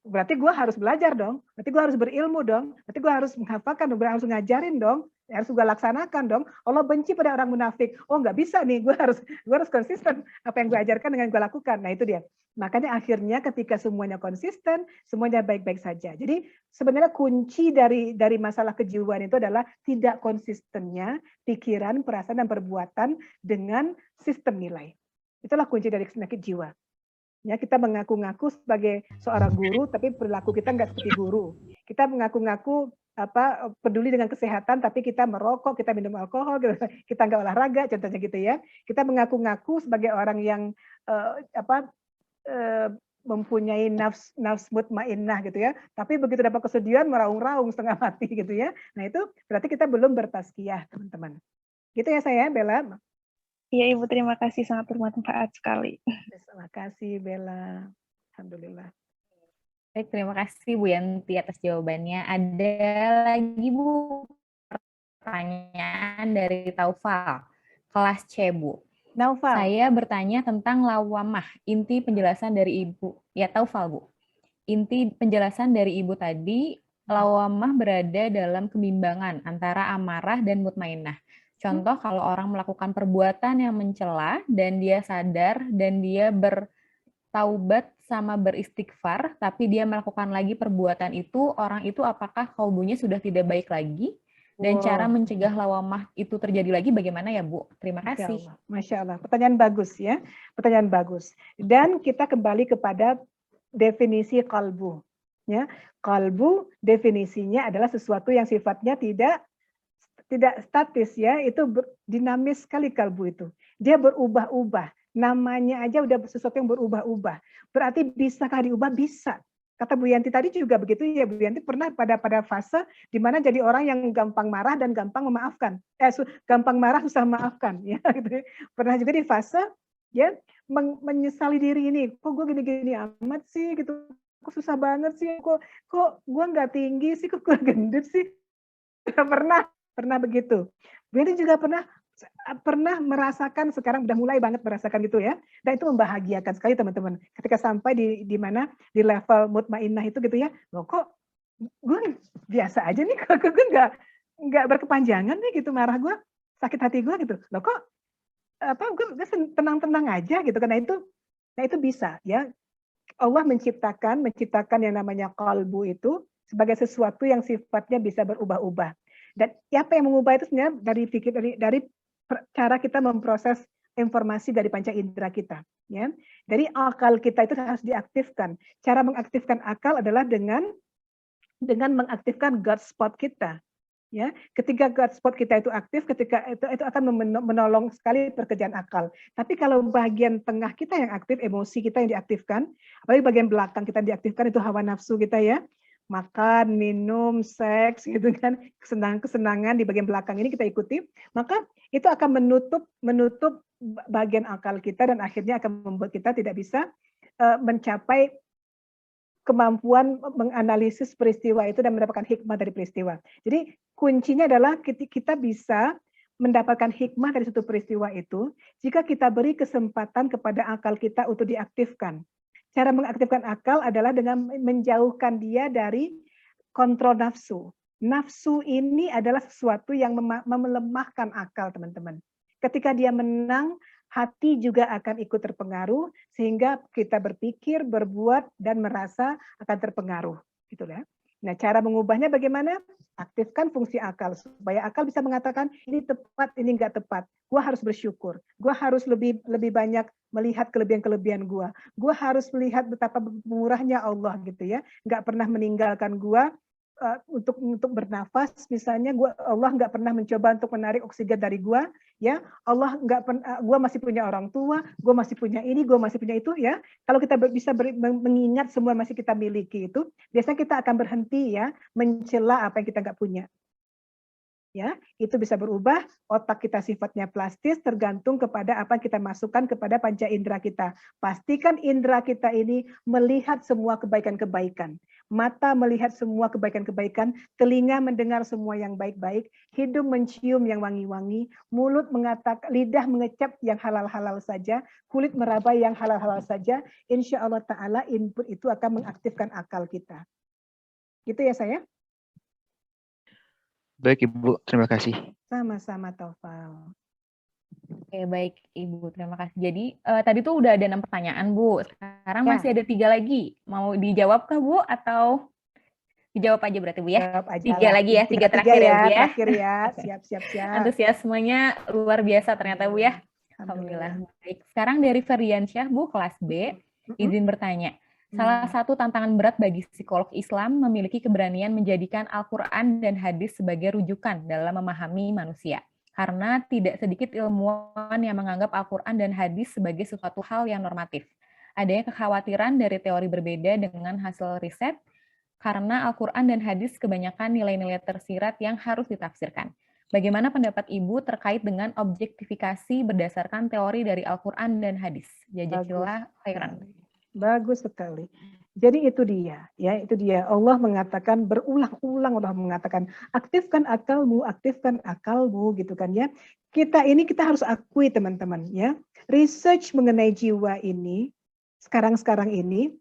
Berarti gue harus belajar dong, berarti gue harus berilmu dong, berarti gue harus menghafalkan, harus ngajarin dong, harus gue laksanakan dong. Allah benci pada orang munafik. Oh nggak bisa nih, gue harus konsisten apa yang gue ajarkan dengan gue lakukan. Nah itu dia. Makanya akhirnya ketika semuanya konsisten, semuanya baik-baik saja. Jadi sebenarnya kunci dari masalah kejiwaan itu adalah tidak konsistennya pikiran, perasaan, dan perbuatan dengan sistem nilai. Itulah kunci dari penyakit jiwa. Ya, kita mengaku-ngaku sebagai seorang guru, tapi perilaku kita nggak seperti guru. Kita mengaku-ngaku peduli dengan kesehatan, tapi kita merokok, kita minum alkohol, kita nggak olahraga, contohnya gitu ya. Kita mengaku-ngaku sebagai orang yang mempunyai nafs mutmainnah gitu ya, tapi begitu dapat kesedihan meraung-raung setengah mati gitu ya. Nah itu berarti kita belum bertazkiyah, teman-teman. Gitu ya saya, Bella. Iya Ibu, terima kasih, sangat bermanfaat sekali. Terima kasih Bella. Alhamdulillah. Baik, terima kasih Bu Yanti atas jawabannya. Ada lagi Bu pertanyaan dari Taufal, kelas C Bu. Naufal. Saya bertanya tentang lawamah, inti penjelasan dari Ibu. Ya Taufal Bu. Inti penjelasan dari Ibu tadi, lawamah berada dalam kebimbangan antara amarah dan mutmainnah. Contoh kalau orang melakukan perbuatan yang mencela dan dia sadar dan dia bertaubat sama beristighfar, tapi dia melakukan lagi perbuatan itu, orang itu apakah kalbunya sudah tidak baik lagi? Dan cara mencegah lawamah itu terjadi lagi bagaimana ya Bu? Terima kasih. Masya Allah. Pertanyaan bagus ya. Pertanyaan bagus. Dan kita kembali kepada definisi kalbu. Ya, kalbu definisinya adalah sesuatu yang sifatnya tidak statis ya, itu dinamis sekali kalbu itu. Dia berubah-ubah. Namanya aja udah sesuatu yang berubah-ubah. Berarti bisakah diubah? Bisa. Kata Bu Yanti tadi juga begitu ya, Bu Yanti pernah pada fase di mana jadi orang yang gampang marah dan gampang memaafkan. Gampang marah susah memaafkan ya gitu. Pernah juga di fase ya menyesali diri ini. Kok gue gini-gini amat sih gitu. Kok susah banget sih. Kok gue nggak tinggi sih, kok gue gendut sih. Pernah begitu. Bu Yanti juga pernah merasakan, sekarang udah mulai banget merasakan gitu ya. Dan itu membahagiakan sekali teman-teman. Ketika sampai di mana di level mutmainnah itu gitu ya. Loh kok gue biasa aja nih, kok gue nggak berkepanjangan nih gitu marah gue, sakit hati gue gitu. Loh kok gue tenang-tenang aja gitu. Karena itu bisa ya. Allah menciptakan yang namanya qalbu itu sebagai sesuatu yang sifatnya bisa berubah-ubah. Dan apa yang mengubah itu sebenarnya dari cara kita memproses informasi dari panca indera kita. Ya. Dari akal kita itu harus diaktifkan. Cara mengaktifkan akal adalah dengan mengaktifkan God spot kita. Ya, ketika God spot kita itu aktif, ketika itu akan menolong sekali pekerjaan akal. Tapi kalau bagian tengah kita yang aktif, emosi kita yang diaktifkan, apalagi bagian belakang kita diaktifkan itu hawa nafsu kita ya. Makan, minum, seks, gitu kan, kesenangan di bagian belakang ini kita ikuti, maka itu akan menutup bagian akal kita dan akhirnya akan membuat kita tidak bisa mencapai kemampuan menganalisis peristiwa itu dan mendapatkan hikmah dari peristiwa. Jadi kuncinya adalah kita bisa mendapatkan hikmah dari suatu peristiwa itu jika kita beri kesempatan kepada akal kita untuk diaktifkan. Cara mengaktifkan akal adalah dengan menjauhkan dia dari kontrol nafsu. Nafsu ini adalah sesuatu yang melemahkan akal, teman-teman. Ketika dia menang, hati juga akan ikut terpengaruh, sehingga kita berpikir, berbuat, dan merasa akan terpengaruh. Gitu ya. Nah, cara mengubahnya bagaimana? Aktifkan fungsi akal, supaya akal bisa mengatakan, ini tepat, ini enggak tepat. Gue harus bersyukur. Gue harus lebih banyak melihat kelebihan-kelebihan gue. Gue harus melihat betapa murahnya Allah gitu ya. Nggak pernah meninggalkan gue untuk bernafas. Misalnya Allah nggak pernah mencoba untuk menarik oksigen dari gue. Ya, Allah nggak pernah. Gue masih punya orang tua. Gue masih punya ini. Gue masih punya itu. Ya, kalau kita bisa mengingat semua masih kita miliki itu, biasanya kita akan berhenti ya mencela apa yang kita nggak punya. Ya, itu bisa berubah. Otak kita sifatnya plastis, tergantung kepada apa yang kita masukkan kepada panca indera kita. Pastikan indera kita ini melihat semua kebaikan-kebaikan. Mata melihat semua kebaikan-kebaikan, telinga mendengar semua yang baik-baik, hidung mencium yang wangi-wangi, mulut mengatakan, lidah mengecap yang halal-halal saja, kulit meraba yang halal-halal saja. Insya Allah Ta'ala input itu akan mengaktifkan akal kita. Gitu ya saya? Baik Ibu, terima kasih. Sama-sama Taufal. Oke, baik Ibu, terima kasih. Jadi tadi tuh udah ada 6 pertanyaan, Bu. Sekarang masih ada 3 lagi. Mau dijawab kah, Bu? Atau dijawab aja berarti, Bu ya? Jawab aja 3 lah. lagi ya, 3 Tiga terakhir ya, Bu ya. Terakhir ya, siap. Antusiasmenya luar biasa ternyata, Bu ya. Alhamdulillah. Baik, sekarang dari Ferdiansyah, Bu, kelas B, izin bertanya. Salah satu tantangan berat bagi psikolog Islam memiliki keberanian menjadikan Al-Quran dan hadis sebagai rujukan dalam memahami manusia. Karena tidak sedikit ilmuwan yang menganggap Al-Quran dan hadis sebagai suatu hal yang normatif. Adanya kekhawatiran dari teori berbeda dengan hasil riset, karena Al-Quran dan hadis kebanyakan nilai-nilai tersirat yang harus ditafsirkan. Bagaimana pendapat Ibu terkait dengan objektifikasi berdasarkan teori dari Al-Quran dan hadis? Jazakillah khairan. Bagus sekali. Jadi itu dia, ya itu dia. Allah mengatakan berulang-ulang, Allah mengatakan aktifkan akalmu, gitu kan ya. Kita harus akui teman-teman ya. Research mengenai jiwa ini sekarang ini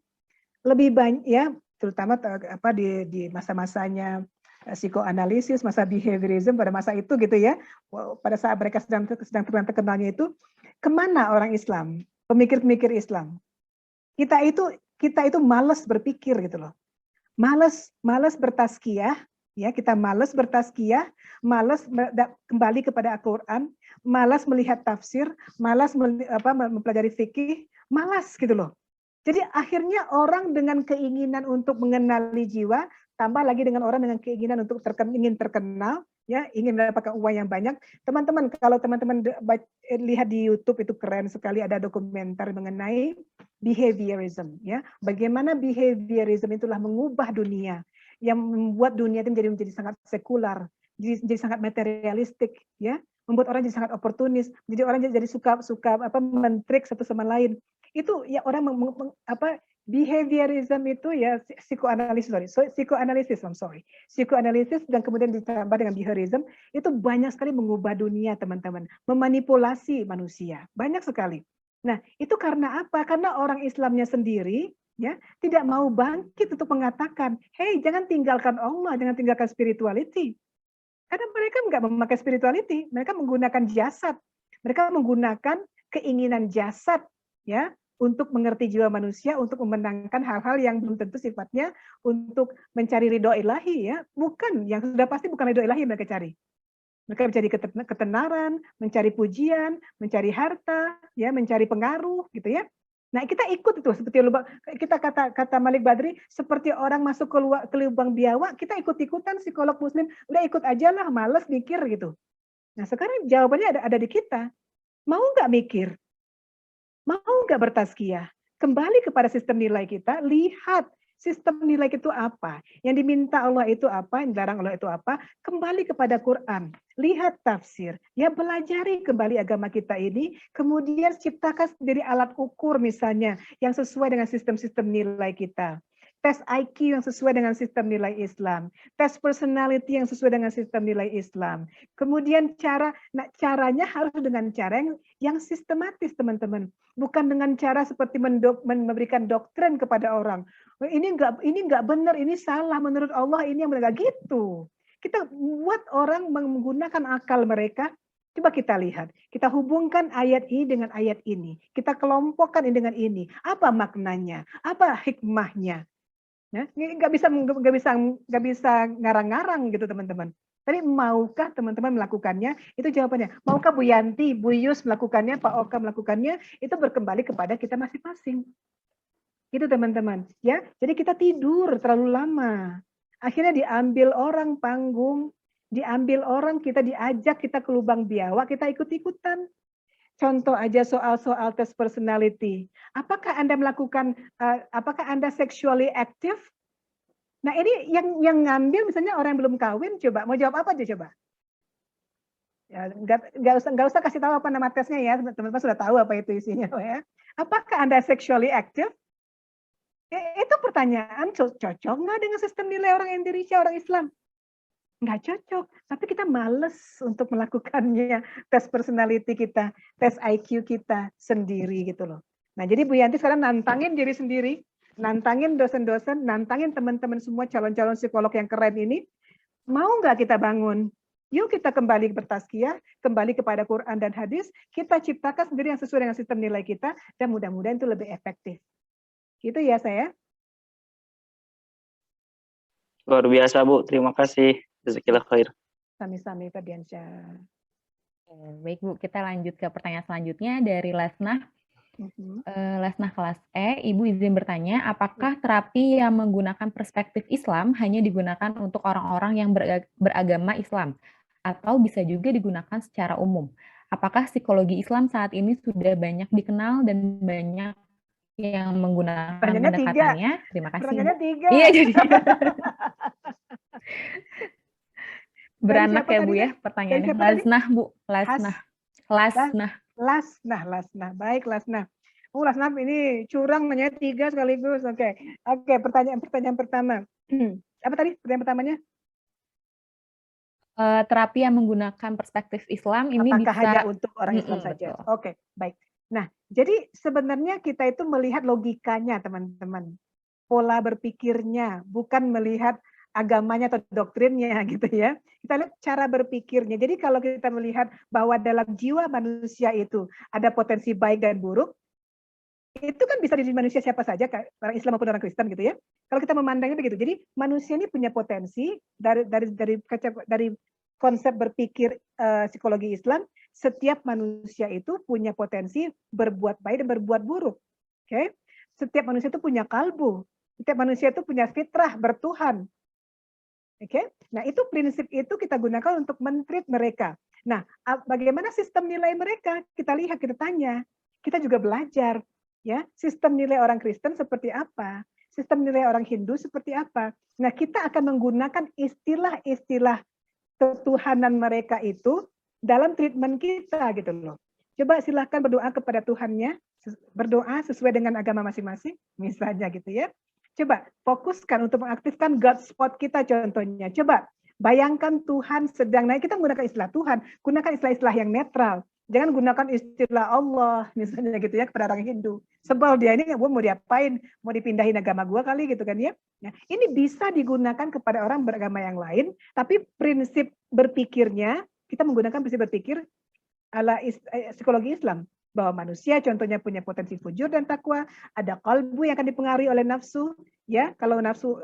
lebih banyak ya, terutama di masa-masanya psikoanalisis, masa behaviorism pada masa itu gitu ya. Pada saat mereka sedang terkenalnya itu, kemana orang Islam, pemikir-pemikir Islam? Kita itu malas berpikir gitu loh. Malas bertazkiyah, ya, kita malas bertazkiyah, malas kembali kepada Al-Qur'an, malas melihat tafsir, malas mempelajari fikih, malas gitu loh. Jadi akhirnya orang dengan keinginan untuk mengenali jiwa, tambah lagi dengan orang dengan keinginan untuk ingin terkenal, ya, ingin mendapatkan uang yang banyak. Teman-teman, kalau teman-teman lihat di YouTube itu keren sekali, ada dokumenter mengenai behaviorism, ya. Bagaimana behaviorism itulah mengubah dunia, yang membuat dunia itu menjadi sangat sekular, jadi sangat materialistik, ya. Membuat orang jadi sangat oportunis, jadi orang jadi suka mentrik satu sama lain. Itu ya orang behaviorism itu ya psikoanalisis dan kemudian ditambah dengan behaviorism itu banyak sekali mengubah dunia teman-teman, memanipulasi manusia banyak sekali. Nah itu karena apa? Karena orang Islamnya sendiri ya tidak mau bangkit untuk mengatakan, hey jangan tinggalkan Allah, jangan tinggalkan spirituality. Karena mereka nggak memakai spirituality, mereka menggunakan jasad, mereka menggunakan keinginan jasad ya. Untuk mengerti jiwa manusia, untuk memenangkan hal-hal yang belum tentu sifatnya untuk mencari ridho ilahi ya, bukan yang sudah pasti bukan ridho ilahi mereka cari. Mereka mencari ketenaran, mencari pujian, mencari harta, ya, mencari pengaruh, gitu ya. Nah kita ikut itu seperti lubang, kita kata Malik Badri seperti orang masuk ke lubang biawak, kita ikut-ikutan psikolog Muslim, udah ikut aja lah, malas mikir gitu. Nah sekarang jawabannya ada di kita, mau nggak mikir? Mau nggak bertazkiyah? Kembali kepada sistem nilai kita, lihat sistem nilai itu apa. Yang diminta Allah itu apa, yang dilarang Allah itu apa. Kembali kepada Quran, lihat tafsir. Ya belajari kembali agama kita ini, kemudian ciptakan sendiri alat ukur misalnya, yang sesuai dengan sistem-sistem nilai kita. Tes IQ yang sesuai dengan sistem nilai Islam, tes personality yang sesuai dengan sistem nilai Islam. Kemudian caranya harus dengan cara yang sistematis teman-teman, bukan dengan cara seperti memberikan doktrin kepada orang. Ini enggak benar, ini salah menurut Allah, ini yang benar gitu. Kita buat orang menggunakan akal mereka. Coba kita lihat, kita hubungkan ayat ini dengan ayat ini, kita kelompokkan ini dengan ini. Apa maknanya? Apa hikmahnya? Ya, nggak bisa ngarang-ngarang gitu teman-teman. Tapi maukah teman-teman melakukannya? Itu jawabannya. Maukah Bu Yanti, Bu Yus melakukannya, Pak Oka melakukannya? Itu berkembali kepada kita masing-masing. Gitu teman-teman. Ya, jadi kita tidur terlalu lama. Akhirnya diambil orang panggung, diambil orang, kita diajak kita ke lubang biawak, kita ikut-ikutan. Contoh aja soal-soal tes personality. Apakah Anda melakukan, apakah Anda sexually active? Nah ini yang ngambil misalnya orang yang belum kawin, coba mau jawab apa aja coba? Ya, nggak usah kasih tahu apa nama tesnya ya, teman-teman sudah tahu apa itu isinya ya. Apakah Anda sexually active? Itu pertanyaan cocok nggak dengan sistem nilai orang Indonesia, orang Islam? Nggak cocok, tapi kita males untuk melakukannya, tes personality kita, tes IQ kita sendiri gitu loh. Nah, jadi Bu Yanti sekarang nantangin diri sendiri, nantangin dosen-dosen, nantangin teman-teman semua calon-calon psikolog yang keren ini, mau nggak kita bangun? Yuk kita kembali bertazkiyah, kembali kepada Quran dan hadis, kita ciptakan sendiri yang sesuai dengan sistem nilai kita, dan mudah-mudahan itu lebih efektif. Gitu ya saya. Luar biasa Bu, terima kasih. Jazakallah khair. Sami-sami Ferdiansyah. Baik Bu, kita lanjut ke pertanyaan selanjutnya dari Lesnah. Lesnah kelas E, Ibu izin bertanya, apakah terapi yang menggunakan perspektif Islam hanya digunakan untuk orang-orang yang beragama Islam? Atau bisa juga digunakan secara umum? Apakah psikologi Islam saat ini sudah banyak dikenal dan banyak yang menggunakan pendekatannya? Terima kasih. Pertanyaannya 3. Iya, jadi beranak ya Bu ya pertanyaannya. Lasnah Bu, Lasnah. Baik Lasnah. Lasnah ini curang nanya 3 sekaligus. Oke, pertanyaan pertama. Apa tadi pertanyaan pertamanya? Terapi yang menggunakan perspektif Islam ini apakah bisa hanya untuk orang Islam saja? Oke, baik. Nah, jadi sebenarnya kita itu melihat logikanya teman-teman. Pola berpikirnya, bukan melihat agamanya atau doktrinnya gitu ya. Kita lihat cara berpikirnya. Jadi kalau kita melihat bahwa dalam jiwa manusia itu ada potensi baik dan buruk, itu kan bisa di manusia siapa saja, orang Islam maupun orang Kristen gitu ya. Kalau kita memandangnya begitu, jadi manusia ini punya potensi dari konsep berpikir psikologi Islam, setiap manusia itu punya potensi berbuat baik dan berbuat buruk. Oke, setiap manusia itu punya kalbu, setiap manusia itu punya fitrah bertuhan. Oke, nah itu prinsip itu kita gunakan untuk men-treat mereka. Nah, bagaimana sistem nilai mereka? Kita lihat, kita tanya, kita juga belajar. Ya, sistem nilai orang Kristen seperti apa? Sistem nilai orang Hindu seperti apa? Nah, kita akan menggunakan istilah-istilah ketuhanan mereka itu dalam treatment kita gitu loh. Coba silahkan berdoa kepada Tuhannya, berdoa sesuai dengan agama masing-masing, misalnya gitu ya. Coba fokuskan untuk mengaktifkan God spot kita contohnya. Coba bayangkan Tuhan sedang naik, kita menggunakan istilah Tuhan, gunakan istilah-istilah yang netral. Jangan gunakan istilah Allah misalnya gitu ya kepada orang Hindu. Sebel dia ini, gue mau diapain? Mau dipindahin agama gue kali gitu kan ya. Nah, ini bisa digunakan kepada orang beragama yang lain, tapi prinsip berpikirnya kita menggunakan prinsip berpikir ala psikologi Islam. Bahwa manusia contohnya punya potensi fujur dan takwa, ada kalbu yang akan dipengaruhi oleh nafsu, ya kalau nafsu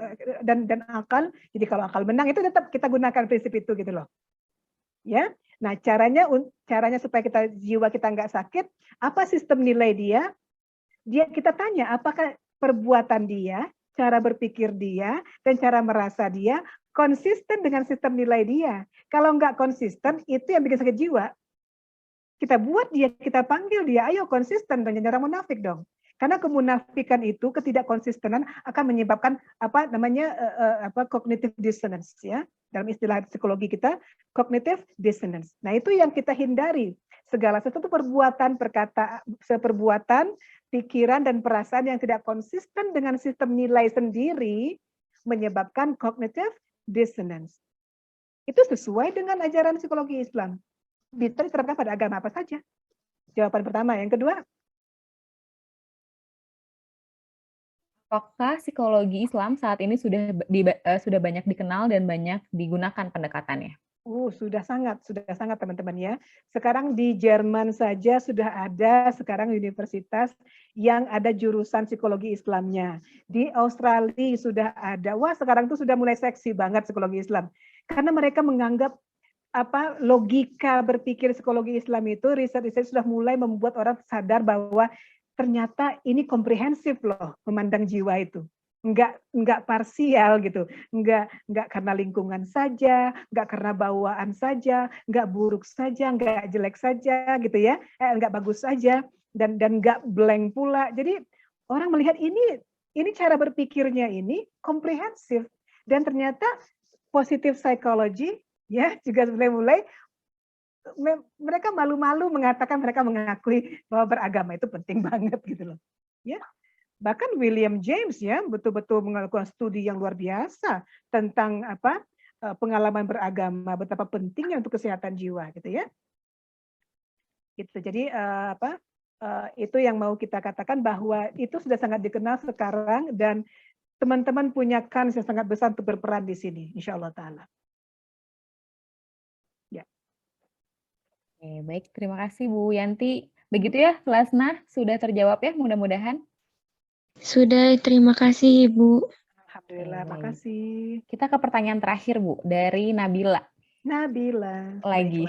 dan akal. Jadi kalau akal menang itu tetap kita gunakan prinsip itu gitu loh. Ya, nah caranya supaya jiwa kita nggak sakit, apa sistem nilai dia? Kita tanya apakah perbuatan dia, cara berpikir dia, dan cara merasa dia konsisten dengan sistem nilai dia. Kalau nggak konsisten, itu yang bikin sakit jiwa. Kita buat dia, kita panggil dia, ayo konsisten dong, jangan munafik dong. Karena kemunafikan itu, ketidakkonsistenan akan menyebabkan cognitive dissonance ya. Dalam istilah psikologi kita, cognitive dissonance. Nah, itu yang kita hindari. Segala sesuatu perbuatan, perbuatan, pikiran dan perasaan yang tidak konsisten dengan sistem nilai sendiri menyebabkan cognitive dissonance. Itu sesuai dengan ajaran psikologi Islam. Bisa diterapkan pada agama apa saja. Jawaban pertama. Yang kedua, apakah psikologi Islam saat ini sudah banyak dikenal dan banyak digunakan pendekatannya? Sudah sangat teman-teman ya. Sekarang di Jerman saja sudah ada sekarang universitas yang ada jurusan psikologi Islamnya. Di Australia sudah ada. Wah, sekarang tuh sudah mulai seksi banget psikologi Islam. Karena mereka menganggap logika berpikir psikologi Islam itu riset-riset sudah mulai membuat orang sadar bahwa ternyata ini komprehensif loh memandang jiwa itu. Enggak parsial gitu. Enggak karena lingkungan saja, enggak karena bawaan saja, enggak buruk saja, enggak jelek saja gitu ya. Enggak bagus saja dan enggak blank pula. Jadi orang melihat ini cara berpikirnya ini komprehensif dan ternyata positive psychology ya juga mulai mereka malu-malu mengatakan mereka mengakui bahwa beragama itu penting banget gitu loh. Ya. Bahkan William James ya betul-betul melakukan studi yang luar biasa tentang pengalaman beragama, betapa pentingnya untuk kesehatan jiwa gitu ya. Gitu. Jadi itu yang mau kita katakan bahwa itu sudah sangat dikenal sekarang dan teman-teman punya kans yang sangat besar untuk berperan di sini, insya Allah Ta'ala. Ya. Oke, baik, terima kasih Bu Yanti. Begitu ya, Lasna, sudah terjawab ya mudah-mudahan? Sudah, terima kasih Ibu. Alhamdulillah, makasih. Kita ke pertanyaan terakhir Bu, dari Nabila. Nabila. Lagi.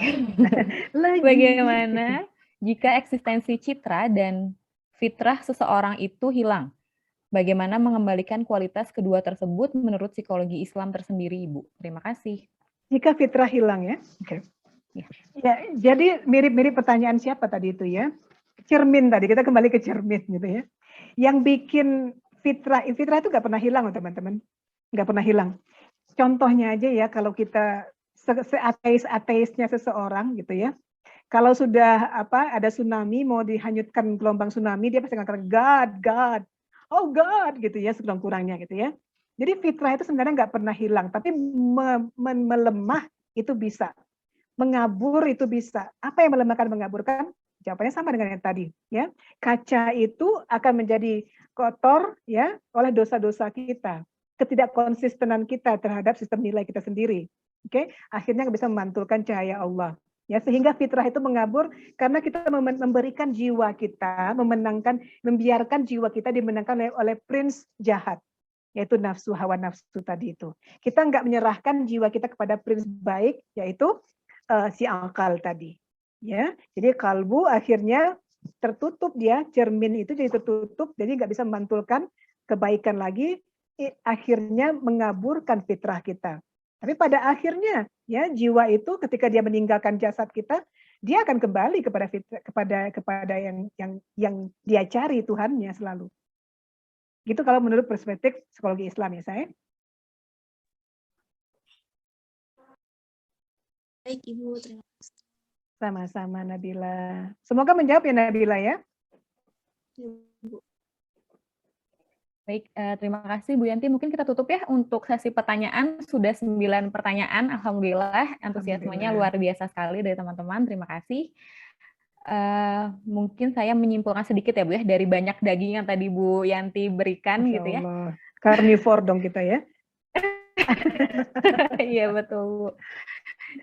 Lagi. Bagaimana jika eksistensi citra dan fitrah seseorang itu hilang? Bagaimana mengembalikan kualitas kedua tersebut menurut psikologi Islam tersendiri, Ibu? Terima kasih. Jika fitrah hilang ya. Oke. Ya, jadi mirip-mirip pertanyaan siapa tadi itu ya? Cermin tadi, kita kembali ke cermin gitu ya. Yang bikin fitrah itu nggak pernah hilang loh teman-teman. Nggak pernah hilang. Contohnya aja ya, kalau kita se-ateis-ateisnya seseorang gitu ya. Kalau sudah ada tsunami, mau dihanyutkan gelombang tsunami, dia pasti akan God, oh God gitu ya, sekurang-kurangnya gitu ya. Jadi fitrah itu sebenarnya nggak pernah hilang, tapi melemah itu bisa. Mengabur itu bisa. Apa yang melemahkan mengaburkan? Jawabannya sama dengan yang tadi ya. Kaca itu akan menjadi kotor ya oleh dosa-dosa kita, ketidakkonsistenan kita terhadap sistem nilai kita sendiri. Oke, akhirnya bisa memantulkan cahaya Allah. Ya, sehingga fitrah itu mengabur karena kita memberikan jiwa kita, membiarkan jiwa kita dimenangkan oleh prince jahat, yaitu nafsu, hawa nafsu tadi itu. Kita nggak menyerahkan jiwa kita kepada prince baik, yaitu si akal tadi. Ya, jadi kalbu akhirnya tertutup dia, cermin itu jadi tertutup, jadi nggak bisa memantulkan kebaikan lagi, akhirnya mengaburkan fitrah kita. Tapi pada akhirnya ya jiwa itu ketika dia meninggalkan jasad kita, dia akan kembali kepada yang dia cari Tuhannya selalu. Gitu kalau menurut perspektif psikologi Islam ya saya. Baik Ibu, terima kasih. Sama-sama Nabila. Semoga menjawab ya Nabila ya. Baik, terima kasih Bu Yanti. Mungkin kita tutup ya untuk sesi pertanyaan. Sudah 9 pertanyaan, Alhamdulillah. Antusiasmenya luar biasa sekali dari teman-teman. Terima kasih. Mungkin saya menyimpulkan sedikit ya Bu ya, dari banyak daging yang tadi Bu Yanti berikan. Masya gitu ya. Allah. Karnivor dong kita ya. Iya betul Bu.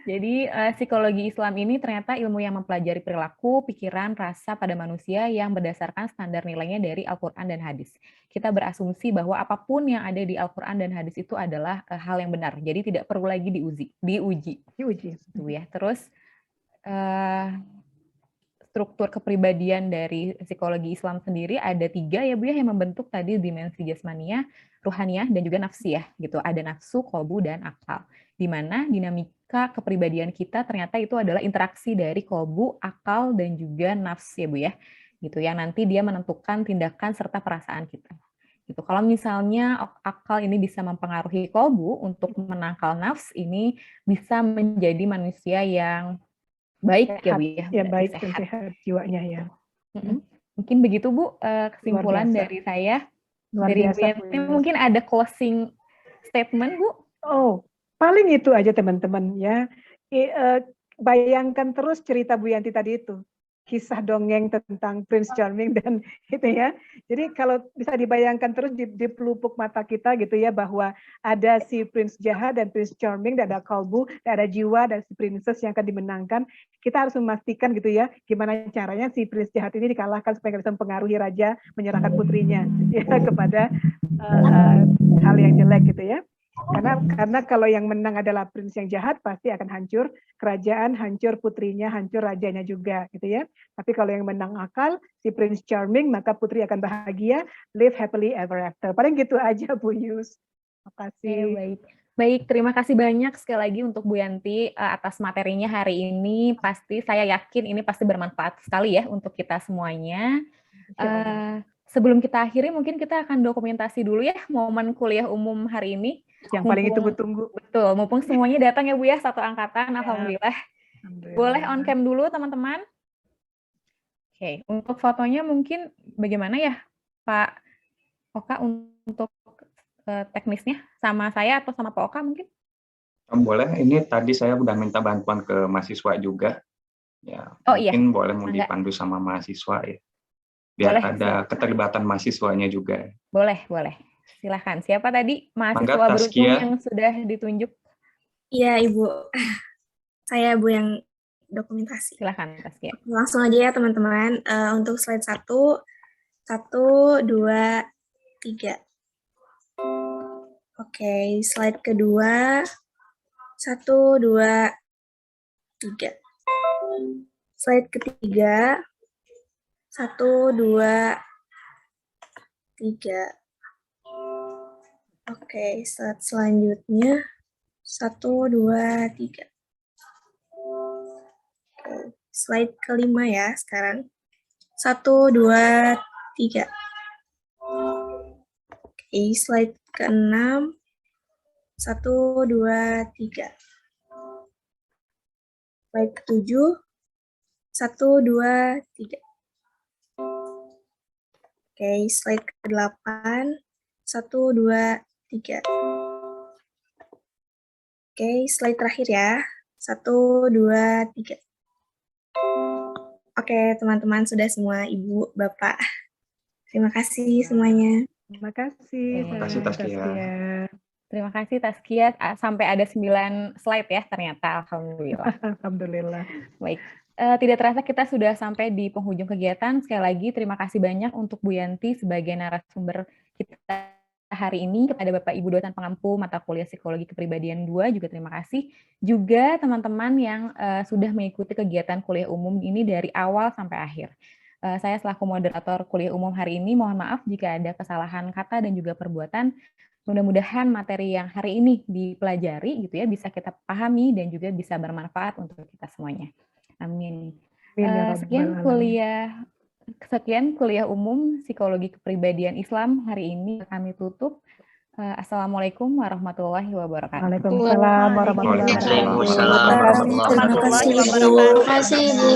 Jadi psikologi Islam ini ternyata ilmu yang mempelajari perilaku, pikiran, rasa pada manusia yang berdasarkan standar nilainya dari Al-Quran dan hadis. Kita berasumsi bahwa apapun yang ada di Al-Quran dan hadis itu adalah hal yang benar. Jadi tidak perlu lagi diuji. Gitu ya. Terus struktur kepribadian dari psikologi Islam sendiri ada 3 ya Bu ya, yang membentuk tadi dimensi jasmania, ruhaniyah, dan juga nafsiyah gitu. Ada nafsu, kolbu, dan akal. Di mana dinamika kepribadian kita ternyata itu adalah interaksi dari kolbu, akal, dan juga nafs ya Bu ya. Gitu, yang nanti dia menentukan tindakan serta perasaan kita. Gitu. Kalau misalnya akal ini bisa mempengaruhi kolbu untuk menangkal nafs, ini bisa menjadi manusia yang baik sehat, ya Bu ya. Ya baik dan sehat jiwanya ya. Mungkin begitu Bu kesimpulan dari saya. Luar dari biasa, Bu Yanti, mungkin ada closing statement Bu? Oh, paling itu aja teman-teman ya. Bayangkan terus cerita Bu Yanti tadi itu. Kisah dongeng tentang Prince Charming dan itu ya. Jadi kalau bisa dibayangkan terus di pelupuk mata kita gitu ya, bahwa ada si Prince jahat dan Prince Charming, dan ada kalbu, dan ada jiwa dan si princess yang akan dimenangkan. Kita harus memastikan gitu ya, gimana caranya si Prince jahat ini dikalahkan supaya bisa mempengaruhi raja, menyerahkan putrinya ya, kepada hal yang jelek gitu ya. Karena kalau yang menang adalah prince yang jahat, pasti akan hancur kerajaan, hancur putrinya, hancur rajanya juga gitu ya. Tapi kalau yang menang akal, si Prince Charming, maka putri akan bahagia, live happily ever after. Paling gitu aja Bu Yus. Terima kasih. Baik, terima kasih banyak sekali lagi untuk Bu Yanti atas materinya hari ini. Pasti saya yakin ini pasti bermanfaat sekali ya untuk kita semuanya. Sebelum kita akhiri, mungkin kita akan dokumentasi dulu ya momen kuliah umum hari ini. Yang paling ditunggu-tunggu. Betul, mumpung semuanya datang ya Bu ya, satu angkatan, Alhamdulillah. Boleh on cam dulu teman-teman. Oke, untuk fotonya mungkin bagaimana ya Pak Oka untuk teknisnya sama saya atau sama Pak Oka mungkin? Boleh, ini tadi saya udah minta bantuan ke mahasiswa juga. Ya, Oh iya, mungkin boleh mau mangga. dipandu sama mahasiswa ya. Biar Boleh, ada silakan. keterlibatan mahasiswanya juga. Boleh. Silahkan. Siapa tadi mahasiswa Mangga, beruntung Taskia. yang sudah ditunjuk? Iya, Ibu. Saya Bu yang dokumentasi. Silahkan, Taskia. Langsung aja ya, teman-teman. Untuk slide 1, 2, 3. Oke, slide kedua, 1, 2, 3. Slide ketiga, 1, 2, 3. Oke, slide selanjutnya, 1, 2, 3. Oke, slide kelima ya sekarang. 1, 2, 3. Oke, slide ke-6. 1, 2, 3. Slide ke-7. 1, 2, 3. Oke, slide ke-8. 1, 2, 3. Oke, slide terakhir ya. 1, 2, 3. Oke, teman-teman sudah semua, Ibu, Bapak. Terima kasih semuanya. Terima kasih. Terima kasih, Taskia. Terima kasih Taskia. Sampai ada 9 slide ya ternyata. Alhamdulillah. Alhamdulillah. Baik. Tidak terasa kita sudah sampai di penghujung kegiatan. Sekali lagi terima kasih banyak untuk Bu Yanti sebagai narasumber kita hari ini, kepada Bapak Ibu dosen pengampu mata kuliah Psikologi Kepribadian 2 juga terima kasih. Juga teman-teman yang sudah mengikuti kegiatan kuliah umum ini dari awal sampai akhir. Saya selaku moderator kuliah umum hari ini mohon maaf jika ada kesalahan kata dan juga perbuatan. Mudah-mudahan materi yang hari ini dipelajari gitu ya bisa kita pahami dan juga bisa bermanfaat untuk kita semuanya. Amin. Sekian kuliah umum Psikologi Kepribadian Islam hari ini kami tutup. Assalamualaikum warahmatullahi wabarakatuh. Waalaikumsalam warahmatullahi wabarakatuh. Terima kasih, Bu.